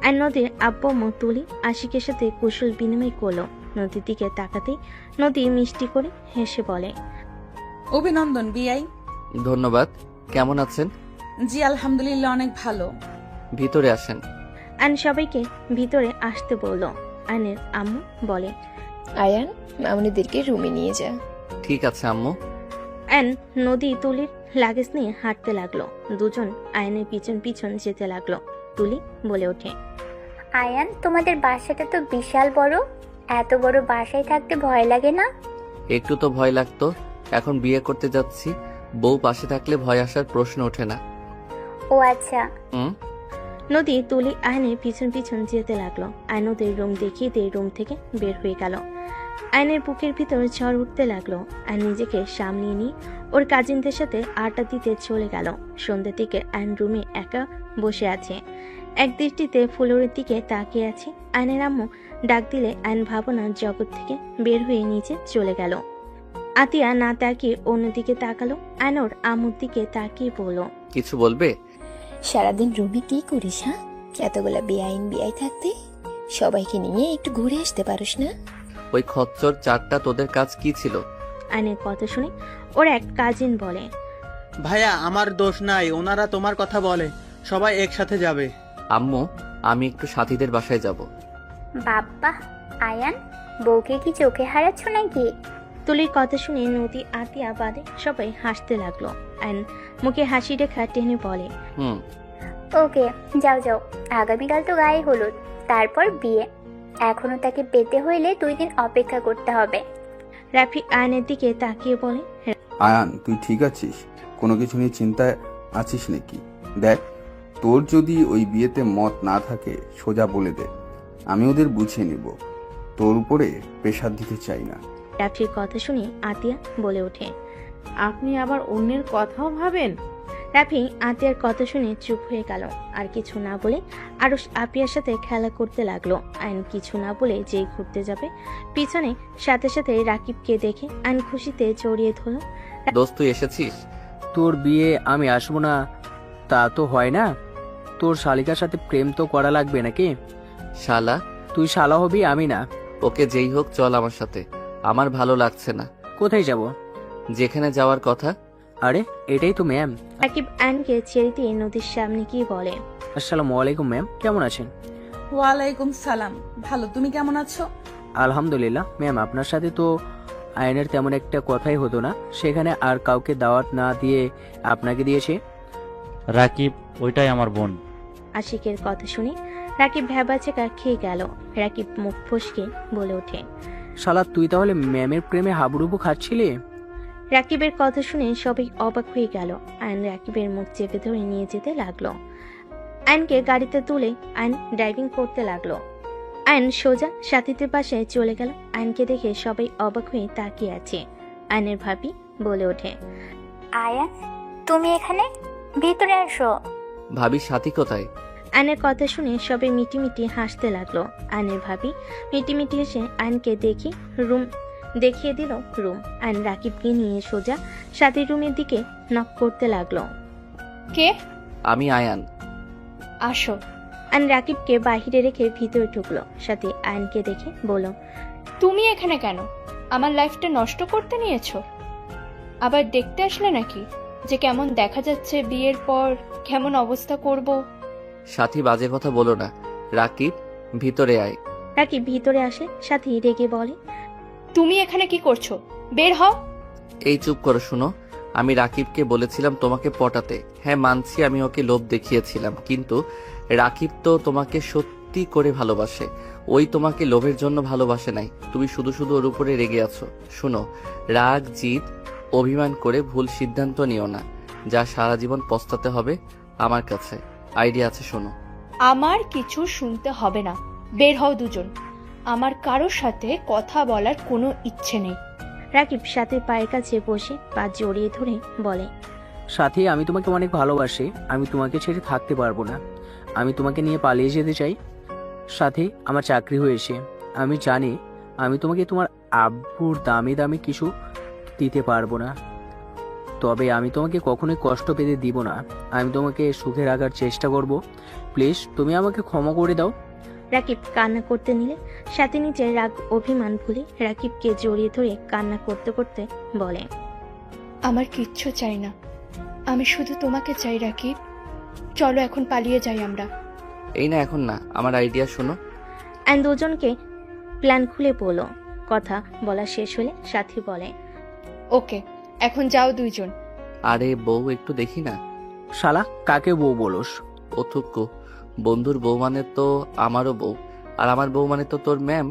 C: আর নদীর আব্বু আম্মু তুলি আশিকের সাথে কুশল বিনিময় করলো। নদীর দিকে তাকাতেই নদী মিষ্টি করে হেসে বলে,
A: অভিনন্দন বিআই।
B: ধন্যবাদ। কেমন আছেন?
A: জি আলহামদুলিল্লাহ, অনেক ভালো।
B: ভিতরে আসেন।
C: আয়ন সবাইকে ভিতরে আসতে বলল। আয়নের আম্মু বলে,
K: আয়ান মামুনিদেরকে রুমে নিয়ে যা।
B: ঠিক আছে আম্মু।
C: আয়ন নদী তুলির লাগেজ নিয়ে হাঁটতে লাগলো। দুজন আয়নের পিছন পিছন যেতে লাগলো। তুলি বলে ওঠে,
D: আয়ান, তোমাদের বাসাটা তো বিশাল বড়, এত বড় বাসায় থাকতে ভয় লাগে না?
B: একটু তো ভয় লাগতো, এখন বিয়ে করতে যাচ্ছি, বউ পাশে থাকলে ভয় আসার প্রশ্ন ওঠে না।
D: ও আচ্ছা।
C: নদী তুলি আয়নের পিছন পিছন যেতে লাগলো। আয়ন ওদের রুম দেখিয়ে দিয়ে রুম থেকে বের হয়ে গেল। আয়নের বুকের ভিতর ঝড় উঠতে লাগলো। আয়ন নিজেকে সামলিয়ে নিয়ে ওর কাজিনদের সাথে আড্ডা দিতে চলে গেল। সন্ধ্যের দিকে আয়ন রুমে একা বসে আছে, এক দৃষ্টিতে ফ্লোরের দিকে তাকিয়ে আছে। আয়নের আম্মু ডাক দিলে আয়ন ভাবনার জগৎ থেকে বের হয়ে নিচে চলে গেল। আতিয়া না তাকিয়ে অন্যদিকে তাকালো। আয়ন ওর আম্মুর দিকে তাকিয়ে বলল,
B: কিছু বলবে?
K: সারাদিন রুমে কি করিস? হ্যাঁ, এতগুলা বেআইন বিআই থাকতে সবাইকে নিয়ে একটু ঘুরে আসতে পারিস না?
B: ওই খচ্চর চারটা তোদের কাজ কি ছিল?
C: আয়নের কথা শুনে ওর এক কাজিন বলে,
I: ভাইয়া আমার দোষ নাই, ওনারা তোমার কথা বলে, সবাই একসাথে যাবে।
B: আম্মু আমি একটু সাথীদের বাসায় যাব।
D: বাবা, আয়ান বউকে কি চোখে হারাচ্ছ নাকি?
C: তুলির কথা শুনে নদী আতিয়া বাদে সবাই হাসতে লাগলো। আয়ন মুখে হাসি রেখা টেনে বলে,
D: ওকে যাও যাও, আগামীকাল তো গায়ে হলুদ, তারপর বিয়ে, এখনো তাকে পেতে হইলে 2 দিন অপেক্ষা করতে হবে।
C: রাফি আয়নের দিকে তাকিয়ে বলে,
O: আয়ান তুই ঠিক আছিস? কোনো কিছু নিয়ে চিন্তায় আছিস নাকি? দেখ, তোর যদি ওই বিয়েতে মত না থাকে সোজা বলে দে, আমি ওদের বুঝিয়ে নিব। তোর উপরে প্রেশার দিতে চাই না।
C: রাফির কথা শুনে আতিয়া বলে ওঠে,
G: আপনি আবার অন্যের কথাও ভাবেন?
C: রাফি আতিয়ার কথা শুনে চুপ হয়ে গেল। আর কিছু না বলে আরুষ আপিয়ার সাথে খেলা করতে লাগলো। আইন কিছু না বলে যেই ঘুরতে যাবে, পিছনে সাথে সাথে রাকিবকে দেখে আইন খুশিতে জড়িয়ে ধরল।
B: দোস্ত তুই এসেছিস?
I: তোর বিয়ে আমি আসবো না তা তো হয় না, তোর শালিকার সাথে প্রেম তো করা লাগবে নাকি?
B: শালা?
I: তুই শালা হবি, আমি না।
B: ওকে যেই হোক চল আমার সাথে, আমার ভালো লাগছে না।
I: কোথায় যাব?
B: যেখানে যাওয়ার কথা।
I: আরে এটাই তো ম্যাম।
C: রাকিব আইনকে ছেড়ে দিয়ে নদীর সামনে গিয়ে বলে,
I: আসসালামু আলাইকুম ম্যাম, কেমন আছেন?
A: ওয়ালাইকুম সালাম, ভালো, তুমি কেমন আছো?
I: আলহামদুলিল্লাহ ম্যাম, আপনার সাথে তো আয়নের তেমন একটা কথাই হতো না, সেখানে আর কাউকে দাওয়াত না দিয়ে আপনাকে দিয়েছে।
H: রাকিব ওইটাই আমার বোন।
C: আশিকের কথা শুনে রাকিব ভ্যাবাচেকা খেয়ে গেল। রাকিব মুখ ফসকে বলে ওঠে,
I: শালা তুই তাহলে ম্যামের প্রেমে হাবুডুবু খাচ্ছিলি?
C: রাকিবের কথা শুনে সবাই অবাক হয়ে গেল। আইন রাকিবের মুখ চেপে ধরে নিয়ে যেতে লাগলো। আইনকে গাড়িতে তুলে আইন ড্রাইভিং করতে লাগলো। আইন সোজা সাথীদের পাশে চলে গেল। আইনকে দেখে সবাই অবাক হয়ে তাকিয়ে আছে। আইনের ভাবি বলে ওঠে,
D: আয়ান তুমি এখানে, ভিতরে আসো।
B: ভাবি সাথী কোথায়?
C: আইনের কথা শুনে সবাই মিটিমিটি হাসতে লাগলো। আইনের ভাবি মিটিমিটি এসে আইনকে দেখে রুম দেখিয়ে দিল রুম। আয়ন রাকিবকে নিয়ে সোজা সাথী রুমের দিকে নক করতে লাগলো।
P: কে?
B: আমি আয়ান।
P: আসো।
C: আয়ন রাকিবকে বাহিরে রেখে ভিতরে ঢুকলো। সাথী আয়নকে দেখে বলল,
P: তুমি এখানে কেন? আমার লাইফটা নষ্ট করতে নিয়েছো? আবার দেখতে আসলে নাকি যে কেমন দেখা যাচ্ছে বিয়ের পর কেমন অবস্থা করব?
B: সাথী বাজে কথা বলো না। রাকিব, ভিতরে আয়।
C: রাকিব ভিতরে আসে। সাথী রেগে বলে,
P: তুমি এখানে কি করছো? বের হও।
B: এই চুপ করো, শুনো। আমি রাকিবকে বলেছিলাম তোমাকে পটাতে। হ্যাঁ মানছি আমি ওকে লোভ দেখিয়েছিলাম, কিন্তু রাকিব তো তোমাকে সত্যি করে ভালোবাসে। ওই তোমাকে লোভের জন্য ভালোবাসে নাই। তুমি শুধু শুধু ওর উপরে রেগে আছো। শুনো, রাগ, জিদ, অভিমান করে ভুল সিদ্ধান্ত নিও না, যা সারা জীবন পস্তাতে হবে। আমার কাছে আইডিয়া আছে, শোনো।
P: আমার কিছু শুনতে হবে না, বের হও দুজন। আমার কারোর সাথে কথা বলার কোনো ইচ্ছে নেই।
C: রাকিব সাথীর পায়ের কাছে বসে পা জড়িয়ে ধরে বলে,
I: সাথী, আমি তোমাকে অনেক ভালোবাসি। আমি তোমাকে ছেড়ে থাকতে পারবো না। আমি তোমাকে নিয়ে পালিয়ে যেতে চাই। সাথী, আমার চাকরি হয়েছে। আমি জানি আমি তোমাকে তোমার আব্বুর দামি দামি কিছু দিতে পারবো না, তবে আমি তোমাকে কখনোই কষ্ট পেতে দিব না। আমি তোমাকে সুখে রাখার চেষ্টা করব। প্লিজ তুমি আমাকে ক্ষমা করে দাও।
C: রাকিব কান্না করতে নিলে সাথী নিজের রাগ অভিমান ভুলে রাকিবকে জড়িয়ে ধরে কান্না করতে করতে বলে,
P: আমার কিচ্ছু চাই না, আমি শুধু তোমাকে চাই রাকিব। চলো এখন পালিয়ে যাই আমরা।
B: এই না, এখন না, আমার আইডিয়া শোনো।
C: অ্যান্ড দুজনকে প্ল্যান খুলে বলো। কথা বলা শেষ হলে সাথী বলে,
P: ওকে, এখন যাও দুইজন।
B: আরে বউ, একটু দেখি না।
I: শালা, কাকে বউ বলোস?
B: অথুক্কু, বন্ধুর বউ মানে তো আমারও বউ, আর আমার বউ মানে তো তোর ম্যাম।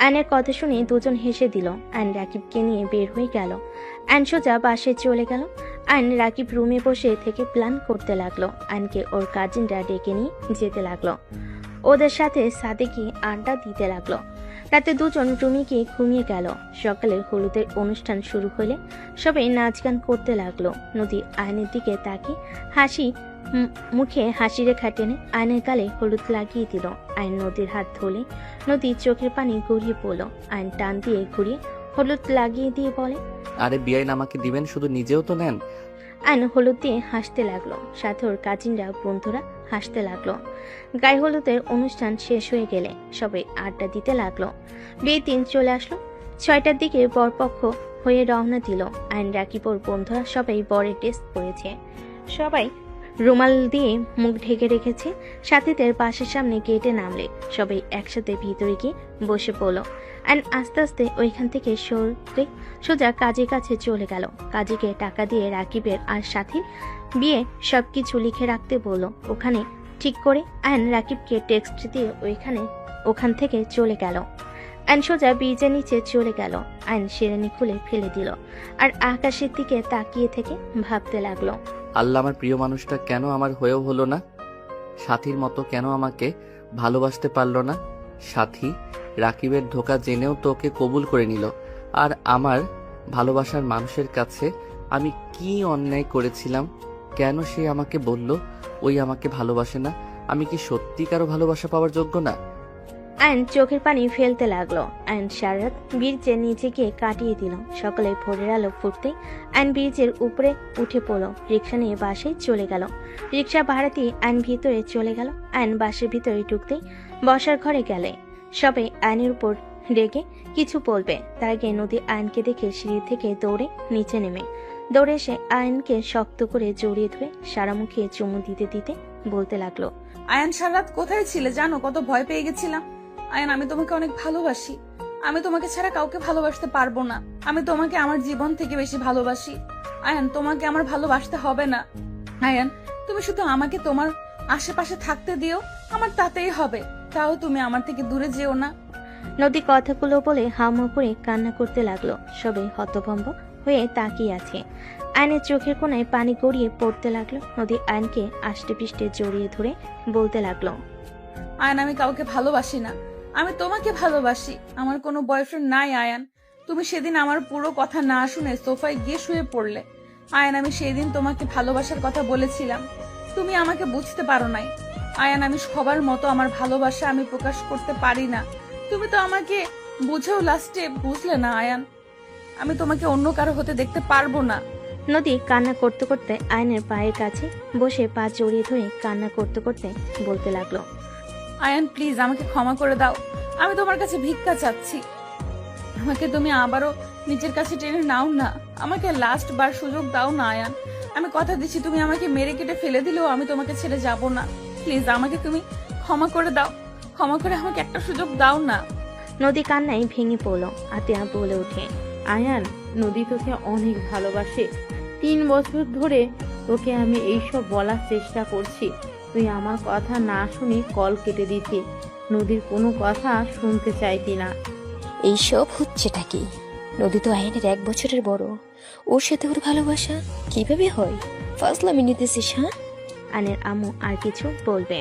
C: অ্যানের কথা শুনে দুজন হেসে দিল। অ্যান রাকিবকে নিয়ে বের হয়ে গেল। অ্যান সোজা বাসে চলে গেল। অ্যান রাকিব রুমে বসে থেকে প্ল্যান করতে লাগলো। অ্যানকে ওর কাজিনরা ডেকে নিয়ে যেতে লাগলো। ওদের সাথে সাদেকি আড্ডা দিতে লাগলো। রাতে দুজন রুমে গিয়ে ঘুমিয়ে গেল। সকালে হলুদের অনুষ্ঠান শুরু হলে সবাই নাচ গান করতে লাগলো। নদী আয়নের দিকে তাকিয়ে হাসি মুখে হাসি রেখা টেনে আয়নের গালে হলুদ লাগিয়ে দিল। আয়ন নদীর হাত ধরে নদীর চোখের পানি গড়িয়ে পড়ল। আয়ন টান দিয়ে ঘুরিয়ে হলুদ লাগিয়ে দিয়ে বলে,
B: আরে বিয়াইন আমাকে দিবেন, শুধু নিজেও তো নেন।
C: আয়ন হলুদ দিয়ে হাসতে লাগলো। সাথে ওর কাজিনরা বন্ধুরা হাসতে লাগলো। গায়ে হলুদের অনুষ্ঠান শেষ হয়ে গেলে সবাই আড্ডা দিতে লাগলো। বিয়ের দিন চলে আসলো। 6টার দিকে বরপক্ষ হয়ে রওনা দিল। আয়ন রাকিব ওর বন্ধুরা সবাই বরের ড্রেস পরেছে। সবাই রুমাল দিয়ে মুখ ঢেকে রেখেছে। সাথীদের বাসার সামনে গেটে নামলে সবাই একসাথে ভিতরে গিয়ে বসে পড়ল। অ্যান্ড আস্তে আস্তে ওইখান থেকে সরে সোজা কাজের কাছে চলে গেল। কাজীকে টাকা দিয়ে রাকিবের আর সাথীর বিয়ে সবকিছু লিখে রাখতে বলল। ওখানে ঠিক করে অ্যান রাকিবকে টেক্সট দিয়ে ওখান থেকে চলে গেল। অ্যান সোজা ব্রিজের নিচে চলে গেল। অ্যান শেরানি খুলে ফেলে দিল আর আকাশের দিকে তাকিয়ে থেকে ভাবতে লাগলো,
B: আল্লাহ, আমার প্রিয় মানুষটা কেন আমার হয়েও হলো না? সাথীর মতো কেন আমাকে ভালোবাসতে পারলো না? সাথী রাকিবের ধোঁকা জেনেও তোকে কবুল করে নিল, আর আমার ভালোবাসার মানুষের কাছে আমি কি অন্যায় করেছিলাম? কেন সে আমাকে বলল ওই আমাকে ভালোবাসে না? আমি কি সত্যি কারো ভালোবাসা পাওয়ার যোগ্য না?
C: অ্যান চোখের পানি ফেলতে লাগলো। অ্যান সারাত ব্রিজের নিচে গিয়ে কাটিয়ে দিল। সকালে ভোরের আলো ফুটতে অ্যান ব্রিজের উপরে উঠে পড়ল। রিক্সা নিয়ে বাসে চলে গেল। রিক্সা ভাড়া দিয়ে অ্যান ভিতরে চলে গেল। অ্যান বাসের ভিতরে ঢুকতেই বসার ঘরে গেলে সবাই অ্যানের উপর রেগে কিছু বলবে। তার আগে নদী আয়নকে দেখে সিঁড়ি থেকে দৌড়ে নিচে দৌড়ে এসে আয়নকে শক্ত করে জড়িয়ে ধরে সারা মুখে চুমু দিতে দিতে বলতে লাগলো,
A: আয়ান, সারাত কোথায় ছিলে জানো? কত ভয় পেয়ে গেছিলাম। আয়ান, আমি তোমাকে অনেক ভালোবাসি। আমি তোমাকে ছাড়া কাউকে ভালোবাসতে পারবো না। আমি তোমাকে আমার জীবন থেকে বেশি ভালোবাসি। আয়ান, তোমাকে আমার ভালোবাসতে হবে না। আয়ান, তুমি শুধু আমাকে তোমার আশেপাশে থাকতে দিও, আমার তাতেই হবে। তাও তুমি আমার থেকে দূরে যেও না।
C: নদী কথাগুলো বলে হাউমাউ করে কান্না করতে লাগলো। সবাই হতভম্ব হয়ে তাকিয়ে আছে। আয়নের চোখের কোণায় পানি গড়িয়ে পড়তে লাগলো। নদী আয়নকে আষ্টে পিষ্টে জড়িয়ে ধরে বলতে লাগলো,
A: আয়ান, আমি কাউকে ভালোবাসি না। আমি তোমাকে ভালোবাসি। আমার কোনো বয়ফ্রেন্ড নাই আয়ান। তুমি সেদিন আমার পুরো কথা না শুনে সোফায় গিয়ে শুয়ে পড়লে। আয়ান, আমি সেদিন তোমাকে ভালোবাসার কথা বলেছিলাম, তুমি আমাকে বুঝতে পারো নাই। আয়ান, আমি সবার মতো আমার ভালোবাসা আমি প্রকাশ করতে পারি না। তুমি তো আমাকে বুঝেও লাস্টে বুঝলে না আয়ান। আমি তোমাকে অন্য কারো হতে দেখতে পারবো না।
C: নদী কান্না করতে করতে আয়নের পায়ের কাছে বসে পা জড়িয়ে ধরে কান্না করতে করতে বলতে লাগলো,
A: আয়ান প্লিজ আমাকে ক্ষমা করে দাও, আমি তোমার কাছে ভিক্ষা চাচ্ছি। আমাকে তুমি আবারও নিজের কাছে টেনে নাও না, আমাকে লাস্ট বার সুযোগ দাও না আয়ান। আমি কথা দিচ্ছি তুমি আমাকে মেরে কেটে ফেলে দিলেও আমি তোমাকে ছেড়ে যাব না। প্লিজ আমাকে তুমি ক্ষমা করে দাও, ক্ষমা করে আমাকে একটা সুযোগ দাও না।
C: নদী কান্নায় ভেঙে পড়লো। আতিয়া বলে ওঠে,
G: আয়ান, নদী তোকে অনেক ভালোবাসে। 3 বছর ধরে তোকে আমি এইসব বলার চেষ্টা করছি, তুই আমার কথা না শুনে কল কেটে দিতি, নদীর কোনো কথা শুনতে চাইতি না।
K: এইসব হচ্ছেটা কি? নদী তো আয়নের 1 বছরের বড়, ওর সাথে ওর ভালোবাসা কিভাবে হয়? ফাজলামি নিতেছিস? হ্যাঁ?
C: আয়নের আম্মু আর কিছু বলবে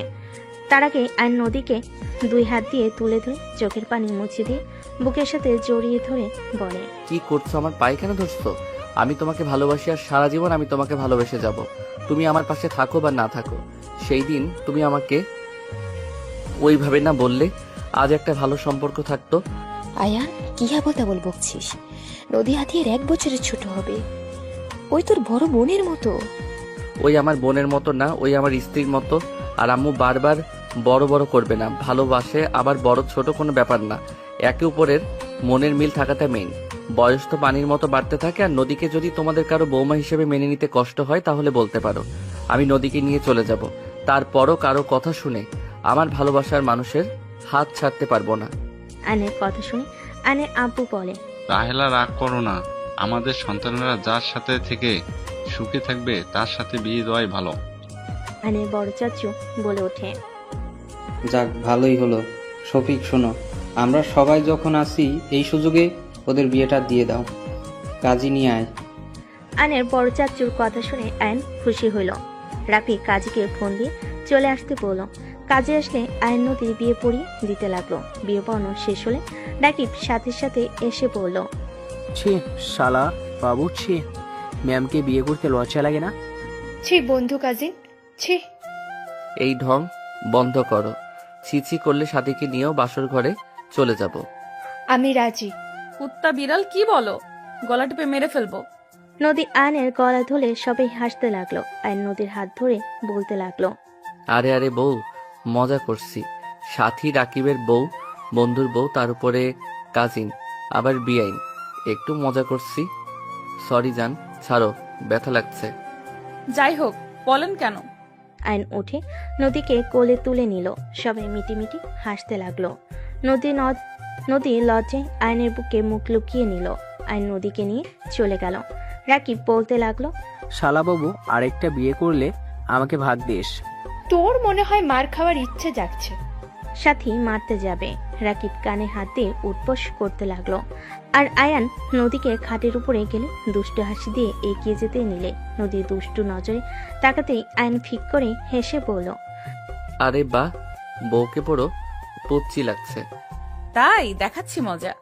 C: তার আগে আয়ন নদীকে 2 হাত দিয়ে তুলে ধরে চোখের পানি মুছে দিয়ে বুকের সাথে জড়িয়ে ধরে বলে,
B: কি করছো? আমার পায়ে কেন ধরছো? আমি তোমাকে ভালোবাসি আর সারা জীবন আমি তোমাকে ভালোবেসে যাব। তুমি আমার পাশে থাকো বা না থাকো, সেই দিন তুমি আমাকে ওইভাবে না বললে আজ একটা ভালো সম্পর্ক থাকতো।
K: আয়ান, কি আবল বকছিস? নদী হাতিয়ার 1 বছরের ছোট হবে, ওই তোর বড় বোনের মতো।
B: ওই আমার বোনের মতো না, ওই আমার স্ত্রীর মতো। আর আম্মু বারবার বড় বড় করবে না, ভালোবাসে আবার বড় ছোট কোনো ব্যাপার না, একে উপরের মনের মিল থাকাটা মেইন। বয়স তো পানির মতো বাড়তে থাকে। আর নদীকে যদি তোমাদের কারো বৌমা হিসেবে মেনে নিতে কষ্ট হয় তাহলে বলতে পারো, আমি নদীকে নিয়ে চলে যাব। তারপরও কারো কথা শুনে আমার ভালোবাসার মানুষের হাত ছাড়তে পারবো না।
C: আয়নের কথা শুনে আয়নের আব্বু বলে,
N: রাহেলা রাগ করো না, আমাদের সন্তানেরা যার সাথে থেকে সুখে থাকবে তার সাথে বিয়ে দেওয়াই ভালো।
C: আয়নের বড় চাচু বলে ওঠে,
L: যাক, ভালোই হলো। শফিক, শোনো, আমরা সবাই যখন আসি এই সুযোগে ওদের বিয়েটা দিয়ে দাও। কাজী নিয়ে আয়।
C: আয়নের বড় চাচুর কথা শুনে আয়ন খুশি হইল। রাফি কাজীকে ফোন দিয়ে চলে আসতে বলল। কাজে আসলে আয়ন নদীর বিয়ে পড়িয়ে দিতে লাগলো। বিয়ে পড়ানো শেষ হলে রাকিব সাথে সাথে এসে বলল,
I: ছি শালা বাবু, ছি, ম্যামকে বিয়ে করতে লজ্জা লাগে না?
P: ছি বন্ধু কাজিন, ছি।
B: এই ঢং বন্ধ করো। ছিছি করলে সাথীকে নিয়েও বাসর ঘরে চলে যাব।
P: আমি রাজি।
A: কুত্তা বিড়াল কি বলো? গলা টিপে মেরে ফেলবো।
C: নদী আয়নের গলা ধরে সবাই হাসতে লাগলো। আয়ন নদীর হাত ধরে বলতে লাগলো,
B: আরে আরে বউ, মজা করছি। সাথী রাকিবের বউ, বন্ধুর বউ, তার উপরে কাজিন, আবার বিআইন, একটু মজা করছি। সরি জান, ছাড়ো, ব্যথা লাগছে।
A: যাই হোক, বলেন কেন?
C: আয়ন উঠে নদীকে কোলে তুলে নিল। সবাই মিটিমিটি হাসতে লাগলো। নদী লজ্জায় আয়নের বুকে মুখ লুকিয়ে নিল। আয়ন নদীকে নিয়ে চলে গেল। রাকিব বলতে লাগলো,
I: শালা বাবু, আরেকটা বিয়ে করলে আমাকে ভাগ দিস।
P: তোর মনে হয় মার খাওয়ার ইচ্ছে জাগছে।
C: সাথী মারতে যাবে। রাকিব কানে হাত দিয়ে উঠবোস করতে লাগলো। আর আয়ান নদীকে খাটের উপরে গেলে দুষ্টু হাসি দিয়ে এগিয়ে যেতে নিলে নদীর দুষ্টু নজরে তাকাতেই আয়ান ফিক করে হেসে বলল,
B: আরে বাহ, বউকে পুরো পুচ্ছি লাগছে।
A: তাই দেখাচ্ছি মজা।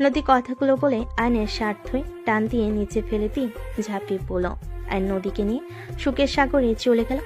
C: নদী কথাগুলো বলে আয়নের শার্ট ধুয়ে টান দিয়ে নিচে ফেলে দিয়ে ঝাঁপিয়ে পড়ল। আয়ন নদীকে নিয়ে সুখের সাগরে চলে গেল।